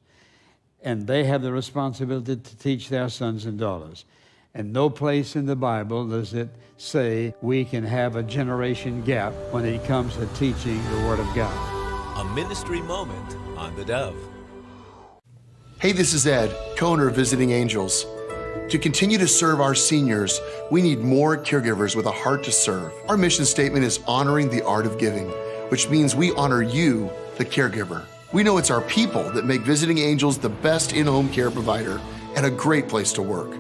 And they have the responsibility to teach their sons and daughters. And no place in the Bible does it say we can have a generation gap when it comes to teaching the Word of God. A ministry moment on the Dove. Hey, this is Ed, co-owner of Visiting Angels. To continue to serve our seniors, we need more caregivers with a heart to serve. Our mission statement is honoring the art of giving, which means we honor you, the caregiver. We know it's our people that make Visiting Angels the best in-home care provider and a great place to work.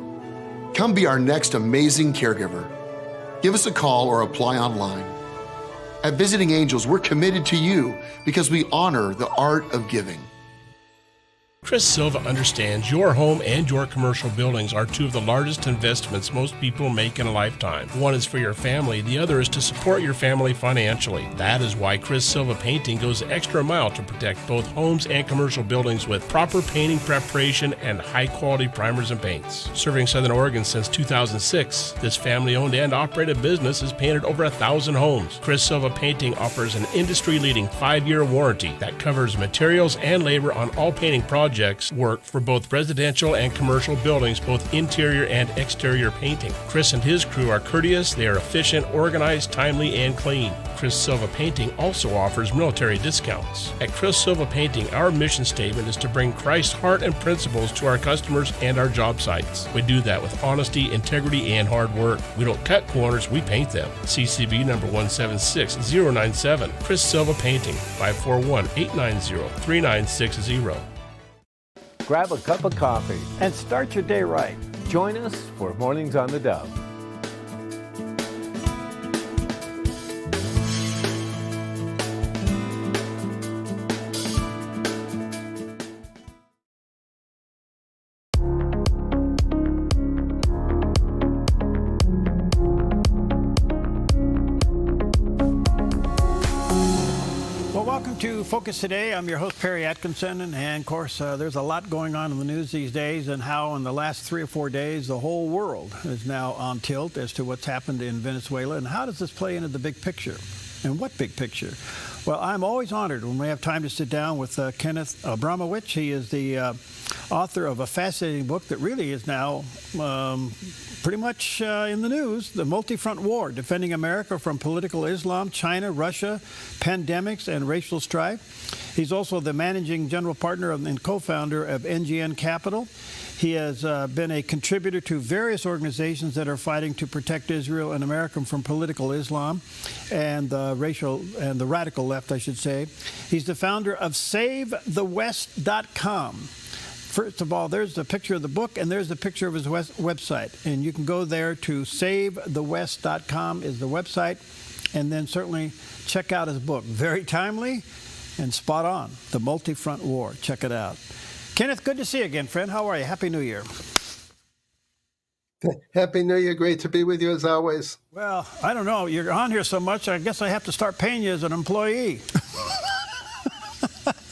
Come be our next amazing caregiver. Give us a call or apply online. At Visiting Angels, we're committed to you because we honor the art of giving. Chris Silva understands your home and your commercial buildings are two of the largest investments most people make in a lifetime. One is for your family, the other is to support your family financially. That is why Chris Silva Painting goes the extra mile to protect both homes and commercial buildings with proper painting preparation and high-quality primers and paints. Serving Southern Oregon since 2006, this family-owned and operated business has painted over 1,000 homes. Chris Silva Painting offers an industry-leading 5-year warranty that covers materials and labor on all painting projects. Work for both residential and commercial buildings, both interior and exterior painting. Chris and his crew are courteous, they are efficient, organized, timely, and clean. Chris Silva Painting also offers military discounts. At Chris Silva Painting, our mission statement is to bring Christ's heart and principles to our customers and our job sites. We do that with honesty, integrity, and hard work. We don't cut corners, we paint them. CCB number 176097. Chris Silva Painting, 541-890-3960. Grab a cup of coffee and start your day right. Join us for Mornings on the Dove. To Focus Today, I'm your host, Perry Atkinson, and of course, there's a lot going on in the news these days, and how in the last 3 or 4 days, the whole world is now on tilt as to what's happened in Venezuela, and how does this play into the big picture? And what big picture? Well, I'm always honored when we have time to sit down with Kenneth Abramowitz. He is the author of a fascinating book that really is now pretty much in the news, The Multi-Front War, Defending America from Political Islam, China, Russia, Pandemics, and Racial Strife. He's also the managing general partner and co-founder of NGN Capital. He has been a contributor to various organizations that are fighting to protect Israel and America from political Islam and the radical left, I should say. He's the founder of SaveTheWest.com. First of all, there's the picture of the book, and there's the picture of his website. And you can go there to SaveTheWest.com is the website, and then certainly check out his book. Very timely and spot on, The Multi-Front War. Check it out. Kenneth, good to see you again, friend. How are you? Happy New Year. Happy New Year. Great to be with you as always. Well, I don't know. You're on here so much, I guess I have to start paying you as an employee.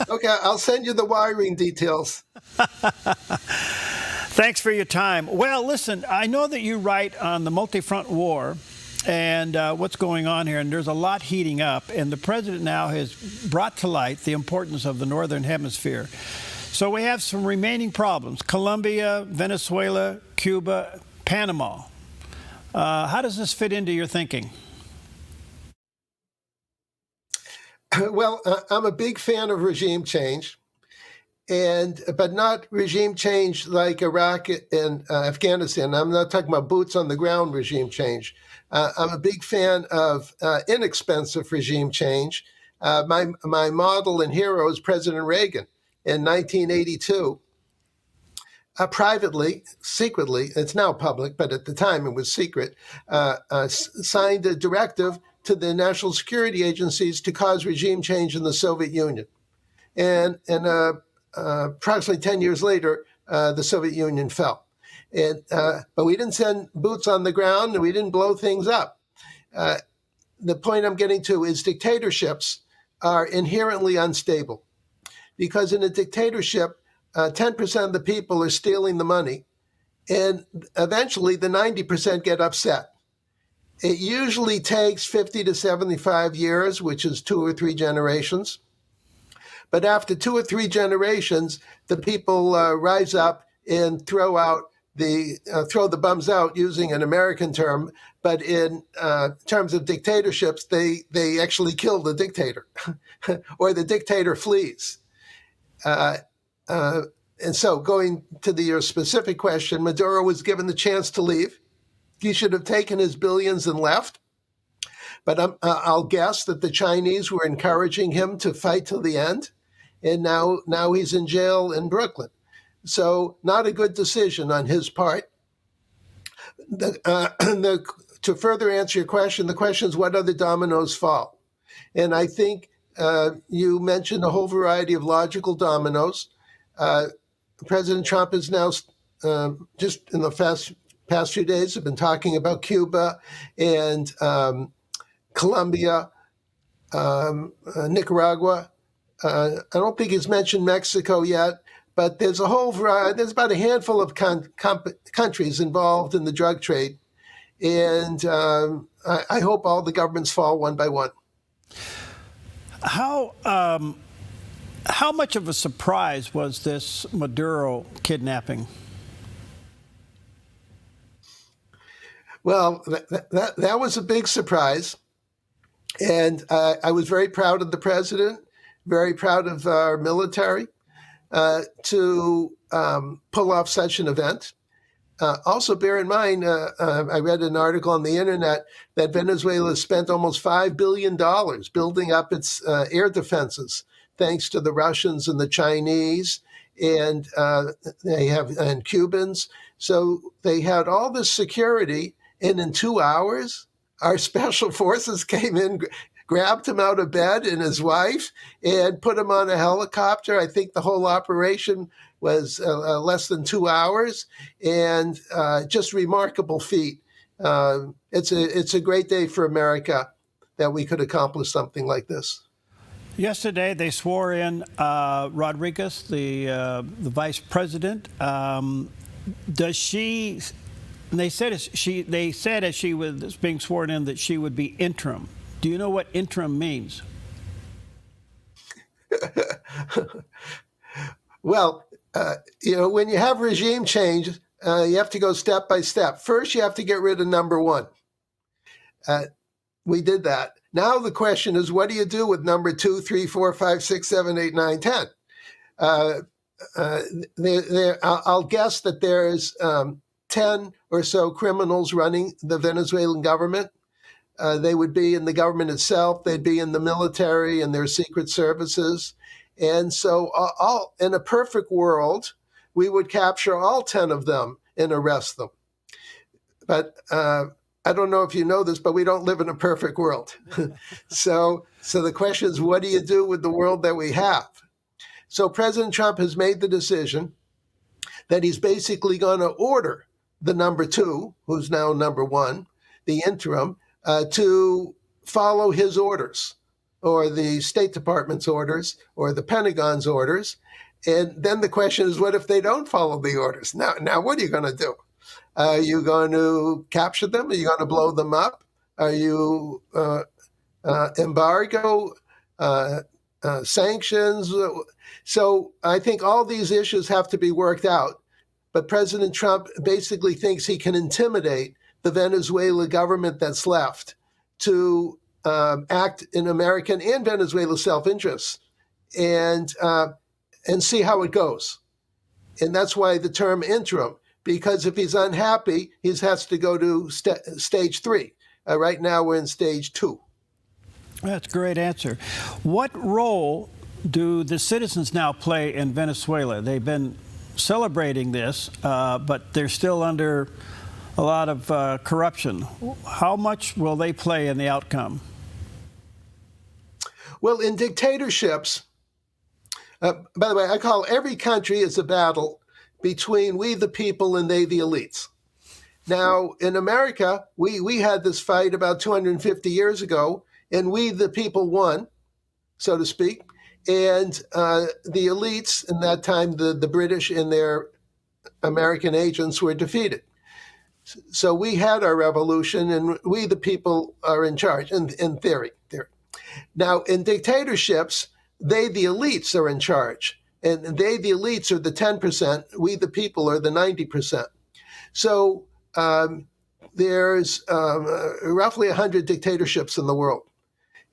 Okay, I'll send you the wiring details. Thanks for your time. Well, listen, I know that you write on the multi-front war and what's going on here, and there's a lot heating up, and the president now has brought to light the importance of the Northern Hemisphere. So we have some remaining problems: Colombia, Venezuela, Cuba, Panama. How does this fit into your thinking? Well, I'm a big fan of regime change, but not regime change like Iraq and Afghanistan. I'm not talking about boots on the ground regime change. I'm a big fan of inexpensive regime change. My model and hero is President Reagan in 1982. Privately, secretly, it's now public, but at the time it was secret, signed a directive to the national security agencies to cause regime change in the Soviet Union. And approximately 10 years later, the Soviet Union fell. But we didn't send boots on the ground, and we didn't blow things up. The point I'm getting to is dictatorships are inherently unstable, because in a dictatorship, 10% of the people are stealing the money, and eventually the 90% get upset. It usually takes 50 to 75 years, which is 2 or 3 generations. But after 2 or 3 generations, the people rise up and throw the bums out, using an American term. But in terms of dictatorships, they actually kill the dictator, or the dictator flees. And so, going to your specific question, Maduro was given the chance to leave. He should have taken his billions and left. But I'll guess that the Chinese were encouraging him to fight till the end. And now he's in jail in Brooklyn. So not a good decision on his part. To further answer your question, the question is, what other dominoes fall? And I think you mentioned a whole variety of logical dominoes. President Trump is now, just in the past few days, have been talking about Cuba and Colombia, Nicaragua. I don't think he's mentioned Mexico yet, but there's a whole variety. There's about a handful of countries involved in the drug trade, and I hope all the governments fall one by one. How much of a surprise was this Maduro kidnapping? Well, that was a big surprise. And I was very proud of the president, very proud of our military to pull off such an event. Also, bear in mind, I read an article on the internet that Venezuela spent almost $5 billion building up its air defenses, thanks to the Russians and the Chinese, and and Cubans. So they had all this security, and in 2 hours, our special forces came in, grabbed him out of bed and his wife, and put him on a helicopter. I think the whole operation was less than 2 hours, and just remarkable feat. It's a great day for America that we could accomplish something like this. Yesterday, they swore in Rodriguez, the vice president. Does she? They said as she was being sworn in that she would be interim. Do you know what interim means? Well, when you have regime change, you have to go step by step. First, you have to get rid of number one. We did that. Now the question is, what do you do with number 2, 3, 4, 5, 6, 7, 8, 9, 10? I'll guess that there's 10 or so criminals running the Venezuelan government. They would be in the government itself. They'd be in the military and their secret services. And so in a perfect world, we would capture all 10 of them and arrest them. But I don't know if you know this, but we don't live in a perfect world. So the question is, what do you do with the world that we have? So President Trump has made the decision that he's basically going to order the number two, who's now number one, the interim, to follow his orders, or the State Department's orders, or the Pentagon's orders. And then the question is, what if they don't follow the orders? Now what are you going to do? Are you going to capture them? Are you going to blow them up? Are you embargo, sanctions? So I think all these issues have to be worked out. But President Trump basically thinks he can intimidate the Venezuela government that's left to act in American and Venezuela's self-interest, and see how it goes. And that's why the term interim, because if he's unhappy, he has to go to stage 3. Right now we're in stage 2. That's a great answer. What role do the citizens now play in Venezuela? They've been celebrating this, but they're still under a lot of corruption. How much will they play in the outcome? Well, in dictatorships, by the way, I call every country as a battle between we the people and they the elites. Now, in America, we had this fight about 250 years ago, and we the people won, so to speak. And the elites in that time, the British and their American agents, were defeated. So we had our revolution, and we the people are in charge, in theory. Now, in dictatorships, they the elites are in charge, and they the elites are the 10%, we the people are the 90%. So there's roughly 100 dictatorships in the world.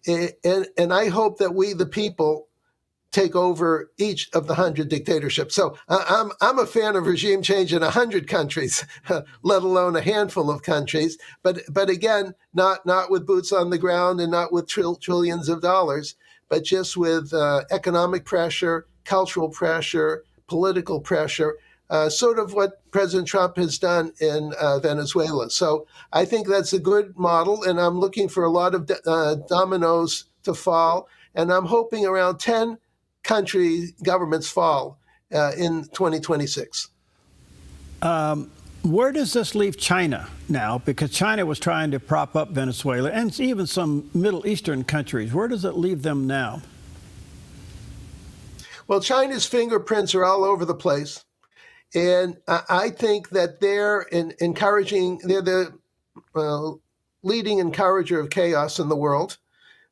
And I hope that we the people take over each of the 100 dictatorships. So I'm a fan of regime change in 100 countries, let alone a handful of countries. But again, not with boots on the ground and not with trillions of dollars, but just with economic pressure, cultural pressure, political pressure, sort of what President Trump has done in Venezuela. So I think that's a good model, and I'm looking for a lot of dominoes to fall, and I'm hoping around 10 country governments fall in 2026. Where does this leave China now? Because China was trying to prop up Venezuela and even some Middle Eastern countries. Where does it leave them now? Well, China's fingerprints are all over the place. And I think that they're encouraging, they're the leading encourager of chaos in the world,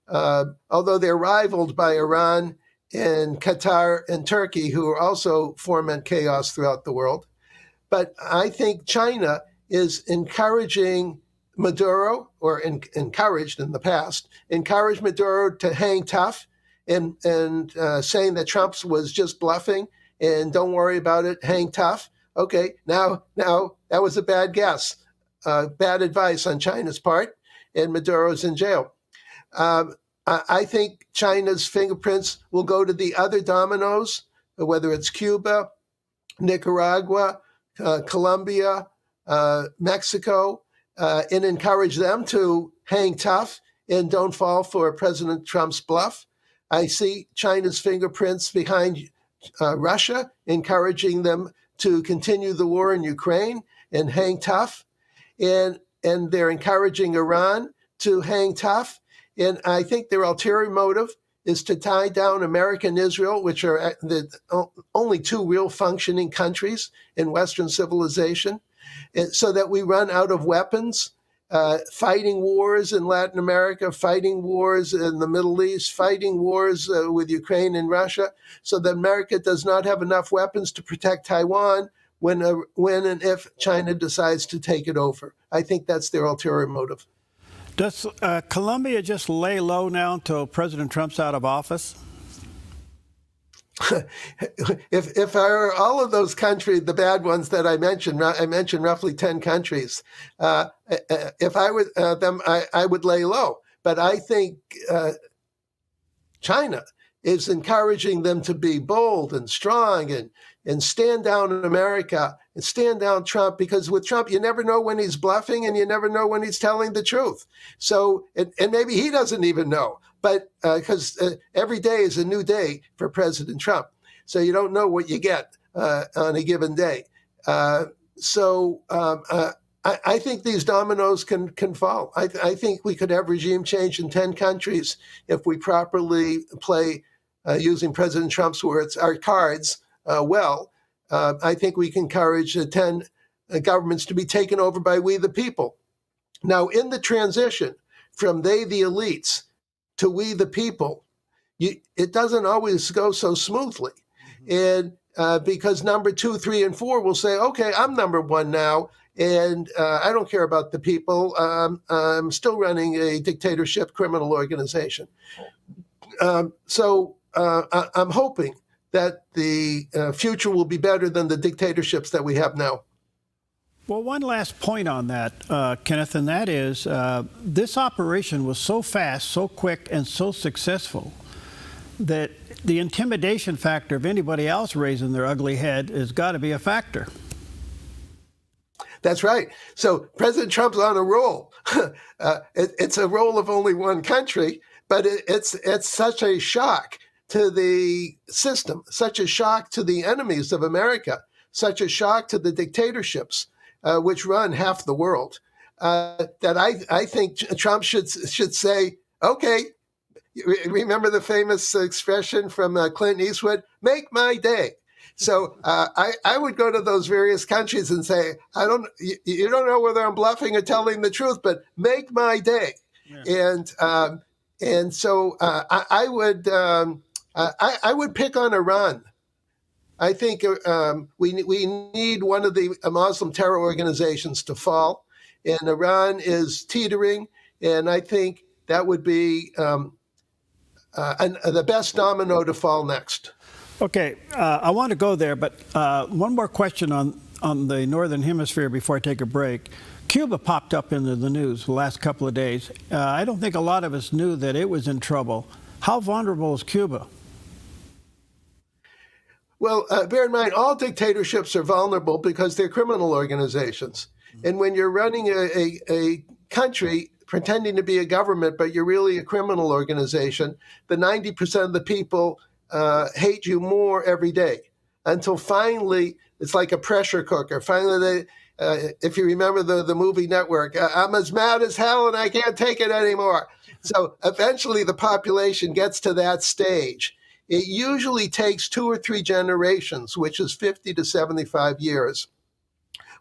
although they're rivaled by Iran and Qatar and Turkey, who also foment chaos throughout the world. But I think China is encouraging Maduro, or encouraged in the past, encouraged Maduro to hang tough and saying that Trump was just bluffing and don't worry about it, hang tough. Okay, now that was a bad guess, bad advice on China's part, and Maduro's in jail. I think China's fingerprints will go to the other dominoes, whether it's Cuba, Nicaragua, Colombia, Mexico, and encourage them to hang tough and don't fall for President Trump's bluff. I see China's fingerprints behind Russia, encouraging them to continue the war in Ukraine and hang tough. And they're encouraging Iran to hang tough. And I think their ulterior motive is to tie down America and Israel, which are the only two real functioning countries in Western civilization, so that we run out of weapons, fighting wars in Latin America, fighting wars in the Middle East, fighting wars with Ukraine and Russia, so that America does not have enough weapons to protect Taiwan when and if China decides to take it over. I think that's their ulterior motive. Does Colombia just lay low now until President Trump's out of office? If I were all of those countries, the bad ones that I mentioned roughly 10 countries. If I were them, I would lay low. But I think China is encouraging them to be bold and strong and stand down in America and stand down Trump, because with Trump, you never know when he's bluffing and you never know when he's telling the truth. So, and maybe he doesn't even know, but because every day is a new day for President Trump. So you don't know what you get on a given day. I think these dominoes can fall. I think we could have regime change in 10 countries if we properly play, using President Trump's words, our cards well. I think we can encourage 10 governments to be taken over by we the people. Now, in the transition from they the elites to we the people, it doesn't always go so smoothly. And because number 2, 3, and 4 will say, okay, I'm number 1 now, and I don't care about the people. I'm still running a dictatorship criminal organization. So I'm hoping that the future will be better than the dictatorships that we have now. Well, one last point on that, Kenneth, and that is this operation was so fast, so quick, and so successful that the intimidation factor of anybody else raising their ugly head has got to be a factor. That's right. So President Trump's on a roll. It's a roll of only one country, but it's such a shock to the system, such a shock to the enemies of America, such a shock to the dictatorships which run half the world, that I think Trump should say, okay, remember the famous expression from Clint Eastwood, make my day. So I would go to those various countries and say, you don't know whether I'm bluffing or telling the truth, but make my day. Yeah. And so I would pick on Iran. I think we need one of the Muslim terror organizations to fall, and Iran is teetering, and I think that would be the best domino to fall next. Okay, I want to go there, but one more question on the Northern Hemisphere before I take a break. Cuba popped up into the news the last couple of days. I don't think a lot of us knew that it was in trouble. How vulnerable is Cuba? Well, bear in mind, all dictatorships are vulnerable because they're criminal organizations. And when you're running a country pretending to be a government, but you're really a criminal organization, the 90% of the people hate you more every day until finally it's like a pressure cooker. Finally, if you remember the movie Network, I'm as mad as hell and I can't take it anymore. So eventually the population gets to that stage. It usually takes 2 or 3 generations, which is 50 to 75 years,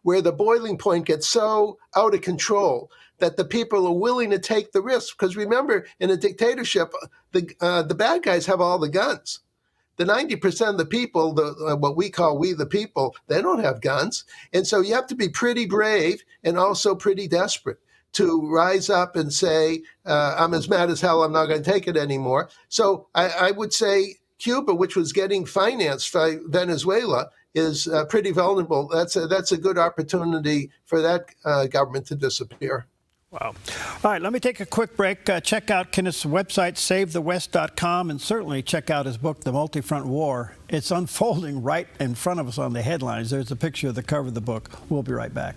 where the boiling point gets so out of control that the people are willing to take the risk. Because remember, in a dictatorship, the bad guys have all the guns. The 90% of the people, what we call we the people, they don't have guns. And so you have to be pretty brave and also pretty desperate to rise up and say, I'm as mad as hell, I'm not going to take it anymore. So I would say Cuba, which was getting financed by Venezuela, is pretty vulnerable. That's a good opportunity for that government to disappear. Wow. All right, let me take a quick break. Check out Kenneth's website, SaveTheWest.com, and certainly check out his book, The Multi-Front War. It's unfolding right in front of us on the headlines. There's a picture of the cover of the book. We'll be right back.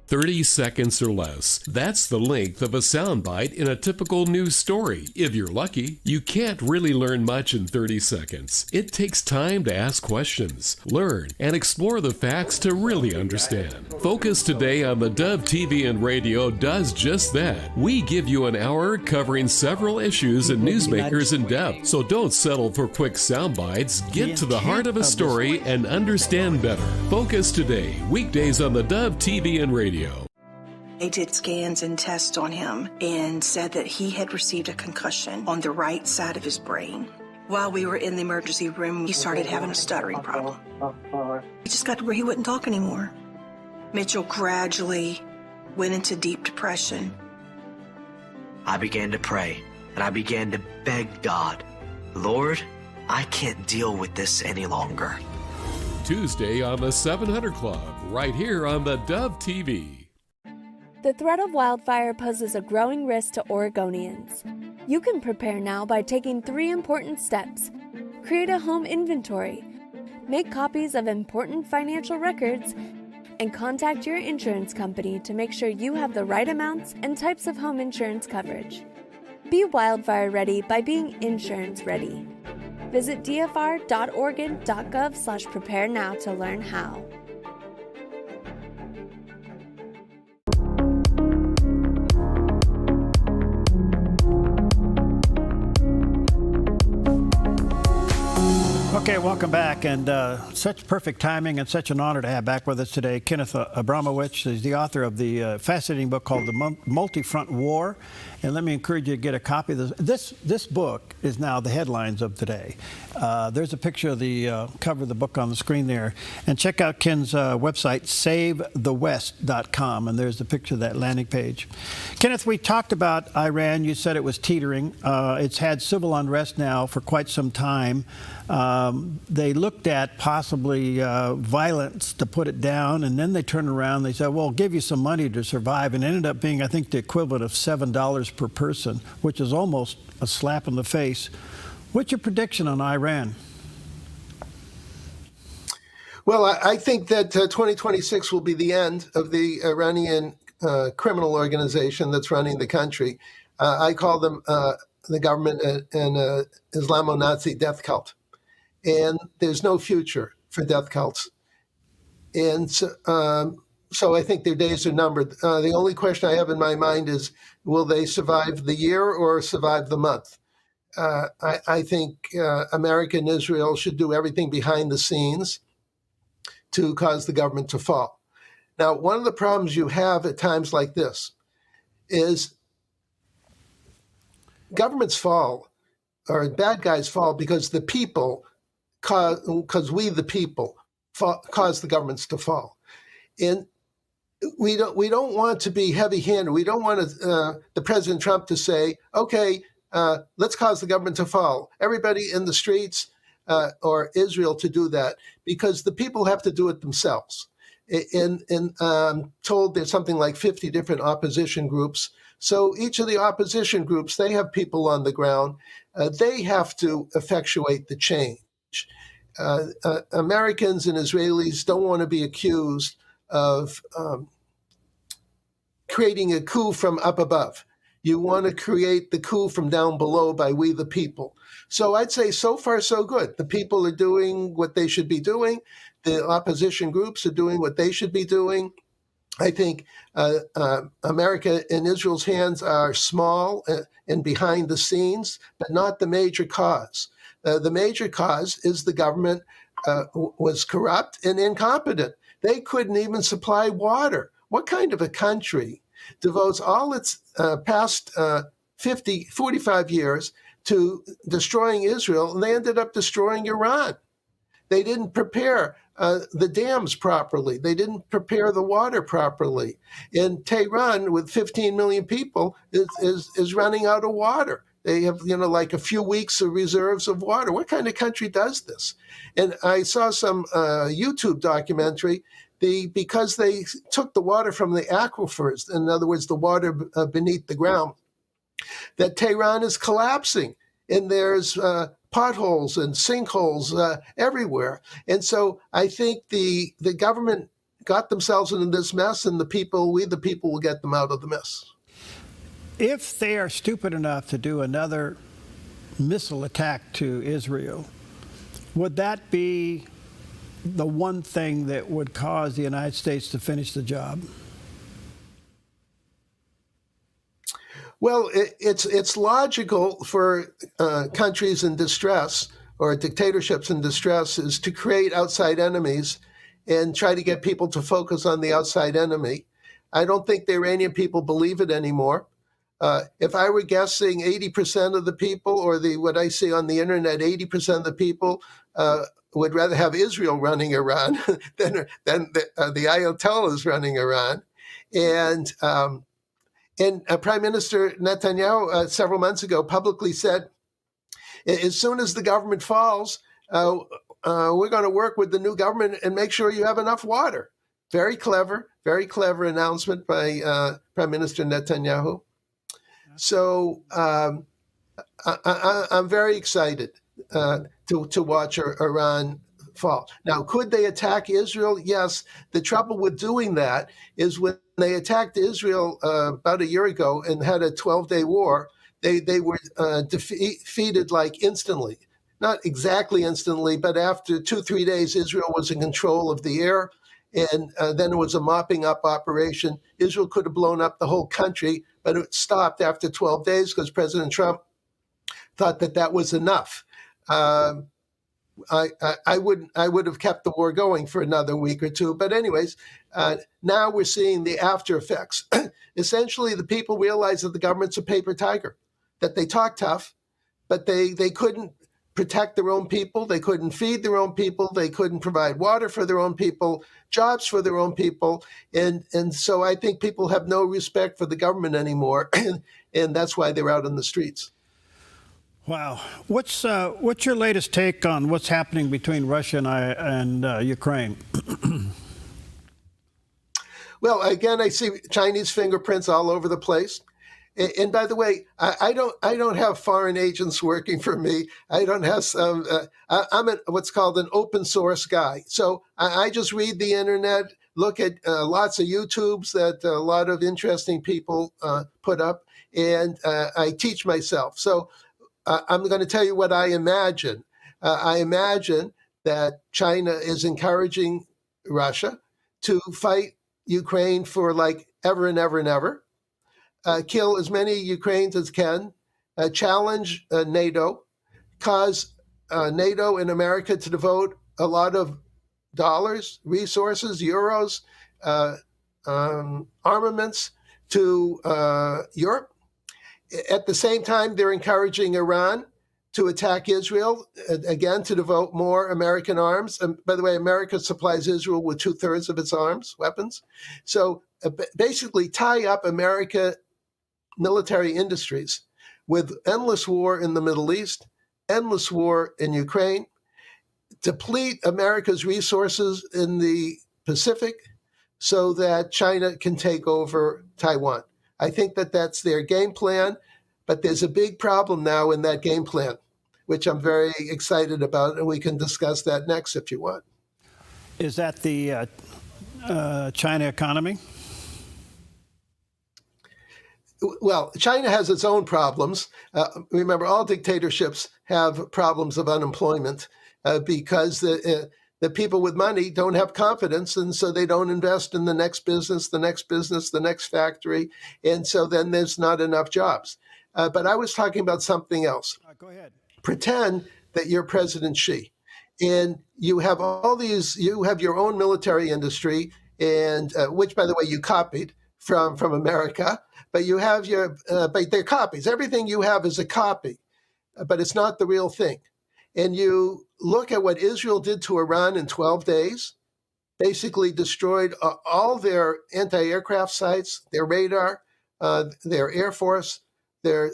"30 seconds or less. That's the length of a soundbite in a typical news story. If you're lucky, you can't really learn much in 30 seconds. It takes time to ask questions, learn, and explore the facts to really understand. Focus Today on the Dove TV and Radio does just that. We give you an hour covering several issues and newsmakers in depth. So don't settle for quick soundbites. Get to the heart of a story and understand better. Focus Today, weekdays on the Dove TV and Radio. They did scans and tests on him and said that he had received a concussion on the right side of his brain. While we were in the emergency room, he started having a stuttering problem. He just got to where he wouldn't talk anymore. Mitchell gradually went into deep depression. I began to pray and I began to beg God, Lord, I can't deal with this any longer. Tuesday on the 700 Club, right here on the Dove TV. The threat of wildfire poses a growing risk to Oregonians. You can prepare now by taking 3 important steps. Create a home inventory, make copies of important financial records, and contact your insurance company to make sure you have the right amounts and types of home insurance coverage. Be wildfire ready by being insurance ready. Visit dfr.oregon.gov/prepare now to learn how. Okay, welcome back, and such perfect timing and such an honor to have back with us today Kenneth Abramowitz. He's the author of the fascinating book called The Multi-Front War, and let me encourage you to get a copy of this. This book is now the headlines of today. There's a picture of the cover of the book on the screen there, and check out Ken's website, SaveTheWest.com, and there's the picture of that landing page. Kenneth, we talked about Iran. You said it was teetering. It's had civil unrest now for quite some time. They looked at possibly violence to put it down, and then they turned around and they said, well, we'll give you some money to survive, and it ended up being, I think, the equivalent of $7 per person, which is almost a slap in the face. What's your prediction on Iran? Well, I think that 2026 will be the end of the Iranian criminal organization that's running the country. I call them the government an Islamo-Nazi death cult. And there's no future for death cults. And so I think their days are numbered. The only question I have in my mind is, will they survive the year or survive the month? I think America and Israel should do everything behind the scenes to cause the government to fall. Now, one of the problems you have at times like this is governments fall, or bad guys fall, because the people because we, the people, cause the governments to fall. And we don't want to be heavy-handed. We don't want the President Trump to say, okay, let's cause the government to fall. Everybody in the streets or Israel to do that, because the people have to do it themselves. And told there's something like 50 different opposition groups. So each of the opposition groups, they have people on the ground. They have to effectuate the change. Americans and Israelis don't want to be accused of creating a coup from up above. You want to create the coup from down below by we the people. So I'd say so far so good. The people are doing what they should be doing. The opposition groups are doing what they should be doing. I think America and Israel's hands are small and behind the scenes, but not the major cause. The major cause is the government was corrupt and incompetent. They couldn't even supply water. What kind of a country devotes all its past 45 years to destroying Israel, and they ended up destroying Iran? They didn't prepare the dams properly. They didn't prepare the water properly. And Tehran, with 15 million people, is running out of water. They have, like a few weeks of reserves of water. What kind of country does this? And I saw some YouTube documentary. Because they took the water from the aquifers, in other words, the water beneath the ground, that Tehran is collapsing, and there's potholes and sinkholes everywhere. And so I think the government got themselves into this mess, and we the people will get them out of the mess. If they are stupid enough to do another missile attack to Israel, would that be the one thing that would cause the United States to finish the job? Well, it's logical for countries in distress or dictatorships in distress is to create outside enemies and try to get people to focus on the outside enemy. I don't think the Iranian people believe it anymore. If I were guessing, 80% of the people, or what I see on the internet, 80% of the people would rather have Israel running Iran than the Ayatollahs running Iran. And And Prime Minister Netanyahu several months ago publicly said, as soon as the government falls, we're going to work with the new government and make sure you have enough water. Very clever announcement by Prime Minister Netanyahu. So I'm very excited to watch Iran fall. Now, could they attack Israel? Yes. The trouble with doing that is when they attacked Israel about a year ago and had a 12-day war, they were defeated like instantly. Not exactly instantly, but after 2-3 days, Israel was in control of the air. And then it was a mopping up operation. Israel could have blown up the whole country, but it stopped after 12 days because President Trump thought that was enough. I would have kept the war going for another week or two. But anyways, now we're seeing the after effects. Essentially, the people realize that the government's a paper tiger, that they talk tough, but they couldn't protect their own people. They couldn't feed their own people. They couldn't provide water for their own people, jobs for their own people. And so I think people have no respect for the government anymore. And that's why they're out on the streets. Wow. What's your latest take on what's happening between Russia and Ukraine? Well, again, I see Chinese fingerprints all over the place. And by the way, I don't have foreign agents working for me. I don't have some. I'm what's called an open source guy. So I just read the internet, look at lots of YouTubes that a lot of interesting people put up, and I teach myself. So I'm going to tell you what I imagine. I imagine that China is encouraging Russia to fight Ukraine for like ever and ever and ever. Kill as many Ukrainians as can, challenge NATO, cause NATO and America to devote a lot of dollars, resources, euros, armaments to Europe. At the same time, they're encouraging Iran to attack Israel, again, to devote more American arms. And by the way, America supplies Israel with 2/3 of its arms, weapons. So basically tie up America military industries with endless war in the Middle East, endless war in Ukraine, deplete America's resources in the Pacific so that China can take over Taiwan. I think that that's their game plan, but there's a big problem now in that game plan, which I'm very excited about, and we can discuss that next if you want. Is that the China economy? Well, China has its own problems. Remember, all dictatorships have problems of unemployment because the people with money don't have confidence, and so they don't invest in the next business, the next factory, and so then there's not enough jobs. But I was talking about something else. Go ahead. Pretend that you're President Xi, and you have you have your own military industry, and which, by the way, you copied from America. But you have but they're copies. Everything you have is a copy, but it's not the real thing. And you look at what Israel did to Iran in 12 days, basically destroyed all their anti-aircraft sites, their radar, their Air Force, their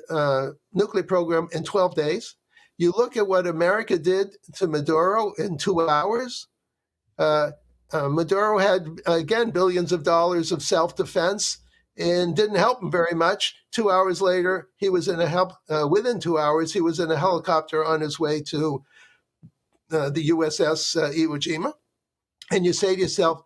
nuclear program in 12 days. You look at what America did to Maduro in 2 hours. Maduro had, again, billions of dollars of self-defense and didn't help him very much. 2 hours later, he was within 2 hours, he was in a helicopter on his way to the USS Iwo Jima. And you say to yourself,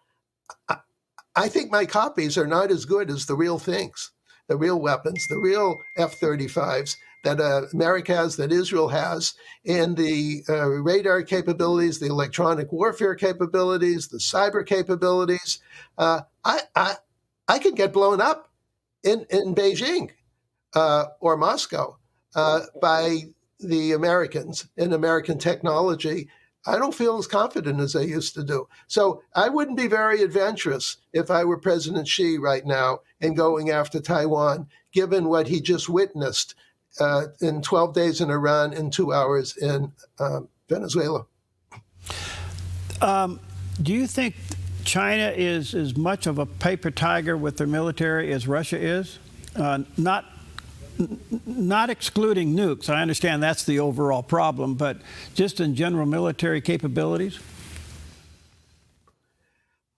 I think my copies are not as good as the real things, the real weapons, the real F-35s that America has, that Israel has, and the radar capabilities, the electronic warfare capabilities, the cyber capabilities. I could get blown up in Beijing or Moscow by the Americans in American technology. I don't feel as confident as I used to do. So I wouldn't be very adventurous if I were President Xi right now and going after Taiwan, given what he just witnessed in 12 days in Iran and 2 hours in Venezuela. Do you think China is as much of a paper tiger with their military as Russia is? not excluding nukes. I understand that's the overall problem, but just in general military capabilities?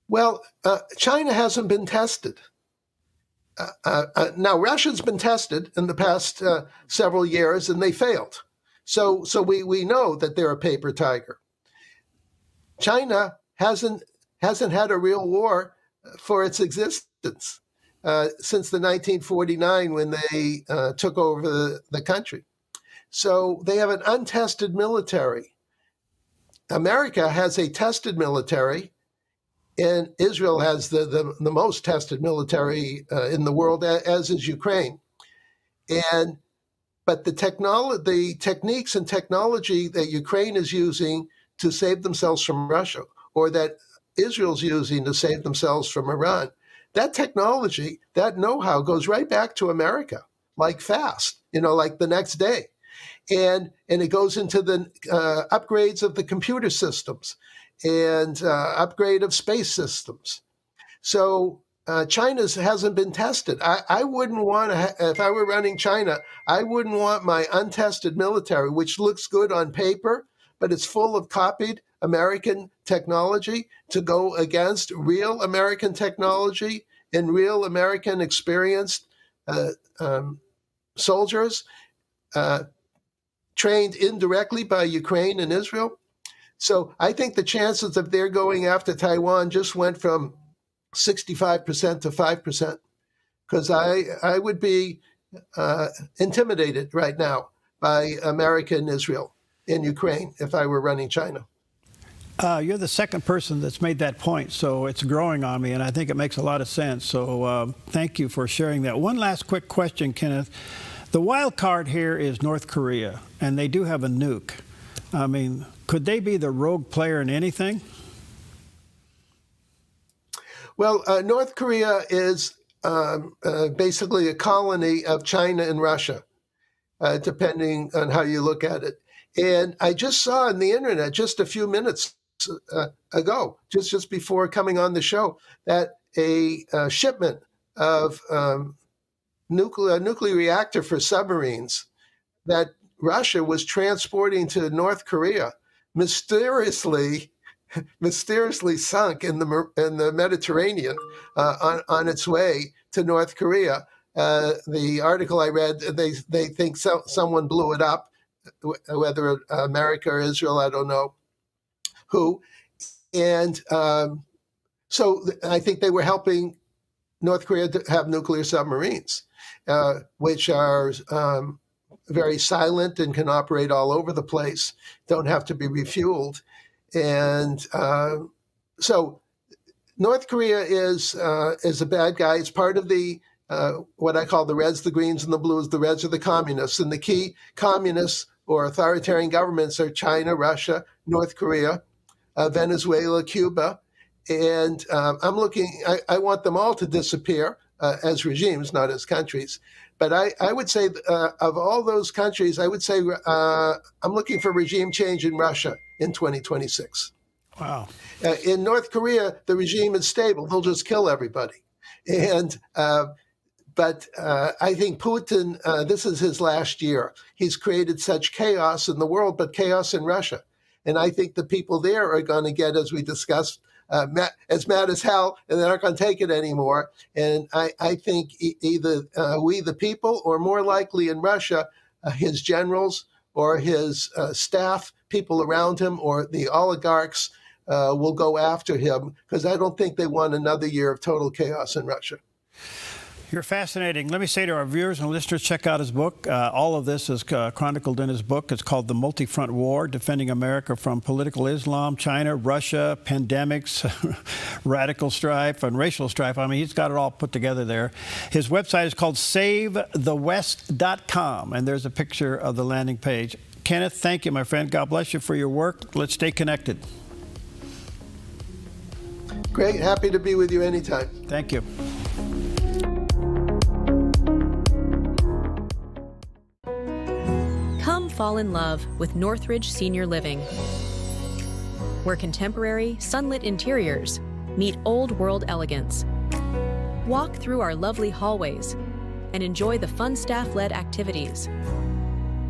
Well, China hasn't been tested. Now, Russia's been tested in the past several years, and they failed. So we know that they're a paper tiger. China hasn't had a real war for its existence since the 1949 when they took over the country. So they have an untested military. America has a tested military, and Israel has the most tested military in the world, as is Ukraine. But the techniques and technology that Ukraine is using to save themselves from Russia, or that Israel's using to save themselves from Iran, that technology, that know-how goes right back to America, like fast, like the next day. And it goes into the upgrades of the computer systems and upgrade of space systems. So China hasn't been tested. I wouldn't want to, if I were running China, I wouldn't want my untested military, which looks good on paper, but it's full of copied American technology, to go against real American technology and real American experienced soldiers trained indirectly by Ukraine and Israel. So I think the chances of their going after Taiwan just went from 65% to 5%, because I would be intimidated right now by America and Israel in Ukraine if I were running China. You're the second person that's made that point, so it's growing on me, and I think it makes a lot of sense. So thank you for sharing that. One last quick question, Kenneth. The wild card here is North Korea, and they do have a nuke. I mean, could they be the rogue player in anything? Well, North Korea is basically a colony of China and Russia, depending on how you look at it. And I just saw on the internet just a few minutes ago, just before coming on the show, that a shipment of nuclear reactor for submarines that Russia was transporting to North Korea mysteriously sunk in the Mediterranean on its way to North Korea. The article I read, they think someone blew it up, whether America or Israel, I don't know who. And so I think they were helping North Korea to have nuclear submarines, which are very silent and can operate all over the place, don't have to be refueled. And so North Korea is a bad guy. It's part of the what I call the Reds, the Greens, and the Blues. The Reds are the communists. And the key communists or authoritarian governments are China, Russia, North Korea, Venezuela, Cuba. And I want them all to disappear as regimes, not as countries. But I would say of all those countries, I would say I'm looking for regime change in Russia in 2026. Wow. In North Korea, the regime is stable. They'll just kill everybody. But I think Putin, this is his last year. He's created such chaos in the world, but chaos in Russia. And I think the people there are going to get, as we discussed, as mad as hell, and they're not going to take it anymore. And I think either we, the people, or more likely in Russia, his generals or his staff, people around him, or the oligarchs will go after him, because I don't think they want another year of total chaos in Russia. You're fascinating. Let me say to our viewers and listeners, check out his book. All of this is chronicled in his book. It's called The Multi-Front War, Defending America from Political Islam, China, Russia, Pandemics, Radical Strife, and Racial Strife. I mean, he's got it all put together there. His website is called SaveTheWest.com, and there's a picture of the landing page. Kenneth, thank you, my friend. God bless you for your work. Let's stay connected. Great. Happy to be with you anytime. Thank you. Come fall in love with Northridge Senior Living, where contemporary, sunlit interiors meet old world elegance. Walk through our lovely hallways and enjoy the fun staff-led activities.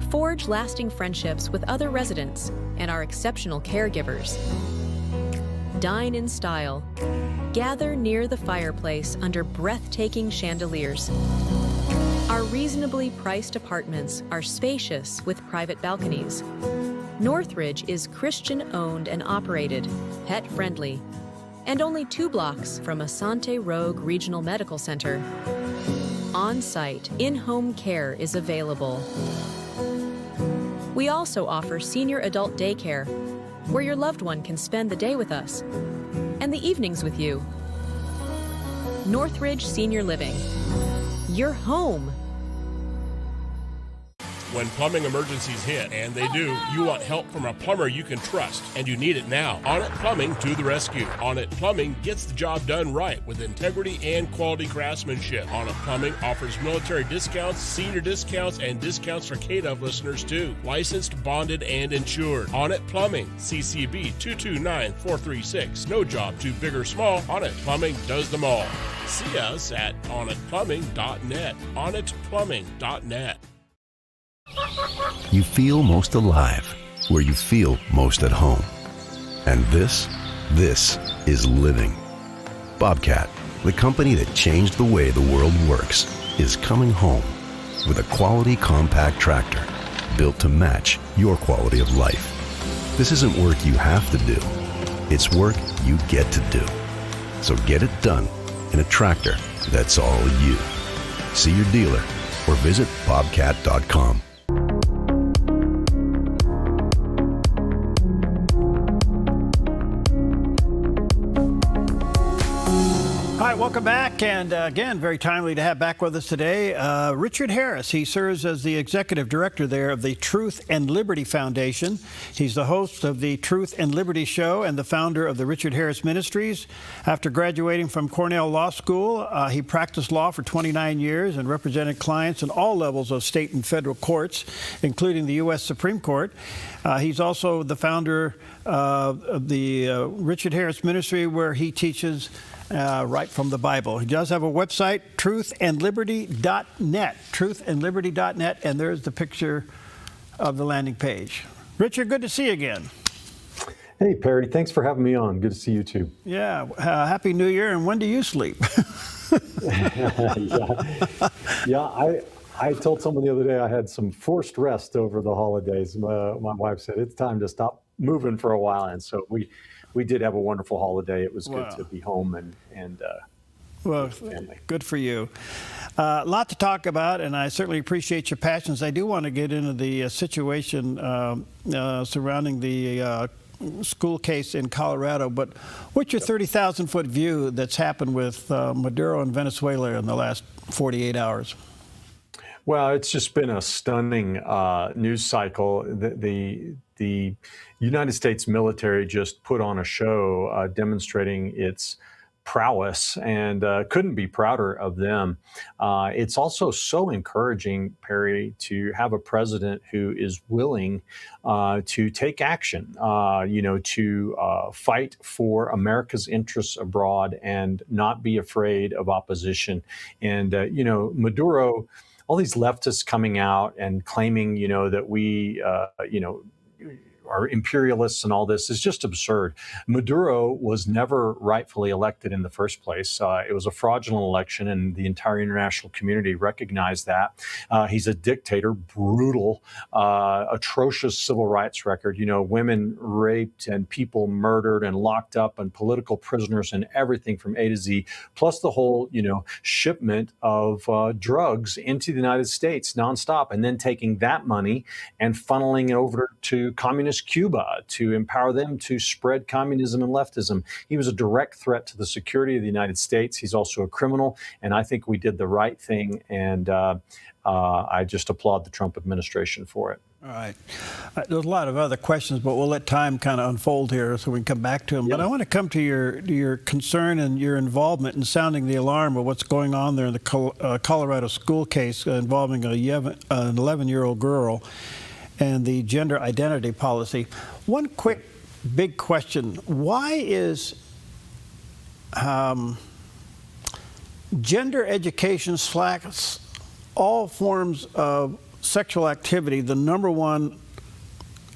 Forge lasting friendships with other residents and our exceptional caregivers. Dine in style. Gather near the fireplace under breathtaking chandeliers. Our reasonably priced apartments are spacious with private balconies. Northridge is Christian-owned and operated, pet-friendly, and only 2 blocks from Asante Rogue Regional Medical Center. On-site, in-home care is available. We also offer senior adult daycare, where your loved one can spend the day with us and the evenings with you. Northridge Senior Living. Your home. When plumbing emergencies hit, and they do, you want help from a plumber you can trust, and you need it now. Onnit Plumbing to the rescue. Onnit Plumbing gets the job done right with integrity and quality craftsmanship. Onnit Plumbing offers military discounts, senior discounts, and discounts for KDOV listeners too. Licensed, bonded, and insured. Onnit Plumbing, CCB 229436. No job too big or small. Onnit Plumbing does them all. See us at onnitplumbing.net. onnitplumbing.net. You feel most alive where you feel most at home. And this is living. Bobcat, the company that changed the way the world works, is coming home with a quality compact tractor built to match your quality of life. This isn't work you have to do. It's work you get to do. So get it done in a tractor that's all you. See your dealer or visit bobcat.com. All right, welcome back. And again, very timely to have back with us today Richard Harris. He serves as the executive director there of the Truth and Liberty Foundation. He's the host of the Truth and Liberty Show and the founder of the Richard Harris Ministries. After graduating from Cornell Law School, he practiced law for 29 years and represented clients in all levels of state and federal courts, including the U.S. Supreme Court. He's also the founder of the Richard Harris Ministry, where he teaches right from the Bible. He does have a website, truthandliberty.net, truthandliberty.net, and there's the picture of the landing page. Richard, good to see you again. Hey, Perry, thanks for having me on. Good to see you too. Yeah, Happy New Year, and when do you sleep? I told someone the other day I had some forced rest over the holidays. My wife said it's time to stop moving for a while, and so we did have a wonderful holiday. It was good to be home and well, family. Good for you. A lot to talk about, and I certainly appreciate your passions. I do want to get into the situation surrounding the school case in Colorado, but what's your 30,000-foot view that's happened with Maduro and Venezuela in the last 48 hours? Well, it's just been a stunning news cycle. The United States military just put on a show demonstrating its prowess, and couldn't be prouder of them. It's also so encouraging, Perry, to have a president who is willing to take action, to fight for America's interests abroad and not be afraid of opposition. And, Maduro, all these leftists coming out and claiming, that we, are imperialists and all this is just absurd. Maduro was never rightfully elected in the first place. It was a fraudulent election, and the entire international community recognized that. He's a dictator, brutal, atrocious civil rights record. Women raped and people murdered and locked up and political prisoners and everything from A to Z, plus the whole, shipment of drugs into the United States nonstop, and then taking that money and funneling it over to communist Cuba to empower them to spread communism and leftism. He was a direct threat to the security of the United States. He's also a criminal, and I think we did the right thing, and I just applaud the Trump administration for it. All right. There's a lot of other questions, but we'll let time kind of unfold here so we can come back to them. Yeah. But I want to come to your concern and your involvement in sounding the alarm of what's going on there in the Colorado school case involving an 11-year-old girl and the gender identity policy. One quick big question. Why is gender education / all forms of sexual activity the number one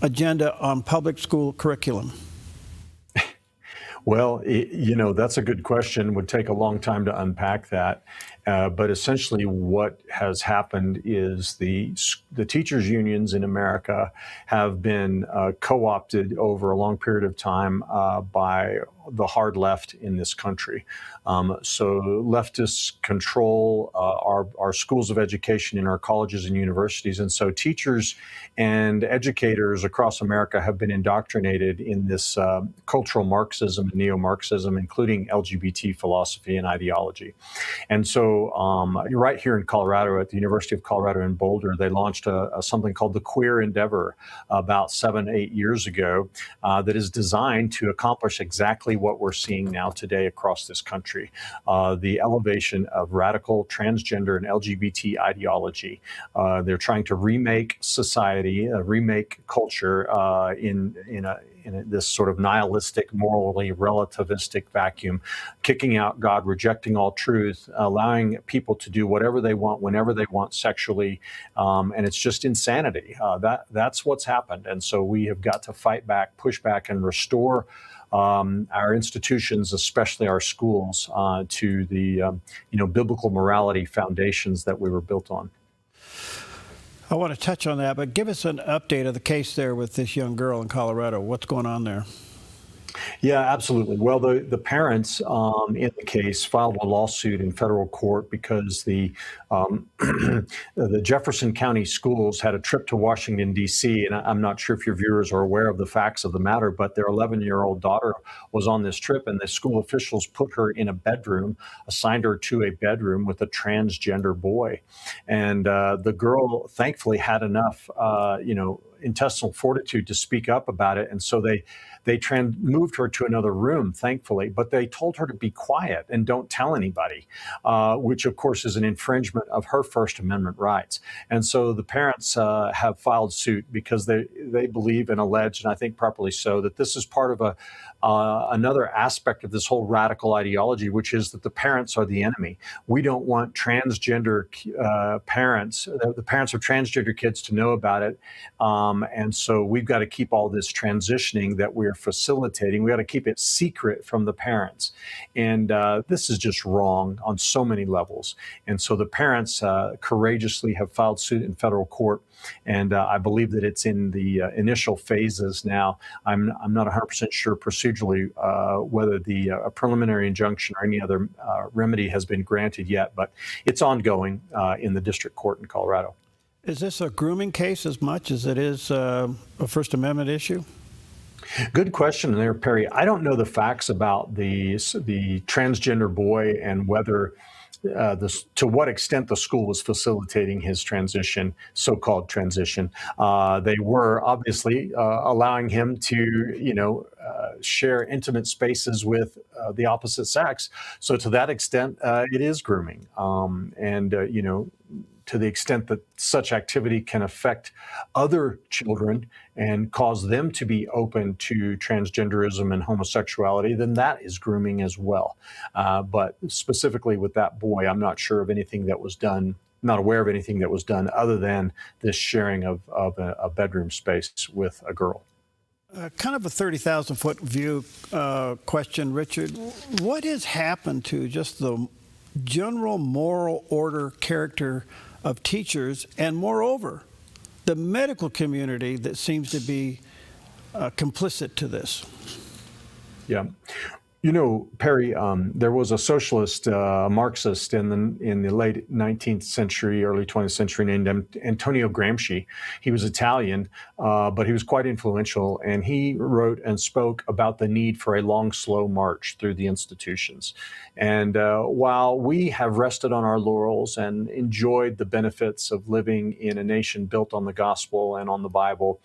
agenda on public school curriculum? Well, that's a good question. Would take a long time to unpack that. But essentially what has happened is the teachers' unions in America have been co-opted over a long period of time by the hard left in this country. So leftists control our schools of education in our colleges and universities. And so teachers and educators across America have been indoctrinated in this cultural Marxism and neo-Marxism, including LGBT philosophy and ideology. And so right here in Colorado, at the University of Colorado in Boulder, they launched something called the Queer Endeavor about 7-8 years ago that is designed to accomplish exactly what we're seeing now today across this country, the elevation of radical transgender and LGBT ideology. They're trying to remake society, remake culture in this sort of nihilistic, morally relativistic vacuum, kicking out God, rejecting all truth, allowing people to do whatever they want, whenever they want sexually. And it's just insanity. That's what's happened. And so we have got to fight back, push back, and restore our institutions, especially our schools, to the biblical morality foundations that we were built on. I want to touch on that, but give us an update of the case there with this young girl in Colorado. What's going on there? Yeah, absolutely. Well, the parents in the case filed a lawsuit in federal court because the Jefferson County schools had a trip to Washington, D.C., and I'm not sure if your viewers are aware of the facts of the matter, but their 11-year-old daughter was on this trip, and the school officials put her in a bedroom, assigned her to a bedroom with a transgender boy. And the girl, thankfully, had enough, intestinal fortitude to speak up about it, and so they moved her to another room, thankfully, but they told her to be quiet and don't tell anybody, which of course is an infringement of her First Amendment rights. And so the parents have filed suit because they believe and allege, and I think properly so, that this is part of another aspect of this whole radical ideology, which is that the parents are the enemy. We don't want transgender parents, the parents of transgender kids, to know about it. And so we've got to keep all this transitioning that we're facilitating. We got to keep it secret from the parents. And this is just wrong on so many levels. And so the parents courageously have filed suit in federal court. And I believe that it's in the initial phases now. I'm not 100% sure procedurally whether the preliminary injunction or any other remedy has been granted yet, but it's ongoing in the district court in Colorado. Is this a grooming case as much as it is a First Amendment issue? Good question there, Perry. I don't know the facts about the transgender boy and whether to what extent the school was facilitating his transition, so-called transition. They were obviously allowing him to, share intimate spaces with the opposite sex. So to that extent, it is grooming. To the extent that such activity can affect other children and cause them to be open to transgenderism and homosexuality, then that is grooming as well. But specifically with that boy, I'm not sure of anything that was done, not aware of anything that was done other than this sharing of a bedroom space with a girl. Kind of a 30,000-foot view question, Richard. What has happened to just the general moral order, character of teachers, and moreover, the medical community that seems to be complicit to this? Yeah. Perry, there was a socialist, Marxist in the late 19th century, early 20th century named Antonio Gramsci. He was Italian, but he was quite influential, and he wrote and spoke about the need for a long, slow march through the institutions. And while we have rested on our laurels and enjoyed the benefits of living in a nation built on the gospel and on the Bible,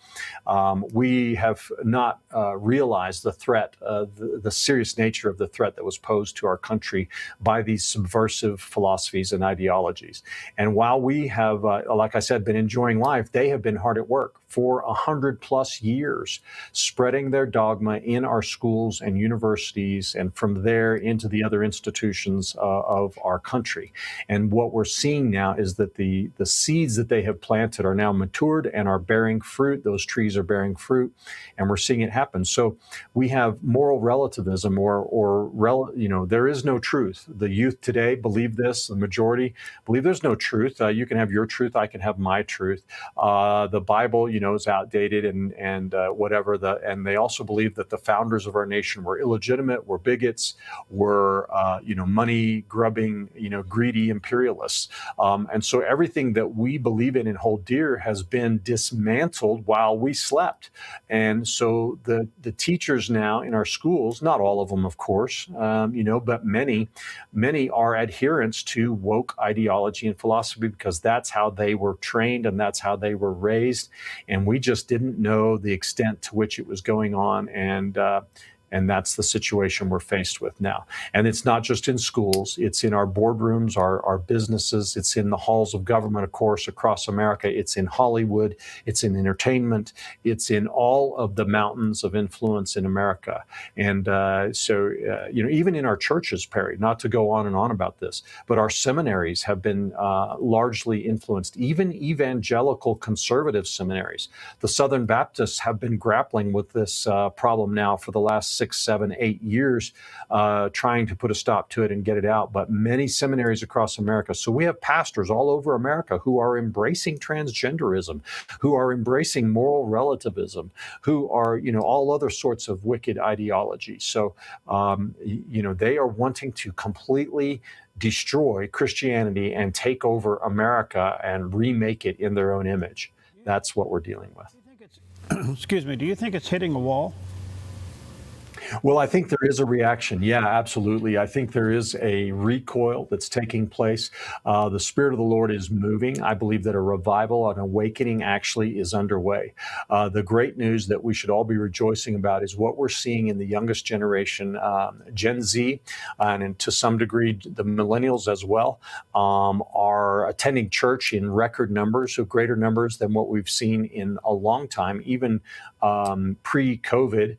we have not realized the threat, the serious nature nature of the threat that was posed to our country by these subversive philosophies and ideologies. And while we have, like I said, been enjoying life, they have been hard at work for 100+ years, spreading their dogma in our schools and universities, and from there into the other institutions of our country. And what we're seeing now is that the seeds that they have planted are now matured and are bearing fruit. Those trees are bearing fruit, and we're seeing it happen. So we have moral relativism, there is no truth. The youth today believe this. The majority believe there's no truth. You can have your truth. I can have my truth. The Bible, is outdated and whatever. And they also believe that the founders of our nation were illegitimate, were bigots, were money grubbing, greedy imperialists. And so everything that we believe in and hold dear has been dismantled while we slept. And so the teachers now in our schools, not all of them, of course, but many are adherents to woke ideology and philosophy because that's how they were trained and that's how they were raised. And we just didn't know the extent to which it was going on. And that's the situation we're faced with now. And it's not just in schools, it's in our boardrooms, our businesses, it's in the halls of government, of course, across America, it's in Hollywood, it's in entertainment, it's in all of the mountains of influence in America. And even in our churches, Perry, not to go on and on about this, but our seminaries have been largely influenced, even evangelical conservative seminaries. The Southern Baptists have been grappling with this problem now for the last 6, 7, 8 years, trying to put a stop to it and get it out. But many seminaries across America. So we have pastors all over America who are embracing transgenderism, who are embracing moral relativism, who are, all other sorts of wicked ideologies. So, they are wanting to completely destroy Christianity and take over America and remake it in their own image. That's what we're dealing with. Excuse me, do you think it's hitting a wall? Well, I think there is a reaction. Yeah, absolutely. I think there is a recoil that's taking place. The Spirit of the Lord is moving. I believe that a revival, an awakening actually is underway. The great news that we should all be rejoicing about is what we're seeing in the youngest generation, Gen Z, and to some degree the millennials as well, are attending church in record numbers, so greater numbers than what we've seen in a long time, even pre-COVID,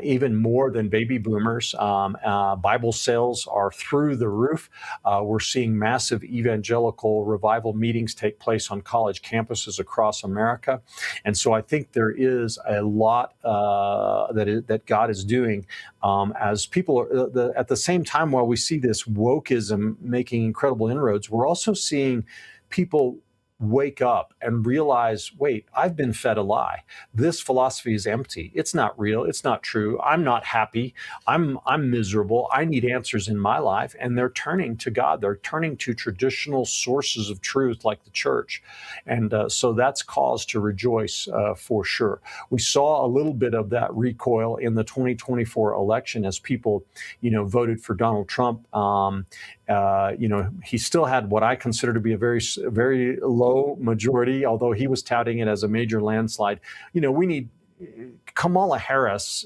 even more than baby boomers. Bible sales are through the roof. We're seeing massive evangelical revival meetings take place on college campuses across America. And so I think there is a lot that God is doing as people are, at the same time, while we see this wokeism making incredible inroads, we're also seeing people wake up and realize, wait, I've been fed a lie. This philosophy is empty. It's not real. It's not true. I'm not happy. I'm miserable. I need answers in my life. And they're turning to God. They're turning to traditional sources of truth like the church. And so that's cause to rejoice for sure. We saw a little bit of that recoil in the 2024 election as people, voted for Donald Trump. He still had what I consider to be a very, very low majority, although he was touting it as a major landslide. We need Kamala Harris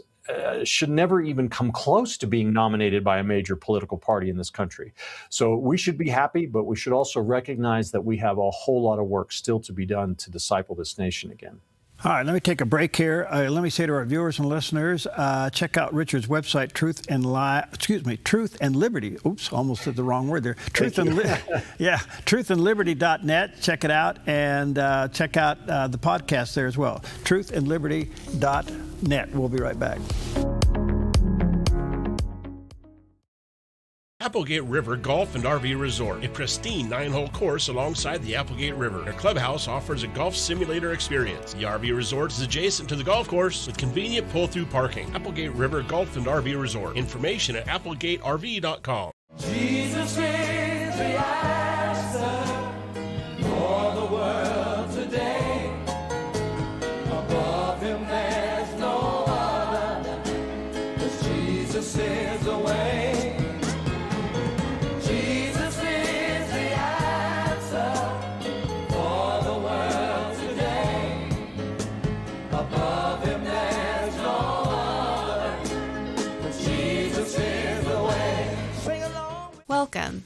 should never even come close to being nominated by a major political party in this country. So we should be happy, but we should also recognize that we have a whole lot of work still to be done to disciple this nation again. All right, let me take a break here. Let me say to our viewers and listeners, check out Richard's website, Truth and Liberty. Oops, almost said the wrong word there. truthandliberty.net. Check it out, and check out the podcast there as well. truthandliberty.net. We'll be right back. Applegate River Golf and RV Resort, a pristine 9-hole course alongside the Applegate River. Their clubhouse offers a golf simulator experience. The RV Resort is adjacent to the golf course with convenient pull-through parking. Applegate River Golf and RV Resort. Information at applegaterv.com. Jesus is the answer for the world today. Above him there's no other, 'cause Jesus is the way. Above him there's no other, 'cause Jesus is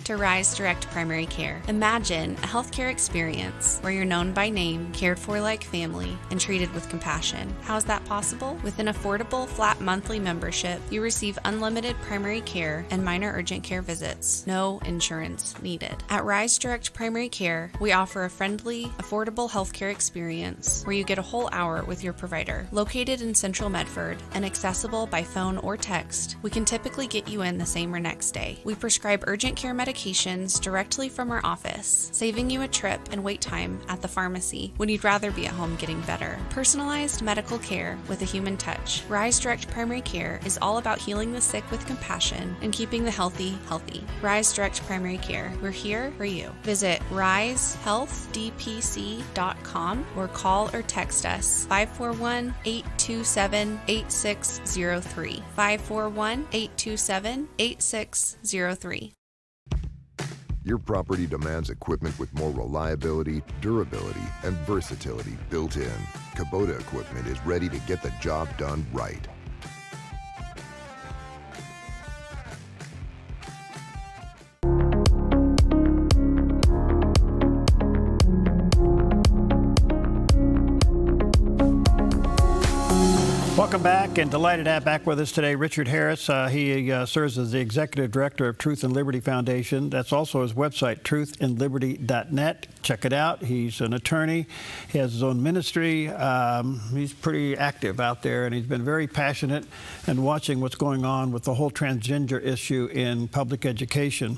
to Rise Direct Primary Care. Imagine a healthcare experience where you're known by name, cared for like family, and treated with compassion. How is that possible? With an affordable, flat monthly membership, you receive unlimited primary care and minor urgent care visits. No insurance needed. At Rise Direct Primary Care, we offer a friendly, affordable healthcare experience where you get a whole hour with your provider. Located in Central Medford and accessible by phone or text, we can typically get you in the same or next day. We prescribe urgent care medications directly from our office, saving you a trip and wait time at the pharmacy when you'd rather be at home getting better. Personalized medical care with a human touch. Rise Direct Primary Care is all about healing the sick with compassion and keeping the healthy healthy. Rise Direct Primary Care. We're here for you. Visit risehealthdpc.com or call or text us 541-827-8603. 541-827-8603. Your property demands equipment with more reliability, durability, and versatility built in. Kubota equipment is ready to get the job done right. Welcome back, and delighted to have back with us today Richard Harris. He serves as the Executive Director of Truth and Liberty Foundation. That's also his website, truthandliberty.net. Check it out. He's an attorney. He has his own ministry. He's pretty active out there, and he's been very passionate and watching what's going on with the whole transgender issue in public education.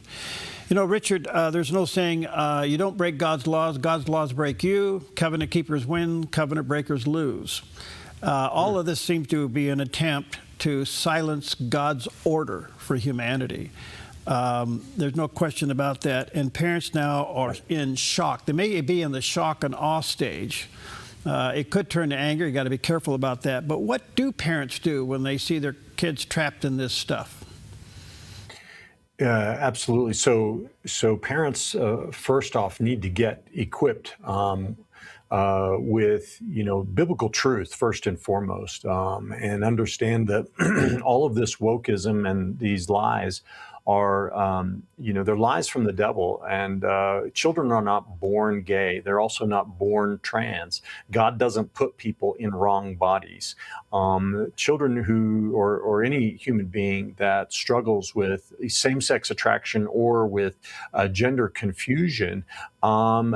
You know, Richard, there's no saying you don't break God's laws break you. Covenant keepers win, covenant breakers lose. All of this seems to be an attempt to silence God's order for humanity. There's no question about that. And parents now are in shock. They may be in the shock and awe stage. It could turn to anger. You got to be careful about that. But what do parents do when they see their kids trapped in this stuff? Absolutely. So parents, first off, need to get equipped with, biblical truth first and foremost, and understand that all of this wokeism and these lies are, they're lies from the devil. And children are not born gay. They're also not born trans. God doesn't put people in wrong bodies. Children who, or any human being that struggles with same-sex attraction or with gender confusion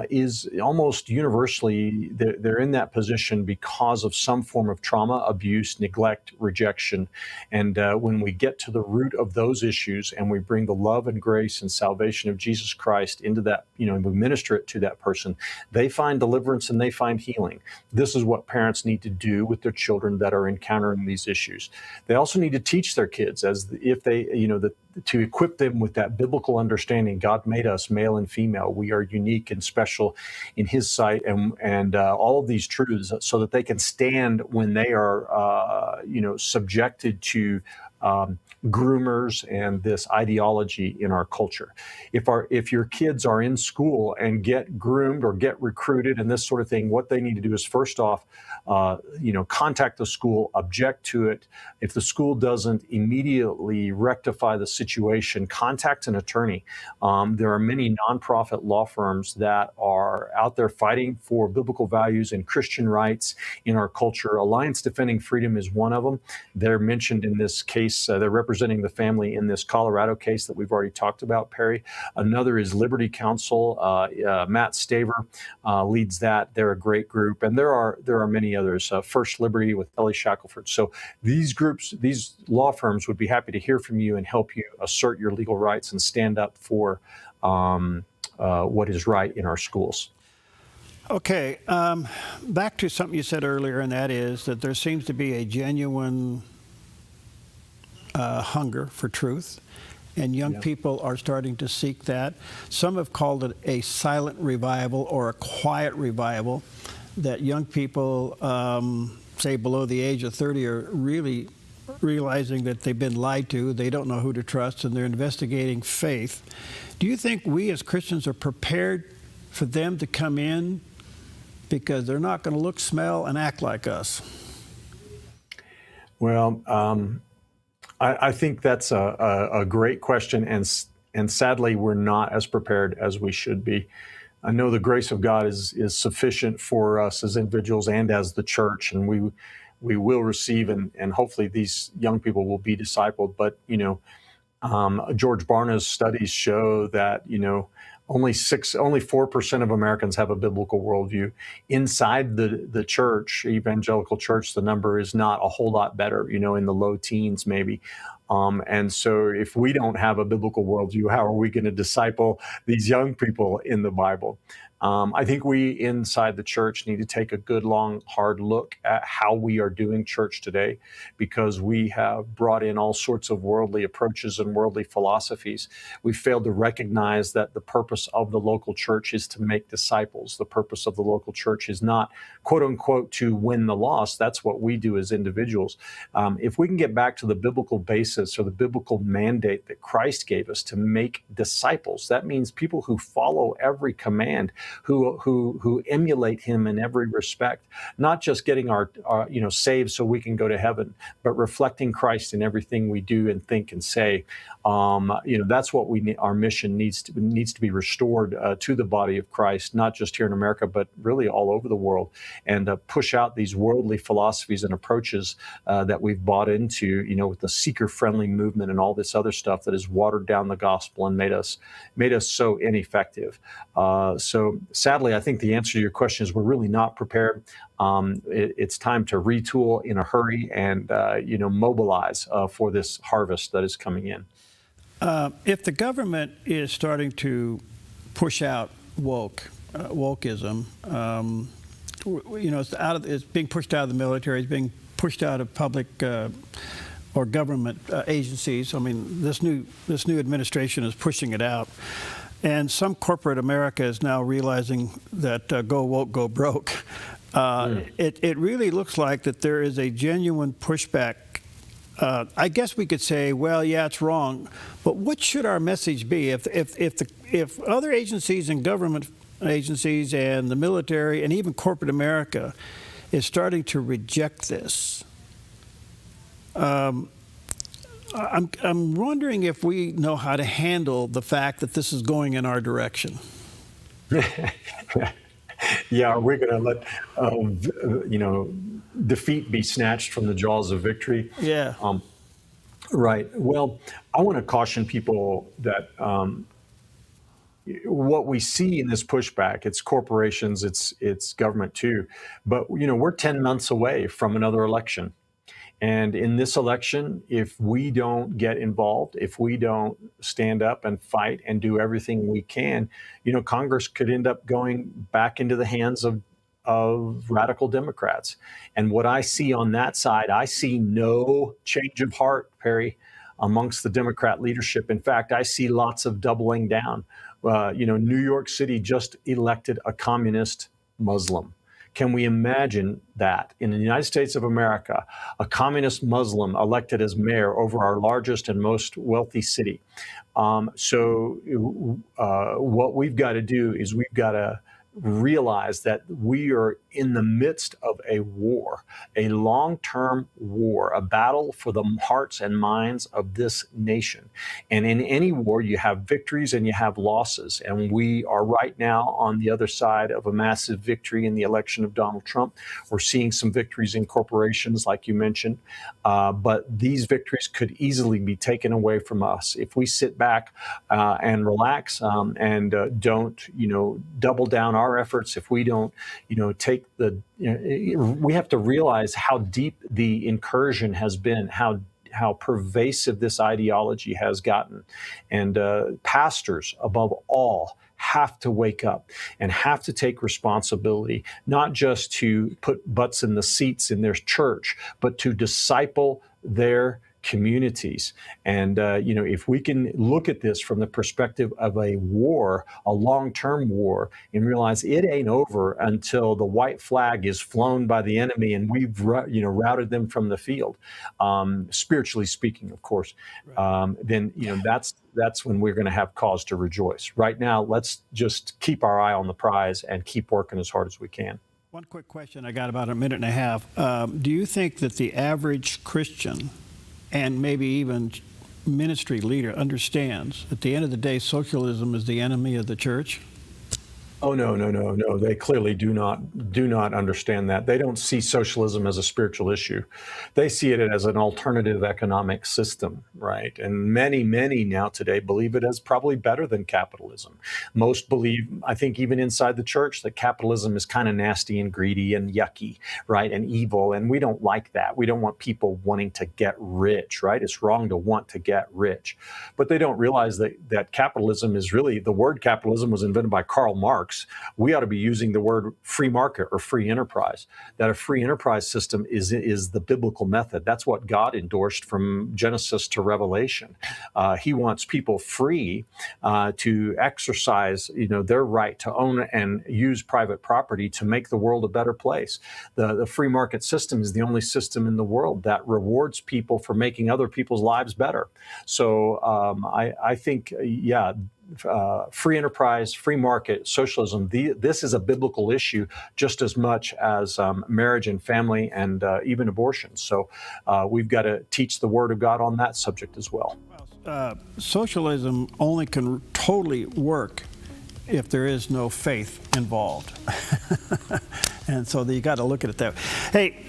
is almost universally, they're in that position because of some form of trauma, abuse, neglect, rejection. And when we get to the root of those issues and we bring the love and grace and salvation of Jesus Christ into that, we minister it to that person, they find deliverance and they find healing. This is what parents need to do with their children that are encountering these issues. They also need to teach their kids as if they, to equip them with that biblical understanding. God made us male and female. We are unique and special in His sight, and all of these truths, so that they can stand when they are, subjected to groomers and this ideology in our culture. If your kids are in school and get groomed or get recruited and this sort of thing, what they need to do is first off, contact the school, object to it. If the school doesn't immediately rectify the situation, contact an attorney. There are many nonprofit law firms that are out there fighting for biblical values and Christian rights in our culture. Alliance Defending Freedom is one of them. They're mentioned in this case. They're representing the family in this Colorado case that we've already talked about, Perry. Another is Liberty Counsel. Matt Staver leads that. They're a great group. And there are many others. First Liberty with Ellie Shackelford. So these groups, these law firms would be happy to hear from you and help you assert your legal rights and stand up for what is right in our schools. Okay, back to something you said earlier, and that is that there seems to be a genuine hunger for truth, and young people are starting to seek that. Some have called it a silent revival or a quiet revival, that young people, say below the age of 30, are really realizing that they've been lied to, they don't know who to trust, and they're investigating faith. Do you think we as Christians are prepared for them to come in, because they're not going to look, smell, and act like us? Well, I think that's a great question, and And sadly, we're not as prepared as we should be. I know the grace of God is sufficient for us as individuals and as the church, and we will receive, and hopefully these young people will be discipled. But, George Barna's studies show that, only 4% of Americans have a biblical worldview. Inside the church, evangelical church, the number is not a whole lot better, in the low teens maybe. And so if we don't have a biblical worldview, how are we going to disciple these young people in the Bible? I think we inside the church need to take a good, long, hard look at how we are doing church today, because we have brought in all sorts of worldly approaches and worldly philosophies. We failed to recognize that the purpose of the local church is to make disciples. The purpose of the local church is not, quote unquote, to win the lost. That's what we do as individuals. If we can get back to the biblical basis or the biblical mandate that Christ gave us to make disciples, that means people who follow every command, who emulate him in every respect, not just getting our saved so we can go to heaven, but reflecting Christ in everything we do and think and say. That's what we need. Our mission needs to be restored to the body of Christ, not just here in America, but really all over the world, and push out these worldly philosophies and approaches that we've bought into, with the seeker-friendly movement and all this other stuff that has watered down the gospel and made us so ineffective. So sadly, I think the answer to your question is we're really not prepared. It's time to retool in a hurry and mobilize for this harvest that is coming in. If the government is starting to push out wokeism, it's being pushed out of the military, it's being pushed out of public or government agencies. I mean, this new administration is pushing it out. And some corporate America is now realizing that go woke, go broke. It really looks like that there is a genuine pushback. I guess we could say, well, yeah, it's wrong. But what should our message be if other agencies and government agencies and the military and even corporate America is starting to reject this? I'm wondering if we know how to handle the fact that this is going in our direction. Yeah, are we going to let defeat be snatched from the jaws of victory? Yeah. Right. Well, I want to caution people that what we see in this pushback, it's corporations, it's government too, but we're 10 months away from another election. And in this election, if we don't get involved, if we don't stand up and fight and do everything we can, Congress could end up going back into the hands of radical Democrats. And what I see on that side, I see no change of heart, Perry, amongst the Democrat leadership. In fact, I see lots of doubling down. New York City just elected a communist Muslim. Can we imagine that in the United States of America, a communist Muslim elected as mayor over our largest and most wealthy city? So what we've got to do is we've got to realize that we are in the midst of a war, a long-term war, a battle for the hearts and minds of this nation. And in any war, you have victories and you have losses. And we are right now on the other side of a massive victory in the election of Donald Trump. We're seeing some victories in corporations, like you mentioned, but these victories could easily be taken away from us if we sit back and relax and don't, double down our efforts. If we don't, take we have to realize how deep the incursion has been, how pervasive this ideology has gotten. And pastors, above all, have to wake up and have to take responsibility, not just to put butts in the seats in their church, but to disciple their communities. And, if we can look at this from the perspective of a war, a long-term war, and realize it ain't over until the white flag is flown by the enemy and we've, routed them from the field, spiritually speaking, of course, then, that's when we're going to have cause to rejoice. Right now, let's just keep our eye on the prize and keep working as hard as we can. One quick question. I got about a minute and a half. Do you think that the average Christian, and maybe even ministry leader understands at the end of the day, socialism is the enemy of the church? Oh, no. They clearly do not understand that. They don't see socialism as a spiritual issue. They see it as an alternative economic system, right? And many now today believe it as probably better than capitalism. Most believe, I think even inside the church, that capitalism is kind of nasty and greedy and yucky, right? And evil. And we don't like that. We don't want people wanting to get rich, right? It's wrong to want to get rich. But they don't realize that capitalism is really, the word capitalism was invented by Karl Marx. We ought to be using the word free market or free enterprise, that a free enterprise system is the biblical method. That's what God endorsed from Genesis to Revelation. He wants people free to exercise, their right to own and use private property to make the world a better place. The free market system is the only system in the world that rewards people for making other people's lives better. So I think, free enterprise, free market, socialism, this is a biblical issue just as much as marriage and family and even abortion. So we've got to teach the Word of God on that subject as well. Socialism only can totally work if there is no faith involved. And so you got to look at it that way.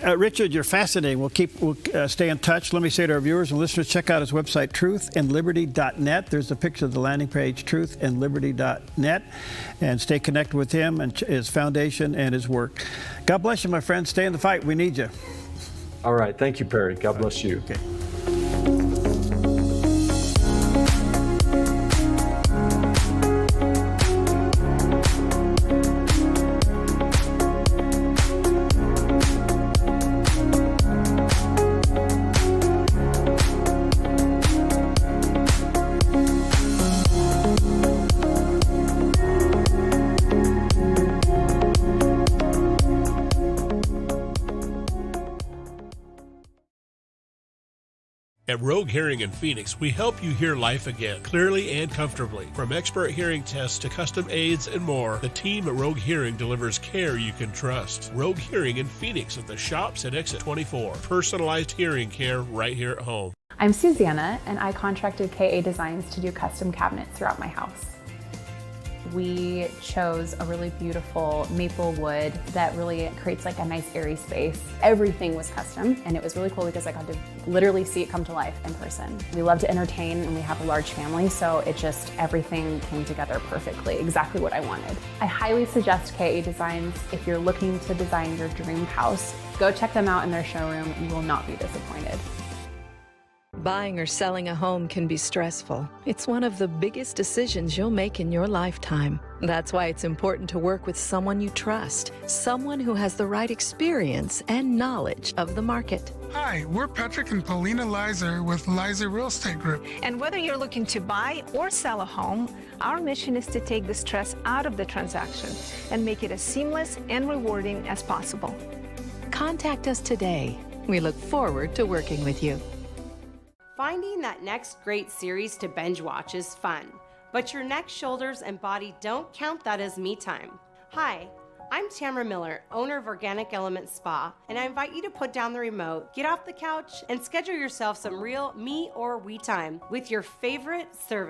Hey, Richard, you're fascinating. We'll stay in touch. Let me say to our viewers and listeners, check out his website, truthandliberty.net. There's a picture of the landing page, truthandliberty.net. And stay connected with him and his foundation and his work. God bless you, my friend. Stay in the fight. We need you. All right. Thank you, Perry. God bless you. Okay. At Rogue Hearing in Phoenix, we help you hear life again, clearly and comfortably. From expert hearing tests to custom aids and more, the team at Rogue Hearing delivers care you can trust. Rogue Hearing in Phoenix at the shops at Exit 24. Personalized hearing care right here at home. I'm Susanna, and I contracted KA Designs to do custom cabinets throughout my house. We chose a really beautiful maple wood that really creates like a nice airy space. Everything was custom, and it was really cool because I got to literally see it come to life in person. We love to entertain, and we have a large family, so everything came together perfectly, exactly what I wanted. I highly suggest KA Designs if you're looking to design your dream house. Go check them out in their showroom. You will not be disappointed. Buying or selling a home can be stressful. It's one of the biggest decisions you'll make in your lifetime. That's why it's important to work with someone you trust, someone who has the right experience and knowledge of the market. Hi, we're Patrick and Paulina Leiser with Leiser Real Estate Group. And whether you're looking to buy or sell a home, our mission is to take the stress out of the transaction and make it as seamless and rewarding as possible. Contact us today. We look forward to working with you. Finding that next great series to binge watch is fun, but your neck, shoulders, and body don't count that as me time. Hi, I'm Tamara Miller, owner of Organic Element Spa, and I invite you to put down the remote, get off the couch, and schedule yourself some real me or we time with your favorite service.